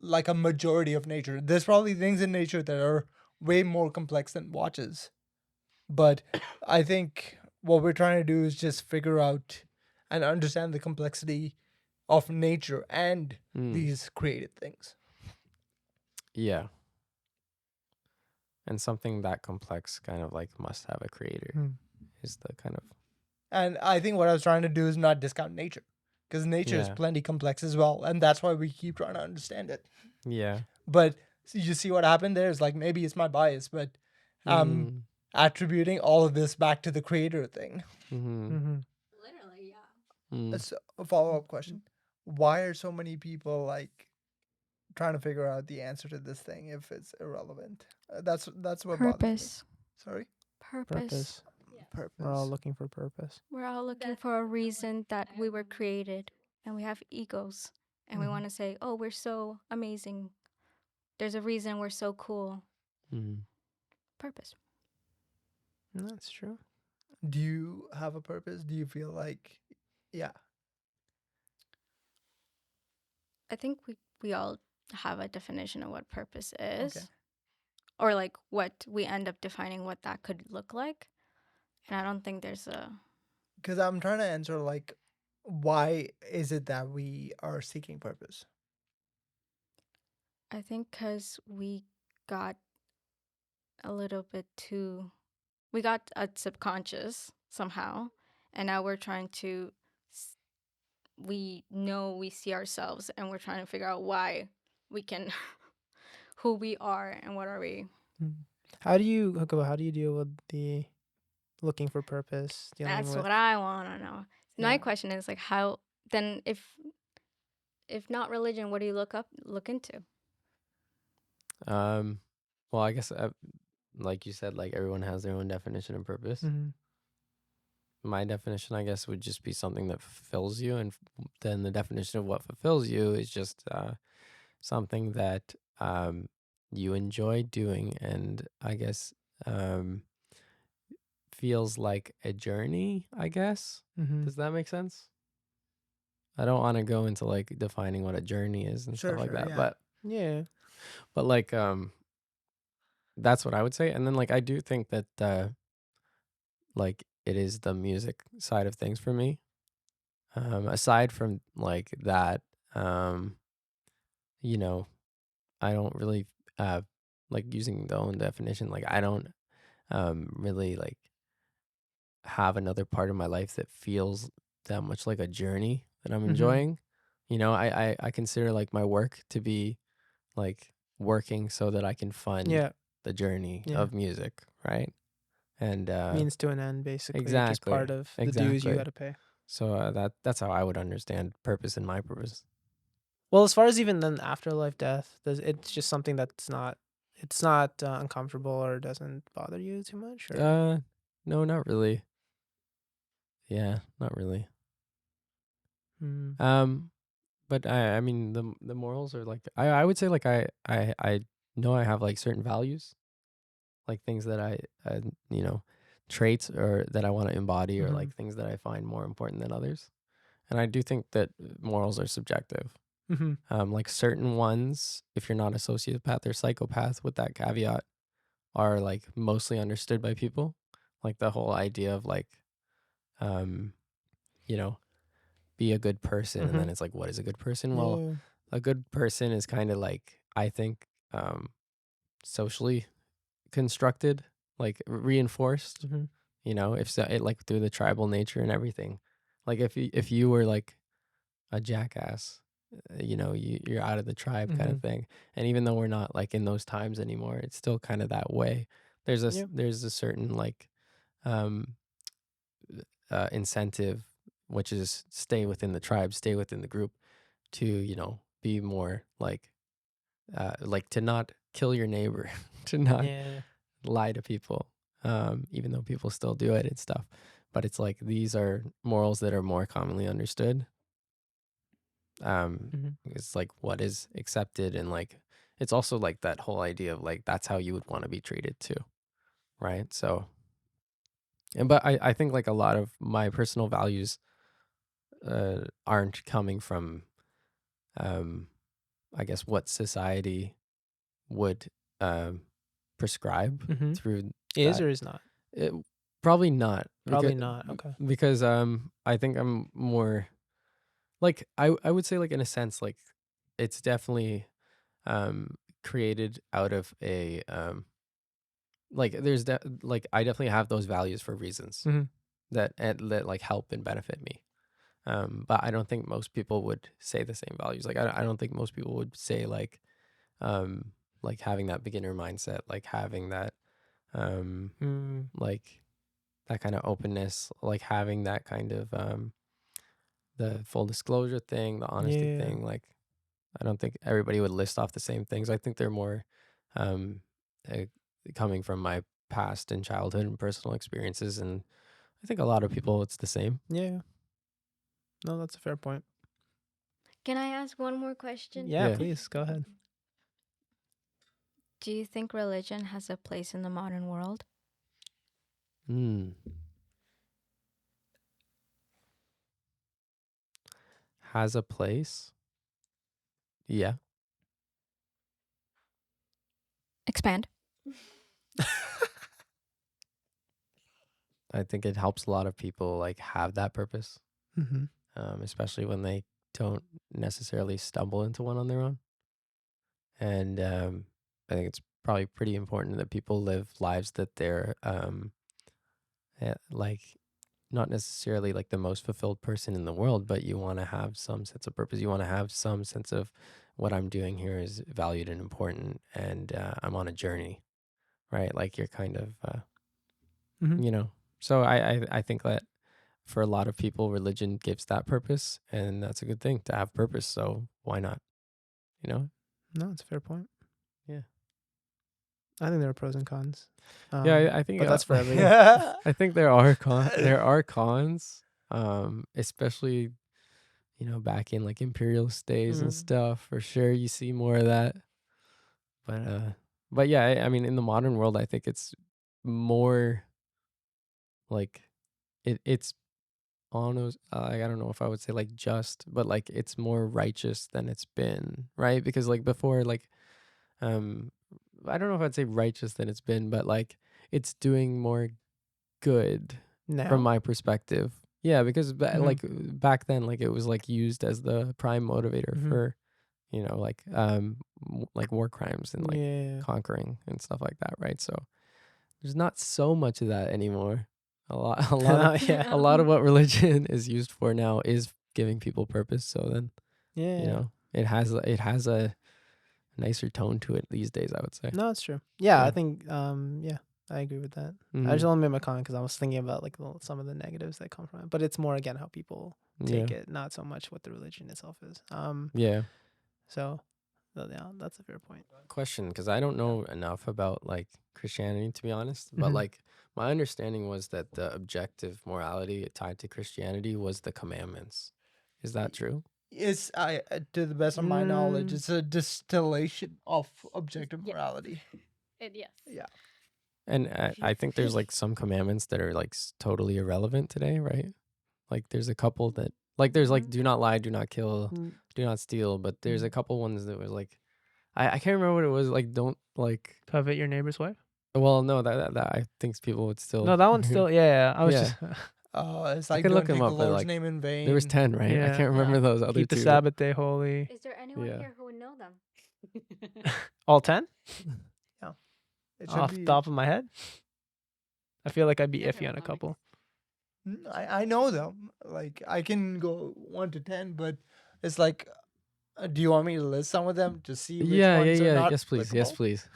like a majority of nature. There's probably things in nature that are way more complex than watches. But I think what we're trying to do is just figure out and understand the complexity of nature and these created things. Yeah. And something that complex kind of like must have a creator is the kind of. And I think what I was trying to do is not discount nature, because nature is Yeah. plenty complex as well. And that's why we keep trying to understand it. Yeah. But you see what happened there is like, maybe it's my bias, but attributing all of this back to the creator thing. Literally, yeah. That's a follow-up question. Why are so many people like trying to figure out the answer to this thing if it's irrelevant? That's what bothers me. Purpose. Sorry? Purpose. Purpose. We're all looking for purpose. We're all looking for a reason that we were created, and we have egos, and we want to say, "Oh, we're so amazing. There's a reason we're so cool." Purpose. That's true. Do you have a purpose? Do you feel like, yeah? I think we all have a definition of what purpose is, or like what we end up defining what that could look like. And I don't think there's a. Because I'm trying to answer, like, why is it that we are seeking purpose? I think because we got a little bit too. We got a subconscious somehow, and now we're trying to. We know we see ourselves, and we're trying to figure out why we can, who we are, and what are we. How do you, Huckabee, how do you deal with the looking for purpose? That's With what I want to know. My question is like, how then if not religion, what do you look into? Well, I guess like you said, like everyone has their own definition of purpose. My definition, I guess, would just be something that fulfills you, and then the definition of what fulfills you is just something that you enjoy doing, and I guess feels like a journey, I guess. Does that make sense? I don't want to go into like defining what a journey is and stuff like that, yeah. but like that's what I would say. And then like I do think that like it is the music side of things for me. Aside from like that, you know, I don't really like using the own definition. Like I don't really like have another part of my life that feels that much like a journey that I'm enjoying. You know, I consider like my work to be like working so that I can fund the journey of music, right? And means to an end, basically. Exactly. Just part of the dues you got to pay. So that's how I would understand purpose and my purpose. Well, as far as even then afterlife, death, it's just something that's not, it's not uncomfortable or doesn't bother you too much? Or? No, not really. Yeah, not really. But I mean the morals are like I would say like I know I have like certain values, like things that I you know, traits or that I want to embody, or like things that I find more important than others. And I do think that morals are subjective. Like certain ones, if you're not a sociopath or psychopath, with that caveat, are like mostly understood by people. Like the whole idea of like, you know, be a good person. And then it's like, what is a good person? Well, a good person is kind of like, I think, socially constructed, like reinforced, you know, if so, it like through the tribal nature and everything. Like if you were like a jackass, you know, you're out of the tribe kind of thing. And even though we're not like in those times anymore, it's still kind of that way. There's a certain like incentive which is stay within the tribe, stay within the group, to be more like to not kill your neighbor, to not Yeah. lie to people, even though people still do it and stuff. But it's like these are morals that are more commonly understood. It's like what is accepted, and like it's also like that whole idea of like that's how you would want to be treated too, right? So, but I think like a lot of my personal values aren't coming from I guess what society would prescribe through Is that. or is not? It, probably not. Probably not. Okay. Because I think I'm more like I would say like in a sense like it's definitely created out of a like like I definitely have those values for reasons that like help and benefit me. But I don't think most people would say the same values. Like I don't think most people would say like having that beginner mindset, like having that like that kind of openness, like having that kind of the full disclosure thing, the honesty thing. Like I don't think everybody would list off the same things. I think they're more uh, coming from my past and childhood and personal experiences, and I think a lot of people it's the same. Yeah. No, that's a fair point. Can I ask one more question? Yeah, Yeah. please go ahead. Do you think religion has a place in the modern world? Has a place? Yeah. Expand. I think it helps a lot of people like have that purpose, Mm-hmm. especially when they don't necessarily stumble into one on their own. And I think it's probably pretty important that people live lives that they're like not necessarily like the most fulfilled person in the world, but you want to have some sense of purpose. You want to have some sense of what I'm doing here is valued and important, and I'm on a journey, right? Like you're kind of, So I think that for a lot of people, religion gives that purpose, and that's a good thing to have purpose. So why not? No, it's a fair point. Yeah. I think there are pros and cons. Yeah, I think but that's for everything. I think there are cons, especially back in like imperialist days and stuff. For sure, you see more of that. But yeah, I mean, in the modern world, I think it's more like it's almost I don't know if I would say like just, but like it's more righteous than it's been, right? Because like before, like I don't know if I'd say righteous than it's been, but like it's doing more good Now? from my perspective. Yeah, because like back then, like it was like used as the prime motivator for, like war crimes and like conquering and stuff like that, right? So there's not so much of that anymore. A lot a lot of what religion is used for now is giving people purpose. So then, it has a nicer tone to it these days, I would say. No, it's true. Yeah, I think I agree with that. I just only made my comment because I was thinking about like some of the negatives that come from it, but it's more again how people take it, not so much what the religion itself is. So yeah, that's a fair point. Question, because I don't know enough about like Christianity, to be honest, but like my understanding was that the objective morality tied to Christianity was the commandments. Is that true? It's to the best of my knowledge, it's a distillation of objective morality. Yes. Yeah. And I think there's like some commandments that are like totally irrelevant today, right? Like there's a couple that like there's like do not lie, do not kill, do not steal, but there's a couple ones that was like I can't remember what it was, like don't like covet your neighbor's wife. Well, no, that I think people would still. No, that one's still I was just. It's like don't take the Lord's name in vain. There was 10, right? Yeah. I can't remember those other Keep two. the Sabbath day holy. Is there anyone here who would know them? All 10? Yeah. Off the top of my head, I feel like I'd be iffy on a couple. I know them. Like I can go 1 to 10, but it's like, do you want me to list some of them to see which ones are not? Yes, please. applicable? Yes, please.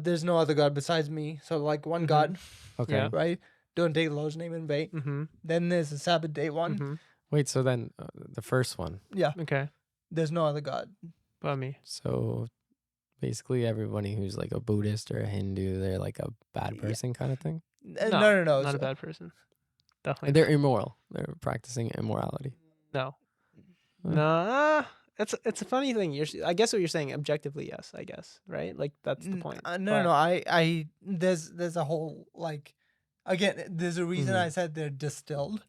There's no other God besides me. So like one God. Okay. Right? don't take the Lord's name in vain. Mm-hmm. Then there's the Sabbath day one. Mm-hmm. Wait, so then the first one. Yeah, Okay. there's no other God. But me. So basically everybody who's like a Buddhist or a Hindu, they're like a bad Yeah. person kind of thing. No. Not So- a bad person. Definitely. They're immoral. They're practicing immorality. No. Huh. No. It's a funny thing. I guess what you're saying objectively, yes. I guess, right? Like that's the point. No. I there's a whole like, again, there's a reason Mhm. I said they're distilled,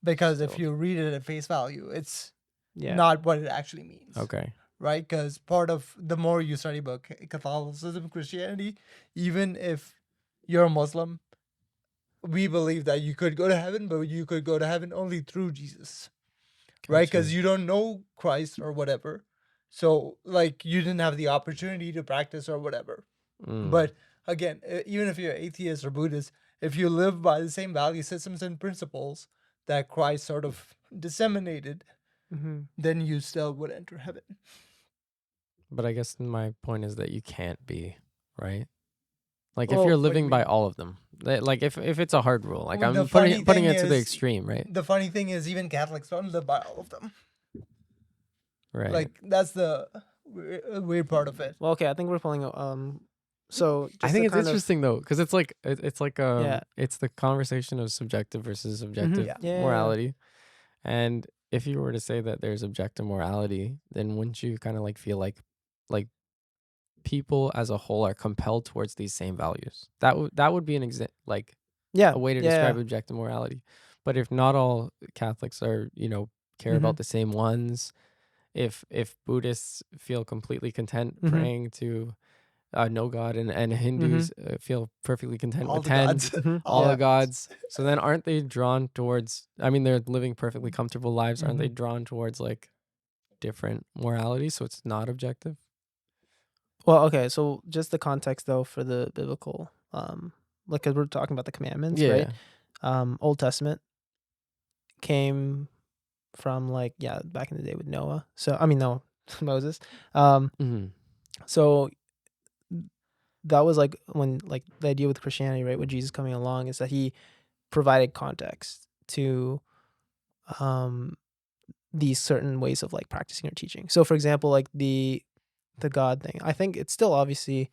because if Distilled. you read it at face value, it's Yeah. not what it actually means. Okay. Right? Because part of the more you study about Catholicism, Christianity, even if you're a Muslim, we believe that you could go to heaven, but you could go to heaven only through Jesus. Right? Because Gotcha. you don't know Christ or whatever. So, like, you didn't have the opportunity to practice or whatever. Mm. But again, even if you're atheist or Buddhist, if you live by the same value systems and principles that Christ sort of disseminated, Mm-hmm. then you still would enter heaven. But I guess my point is that you can't be, right? Like if Well, you're what do you living by mean? all of them, like if it's a hard rule, like Well, the I'm funny putting thing it to the is- extreme, right? The funny thing is, even Catholics don't live by all of them. Right. Like, that's the weird part of it. Well, okay. I think we're pulling. So I just think to it's kind of- interesting though, because it's like it's like Yeah. it's the conversation of subjective versus objective Yeah. Yeah. morality. And if you were to say that there's objective morality, then wouldn't you kind of like feel like people as a whole are compelled towards these same values? That would be an like Yeah. a way to yeah, describe objective morality. But if not all Catholics are, care about the same ones, if Buddhists feel completely content Mhm. praying to no God, and Hindus feel perfectly content All with the 10, gods. Mhm. all Yeah. the gods, so then aren't they drawn towards, I mean, they're living perfectly comfortable lives, aren't they drawn towards like different morality, so it's not objective? Well, okay. So just the context though for the biblical, like, cause we're talking about the commandments, right? Old Testament came from like, back in the day with Noah. So I mean, no, Moses. Mm-hmm. So that was like when, like, the idea with Christianity, right, with Jesus coming along, is that he provided context to these certain ways of like practicing or teaching. So for example, like the God thing, I think it's still, obviously,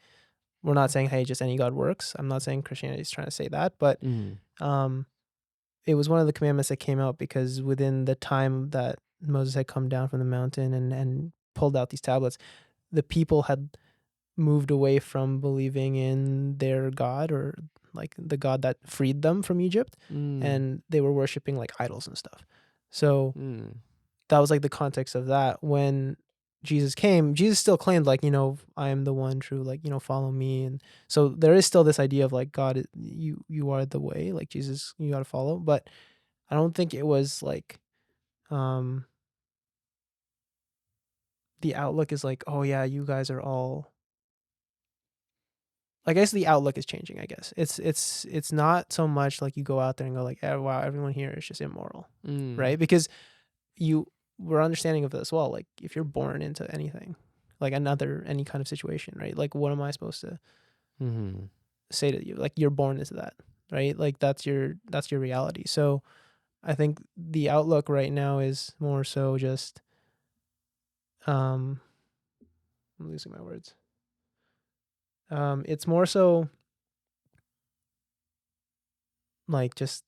we're not saying, hey, just any God works. I'm not saying Christianity is trying to say that, but it was one of the commandments that came out because within the time that Moses had come down from the mountain and pulled out these tablets, the people had moved away from believing in their God, or like the God that freed them from Egypt, and they were worshiping like idols and stuff. So that was like the context of that. When Jesus came, Jesus still claimed, like, I am the one true, like, follow me. And so there is still this idea of like, God, you are the way, like Jesus, you got to follow. But I don't think it was like, the outlook is like, oh yeah, you guys are all, I guess the outlook is changing. I guess it's not so much like you go out there and go like, wow, everyone here is just immoral, right? Because we're understanding of this as well. Like, if you're born into anything, like any kind of situation, right? Like, what am I supposed to say to you? Like, you're born into that, right? Like, that's your reality. So I think the outlook right now is more so just, I'm losing my words. It's more so like just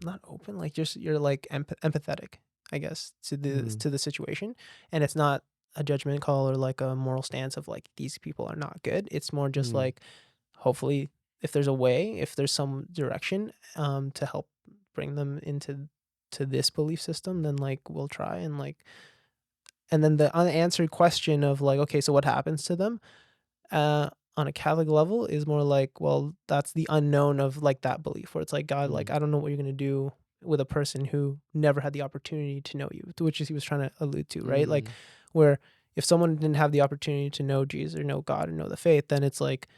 not open, like just you're like empathetic, I guess, to the situation, and it's not a judgment call or like a moral stance of like these people are not good. It's more just like, hopefully, if there's a way, if there's some direction, to help bring them into this belief system, then like we'll try. And like, and then the unanswered question of like, okay, so what happens to them? On a Catholic level is more like, well, that's the unknown of like that belief, where it's like, God, like, I don't know what you're going to do with a person who never had the opportunity to know you, to which he was trying to allude to, right? Like, where if someone didn't have the opportunity to know Jesus or know God or know the faith, then it's like,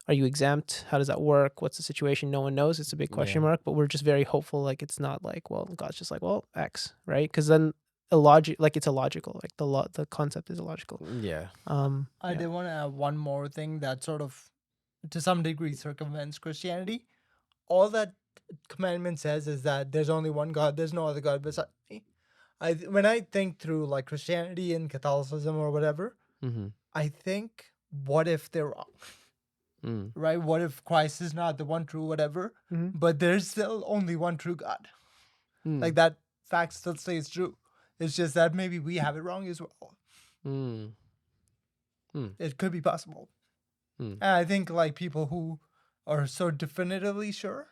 are you exempt? How does that work? What's the situation? No one knows. It's a big question mark, but we're just very hopeful. Like, it's not like, well, God's just like, well, X, right? Because then it's illogical. Like the concept is illogical. Yeah. I did want to add one more thing that sort of, to some degree, circumvents Christianity. All that commandment says is that there's only one God, there's no other God beside me. When I think through like Christianity and Catholicism or whatever, Mm-hmm. I think, what if they're wrong? Mm. Right? What if Christ is not the one true whatever, Mhm. but there's still only one true God? Mm. Like that fact still stays true. It's just that maybe we have it wrong as well. Mm. Mm. It could be possible. Mm. And I think like people who are so definitively sure,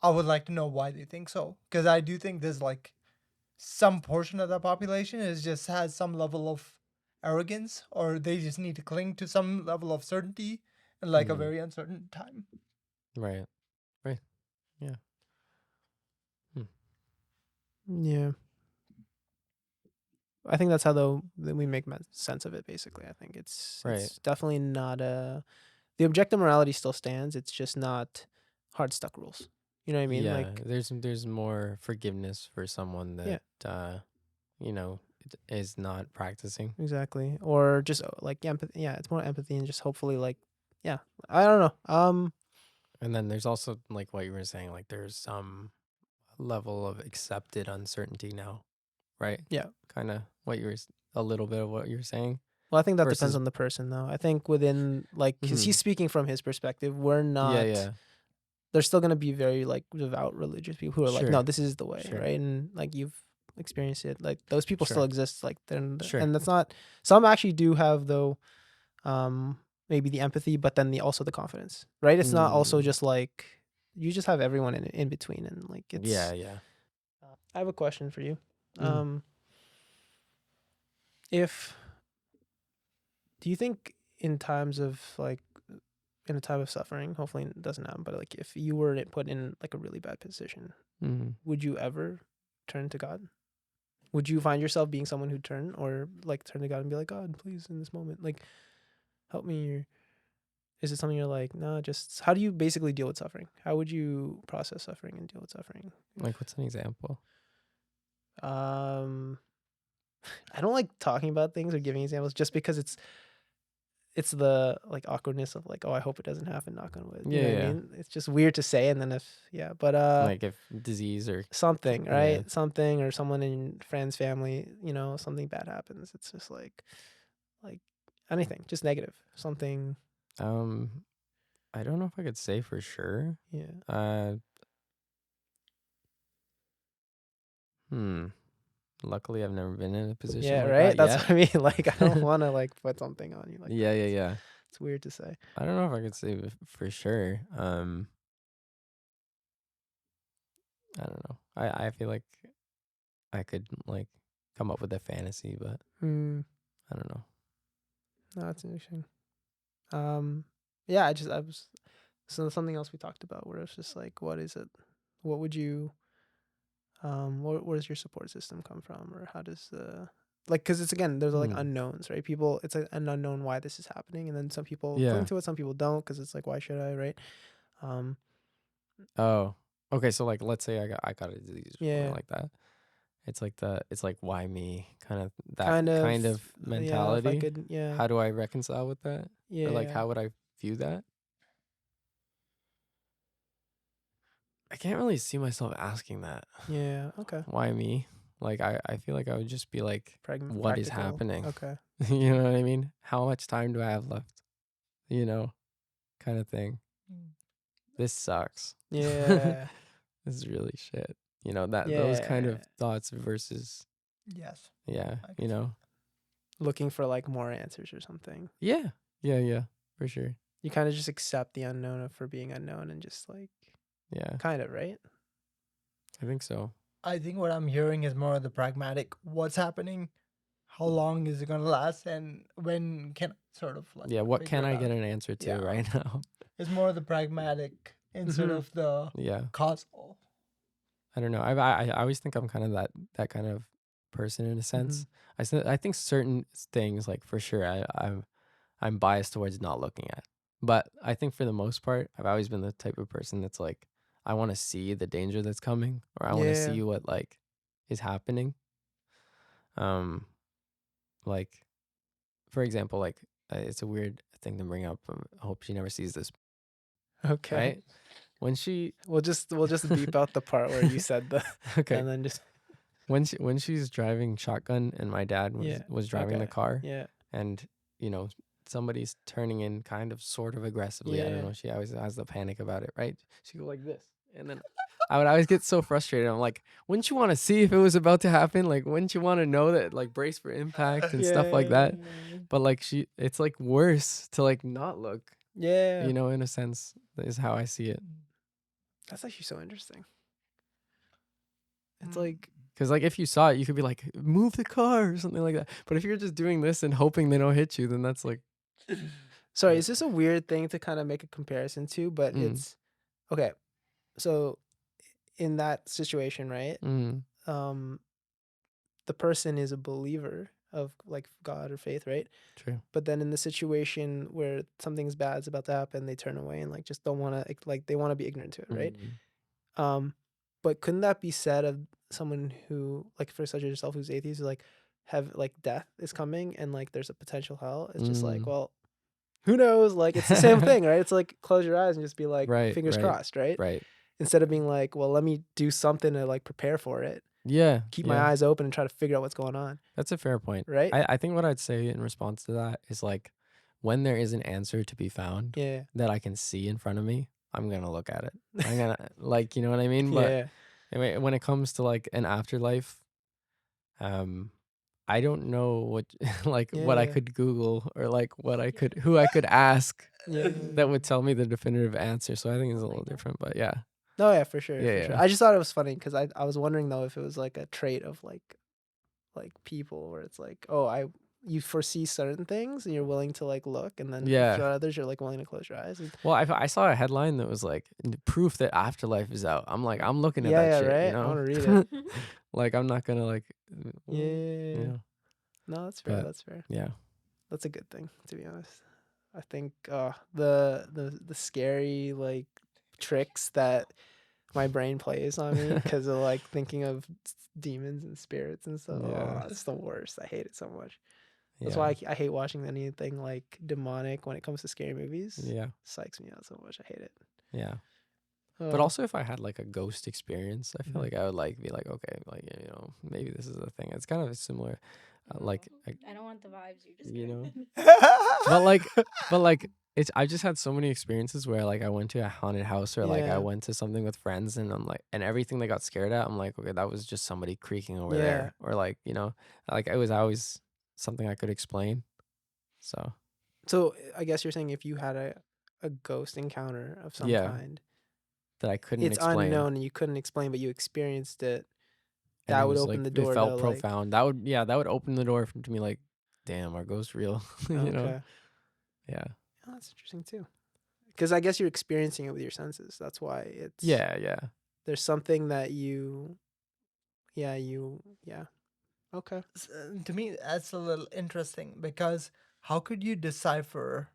I would like to know why they think so. Because I do think there's like some portion of the population is just has some level of arrogance, or they just need to cling to some level of certainty in like a Mm. very uncertain time. Right. Right. Yeah. Yeah. I think that's how that we make sense of it. Basically, I think it's Right. definitely not the objective morality still stands. It's just not hard stuck rules. You know what I mean? Yeah. Like, There's more forgiveness for someone yeah, that is not practicing. exactly. Or just like empathy. Yeah, it's more empathy and just hopefully like, yeah. I don't know. And then there's also like what you were saying, like there's some level of accepted uncertainty now, right? Yeah. Kind of a little bit of what you're saying Well, I think that depends versus. on the person, though. I think within like, because Mhm. he's speaking from his perspective, we're Yeah. not. Yeah. There's still gonna be very like devout religious people who are like, no, Sure. this is the way, Sure. right? And like you've experienced it. Like those people still Sure. exist. Like Sure. and that's not. Some actually do have though, maybe the empathy, but then also the confidence, right? It's not also Mm. just like you just have everyone in between, and like it's. Yeah. Yeah. I have a question for you. Mm. If do you think in times of like in a time of suffering, hopefully it doesn't happen, but like if you were put in like a really bad position, Mm. would you ever turn to God? Would you find yourself being someone who turn or like turn to God and be like, God, please, in this moment, like help me? Or is it something you're like, nah, just how do you basically deal with suffering? How would you process suffering and deal with suffering? Like, what's an example? Um, I don't like talking about things or giving examples just because it's the like awkwardness of like, oh, I hope it doesn't happen, knock on wood. You Yeah. know what I Yeah. mean? It's just weird to say, and then but Like if disease or something, yeah. right? Something or someone in friends, family, something bad happens. It's just like anything, just negative. Something, I don't know if I could say for sure. yeah. Luckily I've never been in a position Yeah, like right? that That's yet. what I mean. Like I don't want to like put something on you like Yeah, that. yeah, yeah. It's weird to say. I don't know if I could say for sure. I don't know. I feel like I could like come up with a fantasy, but I don't know. No, that's interesting. Yeah, I was so something else we talked about where it's just like, what is it? What would you where does your support system come from, or how does like, because it's again, there's like unknowns, right? People, it's like an unknown why this is happening, and then some people cling Yeah. to it, some people don't, because it's like, why should I, right? Oh. Okay, so like let's say I got a disease or something Yeah, like that. It's like why me kind of that kind of, kind of yeah. If I mentality. could, yeah, How do I reconcile with that? Or like yeah, how would I view that? I can't really see myself asking that. yeah. Okay, Why me? Like I feel like I would just be like, what is practical. happening? Okay, You know what I mean? How much time do I have left? Kind of thing. This sucks. yeah, This is really shit. Those kind yeah. of thoughts versus Yes. yeah, I can see Looking for like more answers or something. Yeah. Yeah, yeah, for sure. You kind of just accept the unknown for being unknown, and just like, Yeah, kind of, right? I think so. I think what I'm hearing is more of the pragmatic. What's happening? How long is it gonna last? And when can I sort of like Yeah, what figure can it I out? get an answer to Yeah. right now? It's more of the pragmatic instead Mhm. of the Yeah. causal. I don't know. I always think I'm kind of that kind of person in a sense. I think certain things like for sure I'm biased towards not looking at. But I think for the most part, I've always been the type of person that's like I want to see the danger that's coming or I want to Yeah. see what like is happening. Like for example, like it's a weird thing to bring up. I hope she never sees this, Okay. right? when she We'll just beep out the part where you said the okay and then just when she's driving shotgun and my dad was driving the Okay. car Yeah. and somebody's turning in kind of sort of aggressively. I don't Yeah. know. She always has the panic about it, right? She go like this, and then I would always get so frustrated. I'm like, wouldn't you want to see if it was about to happen? Like, wouldn't you want to know that, like, brace for impact and stuff like that? But like, it's like worse to like not look. Yeah. In a sense, is how I see it. That's actually so interesting. It's Mm. like, Because like if you saw it, you could be like, move the car or something like that. But if you're just doing this and hoping they don't hit you, then that's like, sorry, is this a weird thing to kind of make a comparison to? But it's okay. So in that situation, right? Um, the person is a believer of like God or faith, right? true. But then in the situation where something's bad's about to happen, they turn away and like just don't want to like they want to be ignorant to it, right? But couldn't that be said of someone who like for such as yourself who's atheist, who like have like death is coming and like there's a potential hell? It's just like, well, who knows? Like it's the same thing, right? It's like close your eyes and just be like fingers crossed, right? Right. Instead of being like, well, let me do something to like prepare for it. Yeah. Keep my eyes open and try to figure out what's going on. That's a fair point. Right? I think what I'd say in response to that is like when there is an answer to be found that I can see in front of me, I'm going to look at it. I'm going to like, you know what I mean? But anyway, when it comes to like an afterlife, I don't know what like what I could Google or like who I could ask that would tell me the definitive answer. So I think it's a little different, but yeah. No, yeah, for sure. Yeah, for sure. yeah. I just thought it was funny because I was wondering though if it was like a trait of like people where it's like, oh, you foresee certain things and you're willing to like look, and then for others you're like willing to close your eyes. Well, I saw a headline that was like proof that afterlife is out. I'm like, I'm looking at that shit. Right. You know, I want to read it. like I'm not gonna like. Yeah. No, that's fair. That's fair. Yeah. That's a good thing, to be honest. I think the scary like tricks that my brain plays on me because of like thinking of demons and spirits and stuff. Yeah. Oh, it's the worst. I hate it so much. That's why I hate watching anything like demonic when it comes to scary movies. Yeah. Psychs me out so much. I hate it. Yeah. But also if I had like a ghost experience, I feel like I would like be like, okay, like, maybe this is a thing. It's kind of a similar like I don't want the vibes. You just but like it's I just had so many experiences where like I went to a haunted house or like I went to something with friends and I'm like, and everything they got scared at, I'm like, okay, that was just somebody creaking over there, or like, like it was always something I could explain. So I guess you're saying if you had a ghost encounter of some kind that I couldn't it's explain. unknown and you couldn't explain, but you experienced it. And that would open the door. It felt to, profound. That would open the door to me. Like, damn, are ghosts real? you know? Yeah. Oh, that's interesting too. Because I guess you're experiencing it with your senses. That's why it's. Yeah. There's something that you. Yeah. Okay. To me, that's a little interesting because how could you decipher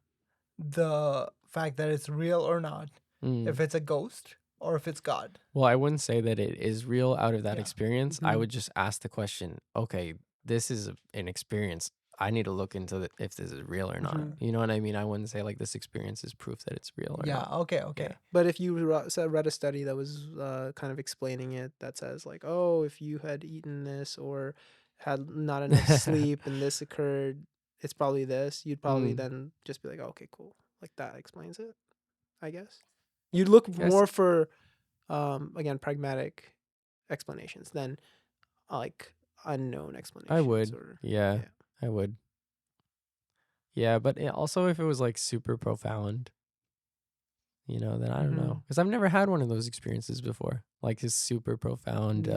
the fact that it's real or not if it's a ghost or if it's God? Well, I wouldn't say that it is real out of that experience. I would just ask the question, okay, this is an experience. I need to look into if this is real or not. You know what I mean? I wouldn't say like this experience is proof that it's real or not. Okay. Yeah. But if you read a study that was kind of explaining it, that says like, oh, if you had eaten this or had not enough sleep and this occurred, it's probably this. You'd probably then just be like, oh, okay, cool. Like that explains it, I guess. You'd look more for, again, pragmatic explanations than like unknown explanations. I would. I would. Yeah, but also if it was like super profound, then I don't know. Because I've never had one of those experiences before. Like this super profound,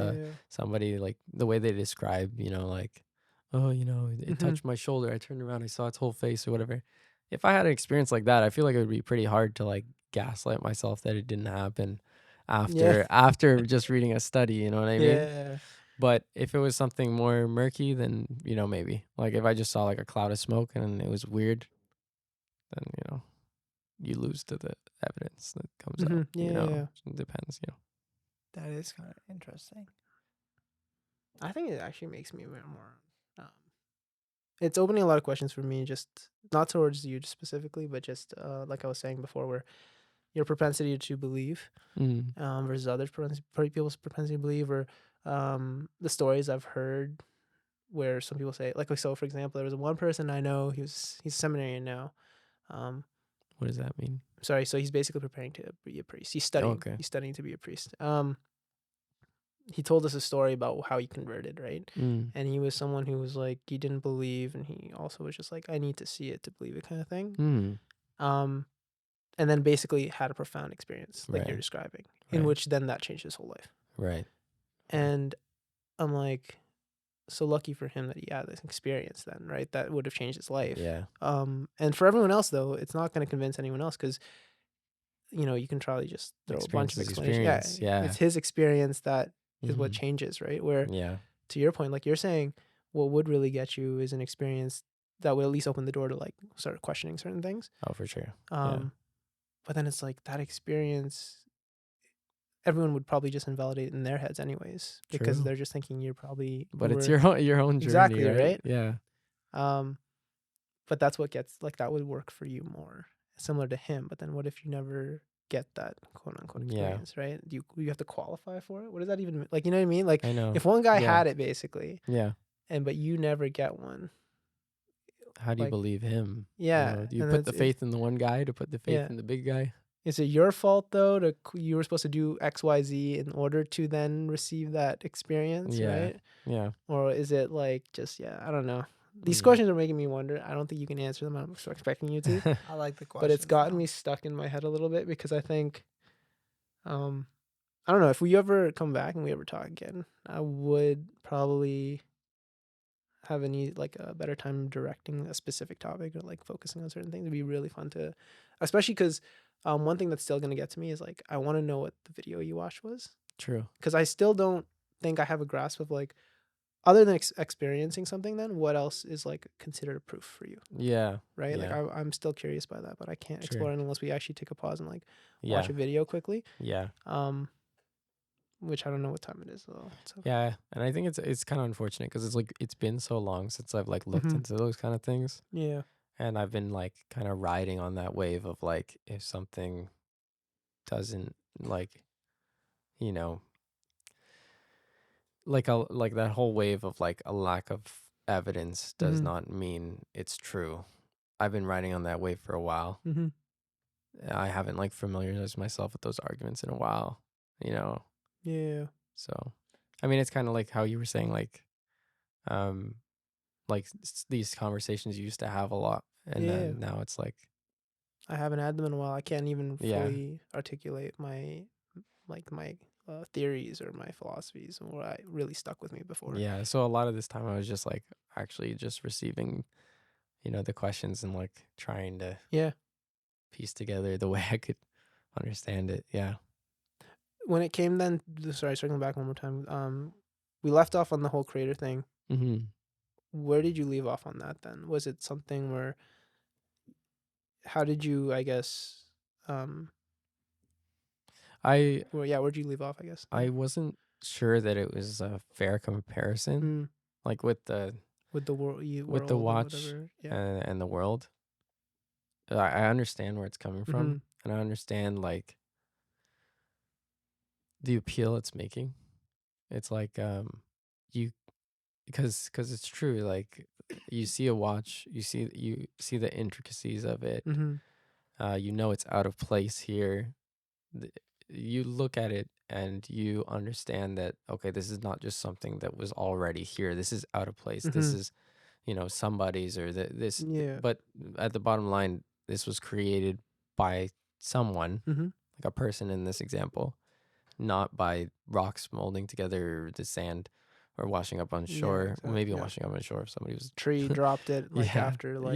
somebody like the way they describe, like, oh, it touched my shoulder. I turned around, I saw its whole face or whatever. If I had an experience like that, I feel like it would be pretty hard to like gaslight myself that it didn't happen after just reading a study, you know what I mean? Yeah. But if it was something more murky, then, maybe. Like if I just saw like a cloud of smoke and it was weird, then, you lose to the evidence that comes out. It depends, That is kind of interesting. I think it actually makes me a bit more. It's opening a lot of questions for me, just not towards you specifically, but just like I was saying before, where your propensity to believe versus others' people's propensity to believe, or the stories I've heard where some people say, like, so for example, there was one person I know, he's a seminarian now. What does that mean? Sorry, so he's basically preparing to be a priest. He's Okay. studying to be a priest. He told us a story about how he converted, right? And he was someone who was like, he didn't believe, and he also was just like, I need to see it to believe it, kind of thing. And then basically had a profound experience, like you're Right. describing, in Right. which then that changed his whole life. Right. And I'm like, so lucky for him that he had this experience then, right? That would have changed his life. Yeah. And for everyone else, though, it's not going to convince anyone else because, you know, you can probably just throw a bunch of explanations. Yeah. It's his experience that is what changes, right? Where, to your point, like you're saying, what would really get you is an experience that would at least open the door to like start questioning certain things. Oh, for sure. But then it's like that experience, everyone would probably just invalidate it in their heads anyways, because they're just thinking you're probably. But it's your own journey, exactly, right? Yeah. But that's what gets, like, that would work for you more, similar to him. But then what if you never get that quote unquote experience, right? Do you have to qualify for it? What does that even mean? Like, you know what I mean? Like, I know. if one guy had it basically, but you never get one, how do you believe him? Yeah. Do you put the faith in the one guy to put the faith in the big guy? Is it your fault though? You were supposed to do X, Y, Z in order to then receive that experience, right? Yeah. Or is it like just I don't know. These questions are making me wonder. I don't think you can answer them. I'm expecting you to. I like the question. But it's gotten me stuck in my head a little bit because I think, I don't know, if we ever come back and we ever talk again, I would probably have a better time directing a specific topic or like focusing on certain things. It'd be really fun to, especially because one thing that's still going to get to me is like, I want to know what the video you watched was. True. Because I still don't think I have a grasp of like, other than experiencing something, then what else is like considered a proof for you? Yeah. Right. Yeah. Like I'm still curious by that, but I can't explore it unless we actually take a pause and like watch a video quickly. Yeah. Which I don't know what time it is though. So. Yeah, and I think it's kind of unfortunate because it's like it's been so long since I've like looked into those kind of things. Yeah. And I've been like kind of riding on that wave of like if something doesn't like, you know, like that whole wave of like a lack of evidence does not mean it's true. I've been riding on that wave for a while. I haven't like familiarized myself with those arguments in a while, you know. Yeah. So, I mean, it's kind of like how you were saying, like these conversations you used to have a lot, and then now it's like I haven't had them in a while. I can't even fully articulate my theories or my philosophies and what really stuck with me before. Yeah. So a lot of this time I was just like actually just receiving, the questions and like trying to piece together the way I could understand it. Yeah. When it came then, sorry, circling back one more time. We left off on the whole creator thing. Where did you leave off on that then? Was it something where, how did you, I guess, where'd you leave off, I guess? I wasn't sure that it was a fair comparison, like with the world, with the watch and the world. I understand where it's coming from, and I understand like the appeal it's making. It's like because it's true, like you see a watch, you see the intricacies of it. It's out of place here. You look at it and you understand that, okay, this is not just something that was already here. This is out of place. This is, somebody's or this. But at the bottom line, this was created by someone, like a person in this example, not by rocks molding together or the sand or washing up on shore. Exactly. Well, maybe washing up on shore if somebody was tree dropped it after like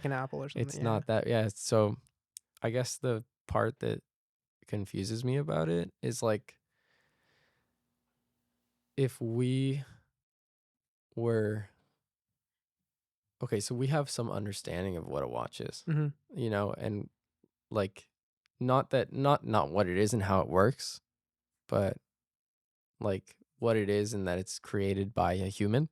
an apple or something. It's not that. Yeah. So I guess the part that confuses me about it is like if we were okay, so we have some understanding of what a watch is, and like not what it is and how it works, but like what it is and that it's created by a human.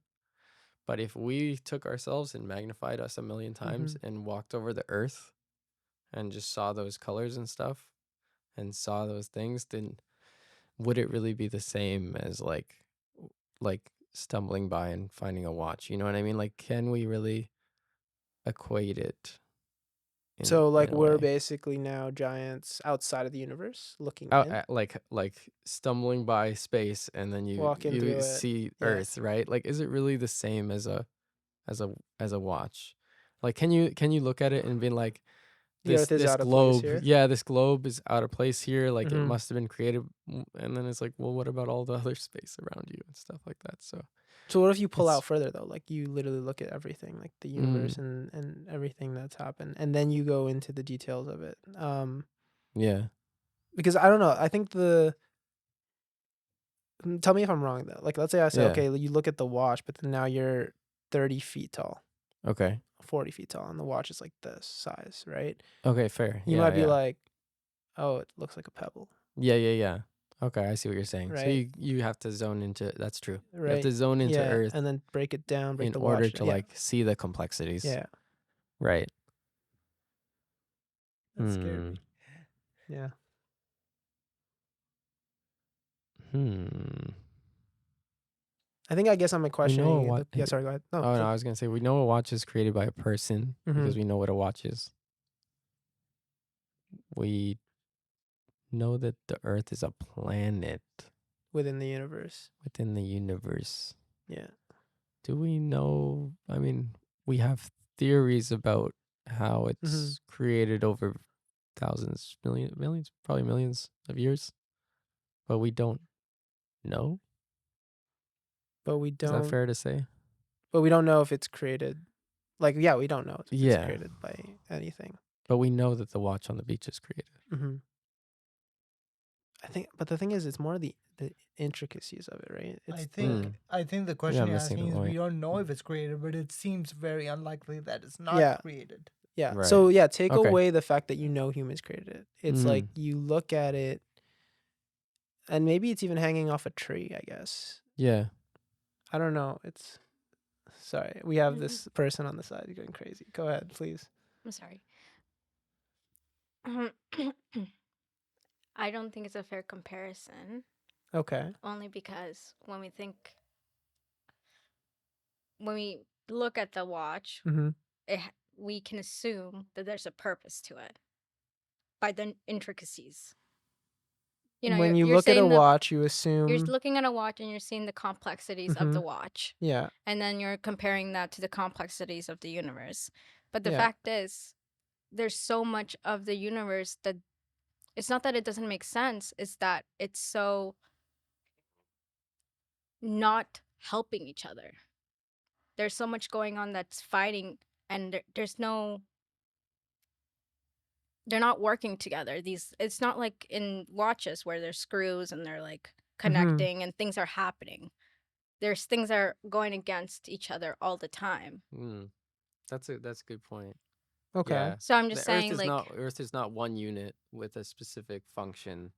But if we took ourselves and magnified us 1,000,000 times and walked over the earth and just saw those colors and stuff, and saw those things, then would it really be the same as like stumbling by and finding a watch? You know what I mean? Like, can we really equate it So in like a we're way? basically now giants outside of the universe looking Out in, like stumbling by space, and then walking you through it. see Yeah. Earth, right? Like, is it really the same as a watch? Like, can you look at it and be like, The Earth is this out of place globe, here. yeah, this globe is out of place here, like it Hmm. must have been created, and then it's like, well, what about all the other space around you and stuff like that? So So what if you pull it's out further though? Like you literally look at everything, like the mm, universe and everything that's happened, and then you go into the details of it. yeah, Because I don't know. I think tell me if I'm wrong though. Like let's say I say, yeah, okay, you look at the watch, but then now you're 30 feet tall, okay, 40 feet tall, and the watch is like this size, right? okay, fair, You yeah, might be yeah, like, oh, it looks like a pebble, yeah, yeah, yeah. Okay, I see what you're saying. So right? you have to zone into, that's true. You have Right. to zone into Yeah, Earth and then break it down, break in the order watch. to Yeah, like see the complexities, yeah, right? That's scary. Hmm. yeah. Hmm. I guess I'm We know a questioning watch. yeah. Sorry, go ahead. No, Oh no, go. I was gonna say we know a watch is created by a person Mm-hmm. because we know what a watch is. We know that the Earth is a planet Within the universe. within the universe. Yeah. Do we know? I mean, we have theories about how Mm-hmm. it's created over thousands, millions, probably millions of years, but we don't know. But we Is that don't. fair to say? But we don't know if it's created. Like, yeah, we don't know if it's Yeah, created by anything. but we know that the watch on the beach is created. Mm-hmm. But the thing is, it's more the intricacies of it, right? It's Mm. I think the Yeah, question I'm you're missing the asking is we point. don't know if it's created, but it seems very unlikely that it's not yeah, created. yeah. Right. So yeah, take Okay. away the fact that you know humans created it. It's like Mm. you look at it, and maybe it's even hanging off a tree. I guess Yeah. I don't know. It's sorry. We have this person on the side going crazy. Go ahead, please. I'm sorry. I don't think it's a fair comparison, Okay. only because when we look at the watch, Mm-hmm. we can assume that there's a purpose to it by the intricacies. You know, When you you're look at a saying watch, you you're assume. looking at a watch and you're seeing the complexities of Mm-hmm. the watch, Yeah. and then you're comparing that to the complexities of the universe. But the Yeah. fact is, there's so much of the universe that it's not that it doesn't make sense, it's that it's so not helping each other. There's so much going on that's fighting, and there's no, they're not working together. It's not like in watches where there's screws and they're like Mm-hmm. connecting and things are happening. There's things that are going against each other all the time. Mm. That's a good point. Okay. Yeah. So I'm just The Earth saying, is like, not one unit with a specific function.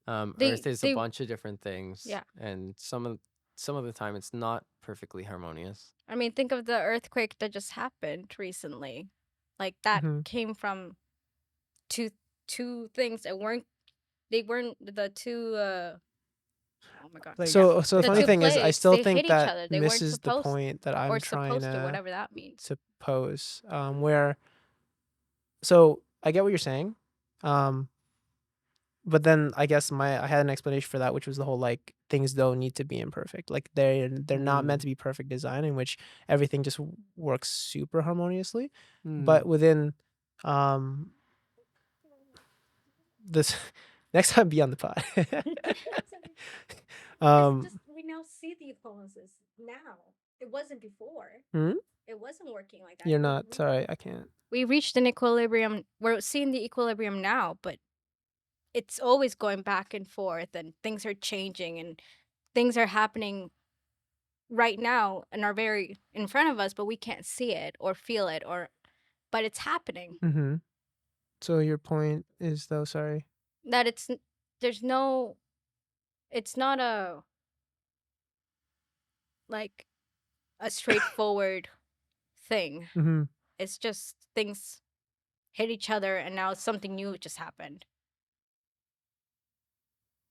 they Earth is a they bunch of different things, yeah. and some of the time it's not perfectly harmonious. I mean, think of the earthquake that just happened recently. Like that Mm-hmm. came from two things that weren't the two oh my god. Like, So the The funny two thing is, I plates, still they hit think each that other. They weren't misses the supposed point that or I'm trying supposed to, whatever that means. to pose. Where, so I get what you're saying, but then I guess I had an explanation for that, which was the whole like things don't need to be imperfect. Like they're not meant to be perfect design in which everything just works super harmoniously. But within this next time be on the pod. We now see the occurrences now. It wasn't before. Hmm? It wasn't working like that. You're not sorry, I can't. We reached an equilibrium. We're seeing the equilibrium now, but it's always going back and forth, and things are changing, and things are happening right now and are very in front of us, but we can't see it or feel it, but it's happening. Mm-hmm. So your point is though, sorry. That there's no, it's not like a straightforward thing. Mm-hmm. It's just things hit each other, and now something new just happened.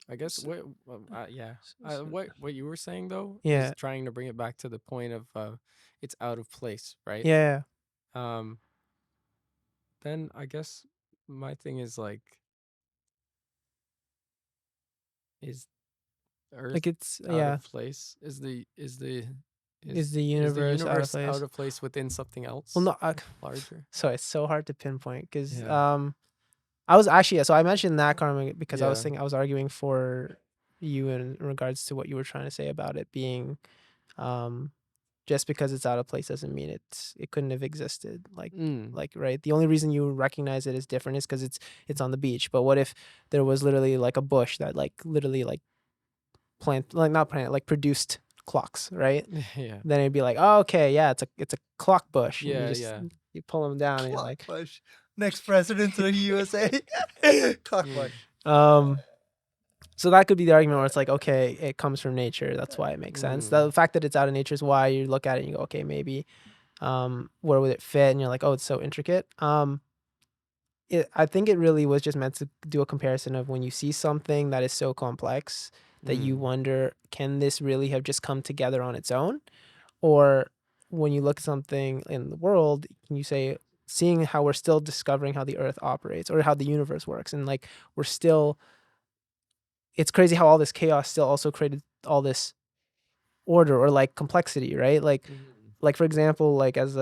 I guess what you were saying though Yeah. is trying to bring it back to the point of it's out of place, right? Yeah. Um, then I guess my thing is like, is Earth Like it's out of place? Is is the the universe out of universe place? out of place within something else Well, no. larger? So it's so hard to pinpoint because Yeah. I was actually so I mentioned that comment because I was Yeah. thinking I was arguing for you in regards to what you were trying to say about it being um just because it's out of place doesn't mean it couldn't have existed Mm. like right, the only reason you recognize it as different is because it's on the beach. But what if there was literally like a bush that like literally like not plant like produced clocks, right? Yeah. Then it'd be like, oh, okay, yeah, it's a clock bush, and Yeah. Yeah. you pull them down and you're Clock like bush. Next president of the USA. Clock bush. um so that could be the argument where it's like, okay, it comes from nature, that's why it makes sense. The fact that it's out of nature is why you look at it and you go, okay, maybe where would it fit, and you're like, oh, it's so intricate. I think it really was just meant to do a comparison of when you see something that is so complex that you wonder, can this really have just come together on its own? Or when you look at something in the world, can you say, seeing how we're still discovering how the earth operates or how the universe works, and like we're still, it's crazy how all this chaos still also created all this order or like complexity, right? Like for example, like as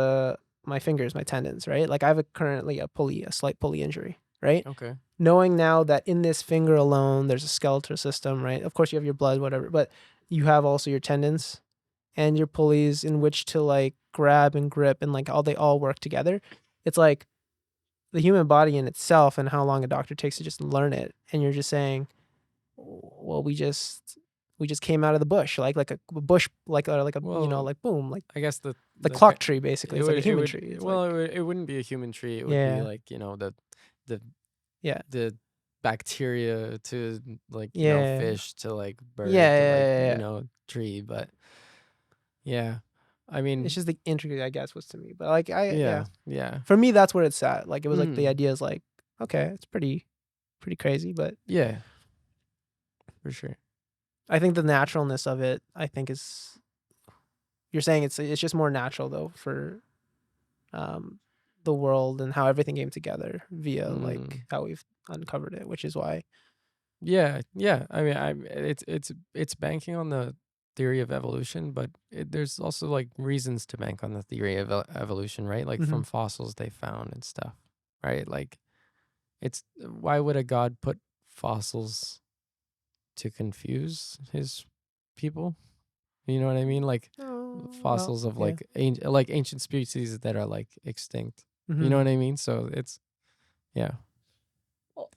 my fingers, my tendons, right? Like I have currently a slight pulley injury, right? Okay. Knowing now that in this finger alone there's a skeletal system, right? Of course you have your blood, whatever, but you have also your tendons and your pulleys in which to like grab and grip, and like they all work together. It's like the human body in itself and how long a doctor takes to just learn it, and you're just saying, well, we just came out of the bush, like a bush, like a Well, like boom, like I guess the the clock tree basically. it It's like would a it human would tree. It's well like it wouldn't be a human tree. It would be yeah, like the yeah, the bacteria to like yeah, fish to like yeah, bird to like yeah, yeah, yeah. tree. But yeah, I It's mean, just the intrigue, I guess, was to me. But like yeah, yeah, for me that's where it's at. Like it was like the mm, idea is like, okay, it's pretty crazy, but yeah, for sure. I think the naturalness of it, I think is, you're saying it's just more natural though for um the world and how everything came together via Mm. like how we've uncovered it, which is why Yeah, yeah. I mean, it's banking on the theory of evolution, but there's also like reasons to bank on the theory of evolution, right? Like from fossils they found and stuff, right? Like it's why would a god put fossils to confuse his people? You know what I mean? Like oh, well, fossils of yeah. like ancient species that are like extinct. You know what I mean? So it's yeah. Can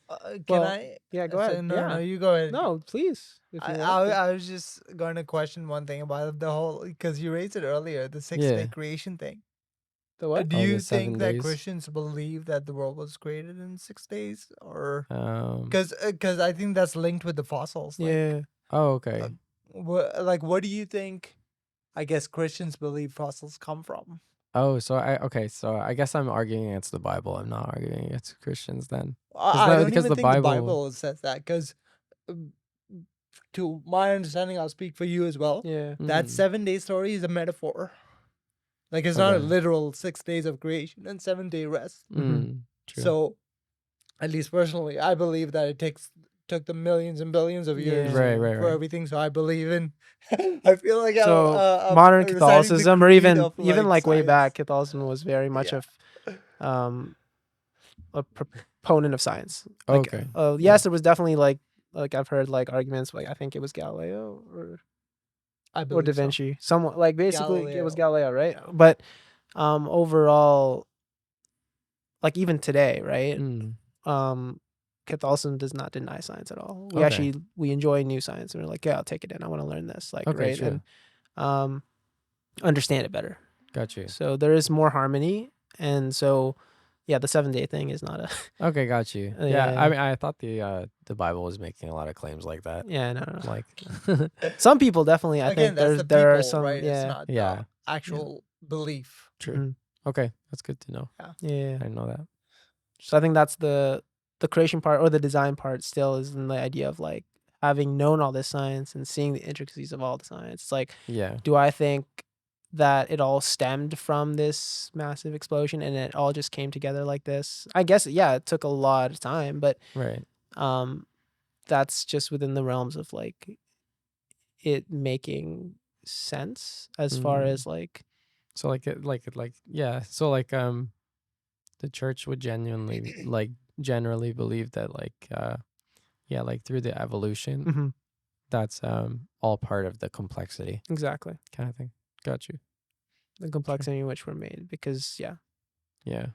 Well, I? yeah, go ahead. No, Yeah. no, you go ahead. No, please, if you want to. I was just going to question one thing about the whole, because you raised it earlier, the 6 day Yeah. creation thing. The what? Do Oh, the you 7 think that days. Christians believe that the world was created in 6 days, or Um because I think that's linked with the fossils? Like, Yeah. oh, okay. what do you think? I guess Christians believe fossils come from. Oh, so I guess I'm arguing against the Bible. I'm not arguing against Christians then. I don't Because even the think the Bible Bible says that, because to my understanding, I'll speak for you as well. Yeah. That Mm, 7 day story is a metaphor. Like, it's not a okay. literal 6 days of creation and 7 day rest. True. So, at least personally, I believe that it took them millions and billions of years Yeah. Right. for everything. So I believe in. I feel like So I'm modern reciting the Catholicism, or creed even of, like way back, science. Catholicism was very much Yeah. of a proponent of science. Like, Okay. yes, there was definitely like I've heard like arguments, like I think it was Galileo I or believe Da so. Vinci, someone like basically it was Galileo. Galileo, right? Yeah. But overall, like even today, right? Mm, Catholicism does not deny science at all. We okay. actually we enjoy new science, and we're like, yeah, I'll take it in. I want to learn this, like, Okay, right, true. and understand it better. Got you. So there is more harmony, and so yeah, the 7 day thing is not a Okay, got you. Yeah, I mean I thought the Bible was making a lot of claims like that. yeah, no. Like Some people definitely, I Again, think that's the there are people, some, right? It's yeah, not yeah, actual belief. true. mhm, Okay, that's good to know. yeah. I didn't know that. So I think that's the creation part or the design part still is in the idea of like having known all this science and seeing the intricacies of all the science, it's like, Yeah. do I think that it all stemmed from this massive explosion and it all just came together like this? I guess, yeah, it took a lot of time, but Right. that's just within the realms of like it making sense as far Mm. as like, So yeah. So the church would genuinely generally believe that yeah, like through the evolution, mhm, that's all part of the complexity exactly, kind of thing. Got you. the complexity in which we're made, because yeah, Yeah.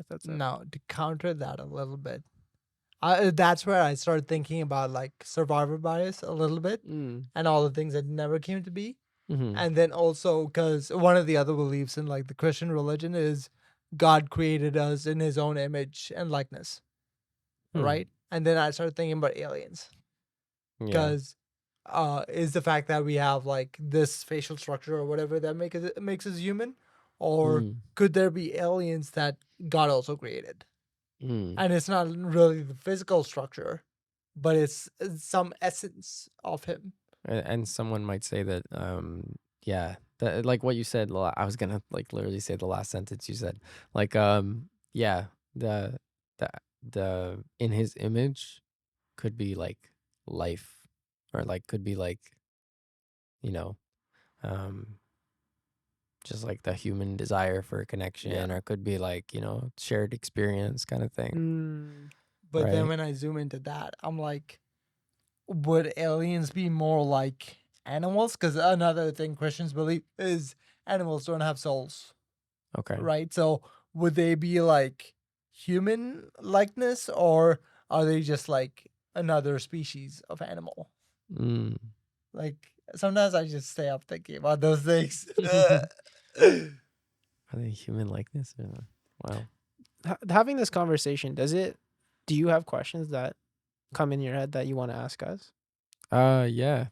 that's it. Now, to counter that a little bit, that's where I started thinking about like survivor bias a little bit Mm. and all the things that never came to be. Mm-hmm. And then also, because one of the other beliefs in like the Christian religion is God created us in his own image and likeness, right? And then I started thinking about aliens Yeah. because is the fact that we have like this facial structure or whatever that makes us human, or Mm. could there be aliens that God also created? Mm. And it's not really the physical structure, but it's some essence of him. And someone might say that yeah, that like what you said, I was gonna like literally say the last sentence you said, like yeah, the the the in his image could be like life, or like could be like, you know, um just like the human desire for Yeah. connection, or it could be like, shared experience kind of thing, Mm, But then right? when I zoom into that, I'm like, would aliens be more like animals? Because another thing Christians believe is animals don't have souls, Okay. right? So would they be like human likeness, or are they just like another species of animal? Mm. Like sometimes I just stay up thinking about those things. Are they human likeness? Wow. having this conversation, do you have questions that come in your head that you want to ask us? Yeah.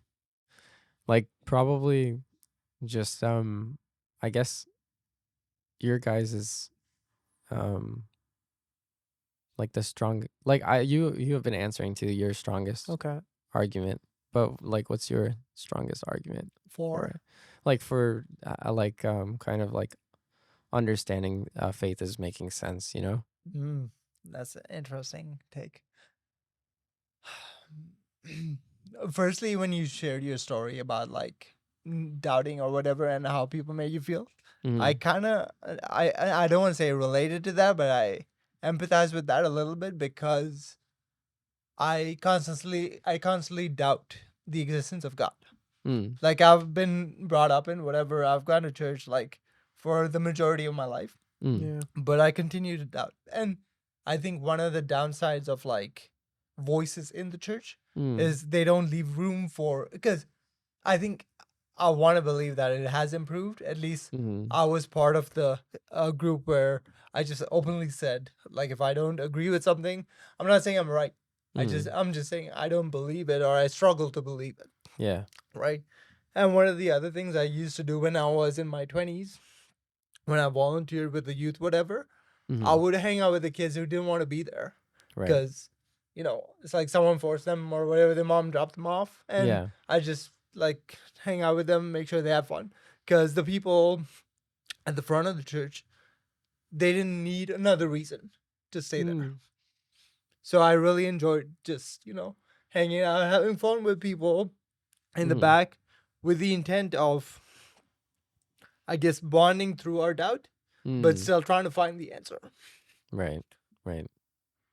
Like probably just I guess your guys is um like the strong, like you have been answering to your strongest Okay. argument, but like what's your strongest argument for For it? Like for kind of like understanding faith is making sense, that's an interesting take. Firstly, when you shared your story about like doubting or whatever and how people made you feel, I Mm. kind of I don't want to say related to that, but I empathize with that a little bit because I constantly doubt the existence of God. Mm. Like I've been brought up in whatever, I've gone to church like for the majority of my life, Mm. Yeah. but I continue to doubt. And I think one of the downsides of like voices in the church Mm. is they don't leave room for, because I think I want to believe that it has improved. At least Mm. I was part of the group where I just openly said, like, if I don't agree with something, I'm not saying I'm right. Mm. I'm just saying I don't believe it, or I struggle to believe it, Yeah. right? And one of the other things I used to do when I was in my 20s, when I volunteered with the youth, whatever, I Mm. would hang out with the kids who didn't want to be there Right. because, it's like someone forced them or whatever. Their mom dropped them off. And Yeah. I just like hang out with them, make sure they have fun. Because the people at the front of the church, they didn't need another reason to stay there. Mm, So I really enjoyed just, hanging out, having fun with people in the Mm. back with the intent of, I guess, bonding through our doubt, but Mm. still trying to find the answer. Right. Right.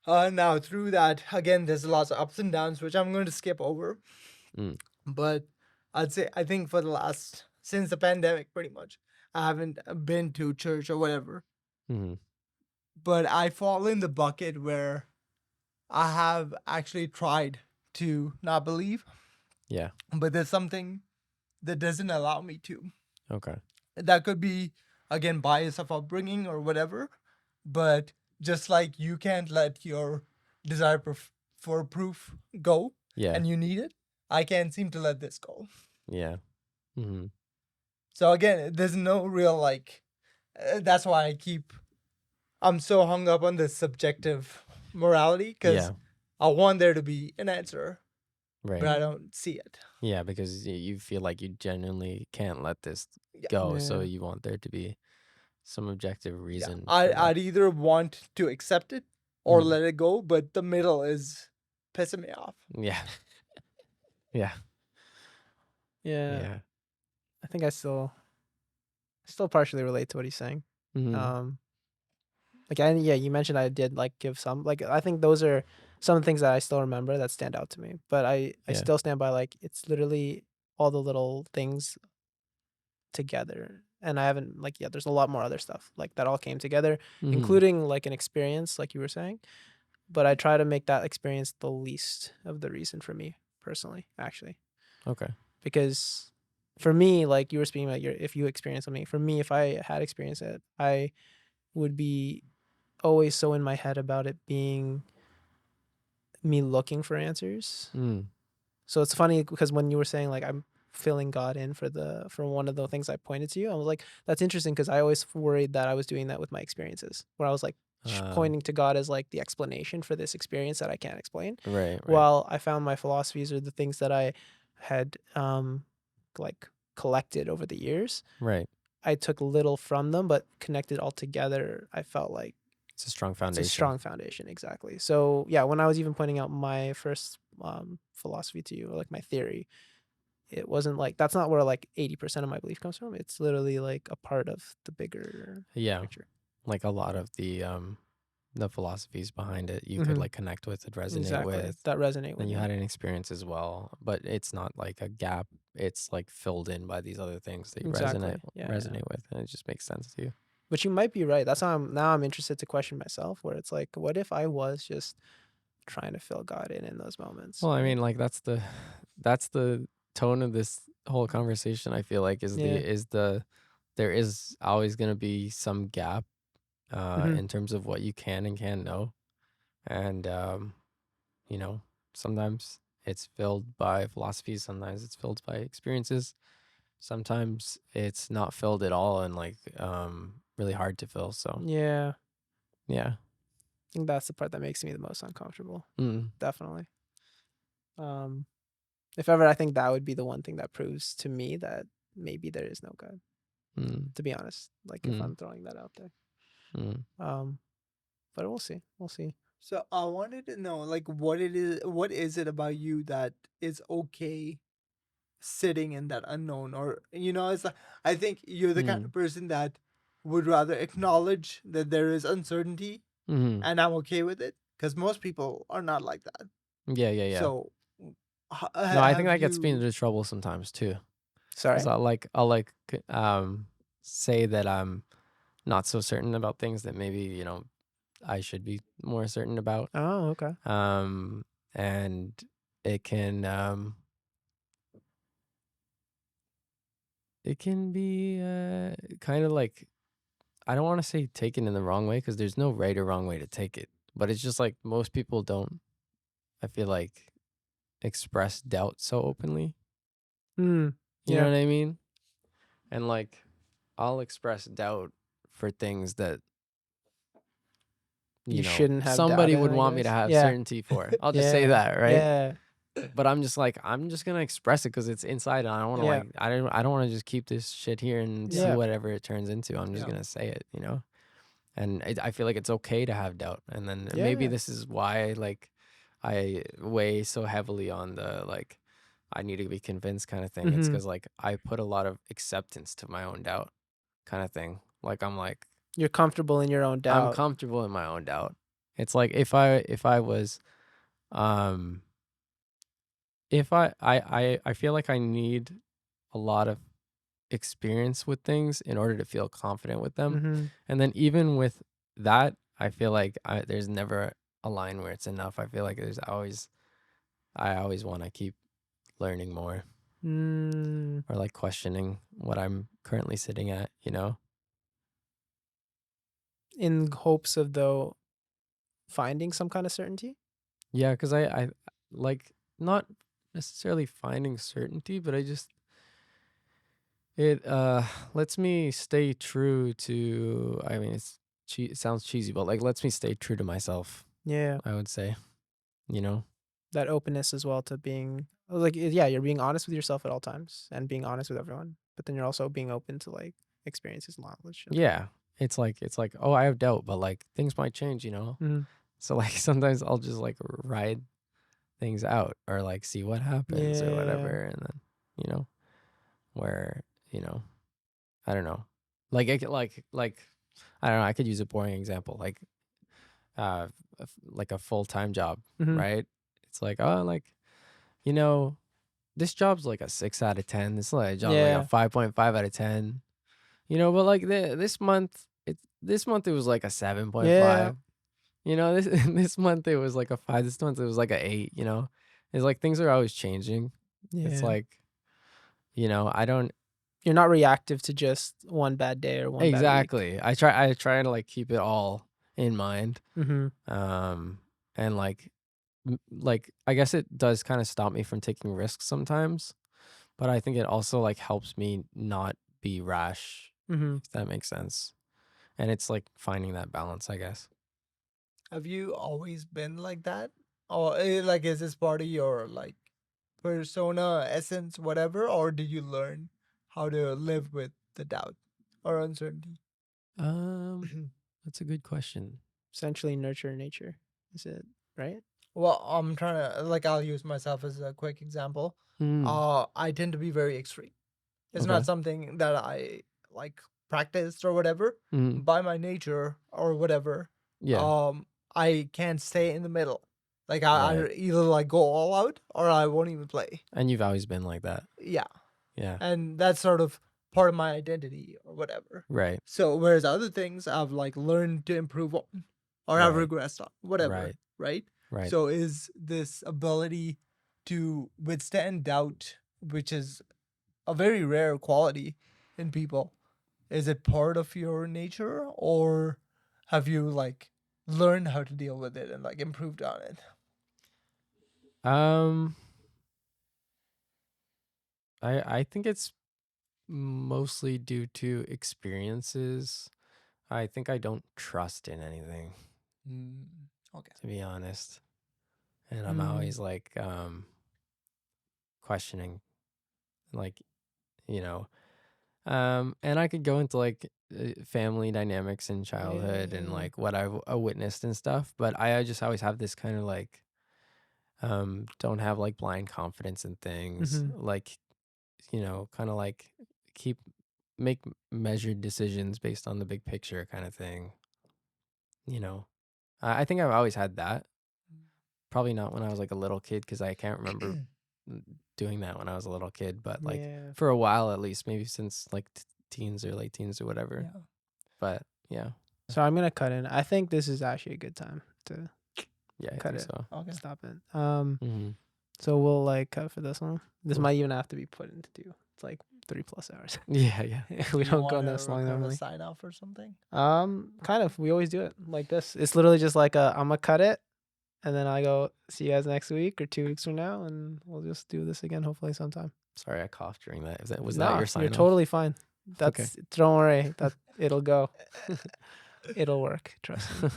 Now, through that, again, there's lots of ups and downs, which I'm going to skip over. Mm. But I think for the since the pandemic, pretty much, I haven't been to church or whatever. Mm. But I fall in the bucket where I have actually tried to not believe, Yeah. but there's something that doesn't allow me to. Okay. That could be, again, bias of upbringing or whatever. But just like you can't let your desire for proof go Yeah. and you need it, I can't seem to let this go. Yeah. Mm. So again, there's no real like. That's why I'm so hung up on the subjective morality because Yeah. I want there to be an answer. Right. but I don't see it. Yeah, because you feel like you genuinely can't let this Yeah. go, so Yeah. you want there to be some objective Yeah. reason for I'd that. either want to accept it or Mhm. let it go, but the middle is pissing me off. Yeah. Yeah. Yeah. Yeah. I think I still partially relate to what he's saying. Mhm. Like, yeah, you mentioned I did like give some, like, I think those are some of the things that I still remember that stand out to me. But I Yeah. still stand by, like, it's literally all the little things together. And I haven't, like, yeah, there's a lot more other stuff like that all came together, Mhm. including like an experience, like you were saying. But I try to make that experience the least of the reason for me personally, actually. Okay. Because for me, like you were speaking about if you experience something, for me, if I had experienced it, I would be always so in my head about it being me looking for answers. Mm. So it's funny because when you were saying like I'm filling God in for one of the things I pointed to you, I was like, that's interesting because I always worried that I was doing that with my experiences, where I was like pointing to God as like the explanation for this experience that I can't explain. Right. While I found my philosophies or the things that I had like collected over the years, Right. I took little from them, but connected all together, I felt like It's a strong it's foundation. a strong foundation, exactly. So yeah, when I was even pointing out my first philosophy to you, or like my theory, it wasn't like that's not where like 80% of my belief comes from. It's literally like a part of the bigger Yeah. picture. Like a lot of the philosophies behind it you could Mhm. like connect with and resonate Exactly. with. That resonate with And you me. had an experience as well, but it's not like a gap. It's like filled in by these other things that you Exactly. Yeah. resonate with, and it just makes sense to you. But you might be right. That's how I'm interested to question myself, where it's like, what if I was just trying to fill God in those moments? Well, I right? mean, like that's the tone of this whole conversation. I feel like Yeah. there is always going to be some gap Mhm. in terms of what you can and can't know, and you know, sometimes it's filled by philosophy, sometimes it's filled by experiences, sometimes it's not filled at all, and like really hard to fill. So Yeah. yeah. I think that's the part that makes me the most uncomfortable. Mm. Definitely. If ever, I think that would be the one thing that proves to me that maybe there is no God. Mm. To be honest, like if Mm. I'm throwing that out there. Mm. But we'll see. We'll see. So I wanted to know, like, what is it about you that is okay sitting in that unknown? Or, it's like, I think you're the kind Mm. of person that would rather acknowledge that there is uncertainty Mm. and I'm okay with it, because most people are not like that. Yeah, yeah, yeah. So, No, I think have that gets me you? into trouble sometimes too. Sorry. Because I'll say that I'm not so certain about things that maybe, I should be more certain about. Oh, okay. And it can be kind of like, I don't want to say taken in the wrong way, because there's no right or wrong way to take it. But it's just like most people don't, I feel like, express doubt so openly. You know Yeah. what I mean? And like, I'll express doubt for things that, You shouldn't have doubt somebody in, would I want me to guess. have Yeah. certainty for. I'll just say Yeah. that, right? Yeah. But I'm just like, I'm just gonna express it because it's inside, and I don't want to Yeah. I don't want to just keep this shit here and see Yeah. whatever it turns into. I'm just Yeah. gonna say it, And I feel like it's okay to have doubt, and then Yeah, maybe yeah. this is why like I weigh so heavily on the like I need to be convinced kind of thing. It's Mhm. because like I put a lot of acceptance to my own doubt kind of thing. Like I'm like, You're comfortable in your own I'm doubt. comfortable in my own doubt. It's like if I was um if I feel like I need a lot of experience with things in order to feel confident with them. Mhm. And then even with that, I feel like there's never a line where it's enough. I feel like I always want to keep learning more, Mm. or like questioning what I'm currently sitting at. In hopes of though finding some kind of certainty. Yeah, because I like not necessarily finding certainty, but it lets me stay true to, I mean, it sounds cheesy, but like lets me stay true to myself, Yeah. I would say, you know? That openness as well to being Like, yeah, you're being honest with yourself at all times and being honest with everyone, but then you're also being open to like experiences, knowledge. Yeah. It's like, oh, I have doubt, but like things might change, Mhm. So like sometimes I'll just like ride things out or like see what happens or Yeah. whatever. And then, where, I don't know. Like, I don't know. I could use a boring example, uh, like a full-time job, Mhm. right? It's like, oh, like, you know, this job's like a 6 out of 10. This like job's like a Yeah. 5.5 out of 10. But like this month it was like a 7.5. Yeah. This this month it was like a 5. This month it was like a 8. It's like things are always changing. It's Yeah. like, I don't You're not reactive to just one bad day or one bad week. exactly. I try to like keep it all in mind. Mm-hmm. And like I guess it does kind of stop me from taking risks sometimes, but I think it also like helps me not be rash, Mm-hmm. if that makes sense. And it's like finding that balance, I guess. Have you always been like that? Or like is this part of your like persona, essence, whatever? Or did you learn how to live with the doubt or uncertainty? That's a good question. Essentially, nurture nature. Is it right? Well, I'm trying to like I'll use myself as a quick example. I tend to be very extreme. It's Okay. not something that I like practiced or whatever Mhm. by my nature or whatever. Yeah. I can't stay in the middle. Like I Right. either like go all out or I won't even play. And you've always been like that. Yeah. Yeah. And that's sort of part of my identity or whatever. Right. So whereas other things I've like learned to improve on or have Right. regressed on, whatever, Right. right? Right. So is this ability to withstand doubt, which is a very rare quality in people, is it part of your nature or have you like learned how to deal with it and like improved on it? Um I think it's mostly due to experiences. I think I don't trust in anything, Okay. to be honest. And I'm Mm. always like questioning, like, you know, and I could go into like family dynamics in childhood and Yeah. like what I've witnessed and stuff, but I just always have this kind of like don't have like blind confidence in things, Mm-hmm. like, kind of like keep make measured decisions based on the big picture kind of thing. you know I think I've always had that. Probably not when I was like a little kid, because I can't remember doing that when I was a little kid, but like Yeah. for a while at least, maybe since like teens or late teens or whatever. Yeah. But yeah. So I'm gonna cut in. I think this is actually a good time to Yeah, I cut think it. so. Okay. Stop it. Mm-hmm. So we'll like cut for this one. This Cool. might even have to be put into two. It's like 3+ hours. Yeah, yeah. We Do you don't go want to this long record a normally. sign off or something? Kind of. We always do it like this. It's literally just like I'm gonna cut it, and then I go see you guys next week or 2 weeks from now, and we'll just do this again hopefully sometime. Sorry, I coughed during that. Was No, that your sign you're off? totally fine. Okay. Don't worry. That it'll go. It'll work. Trust me.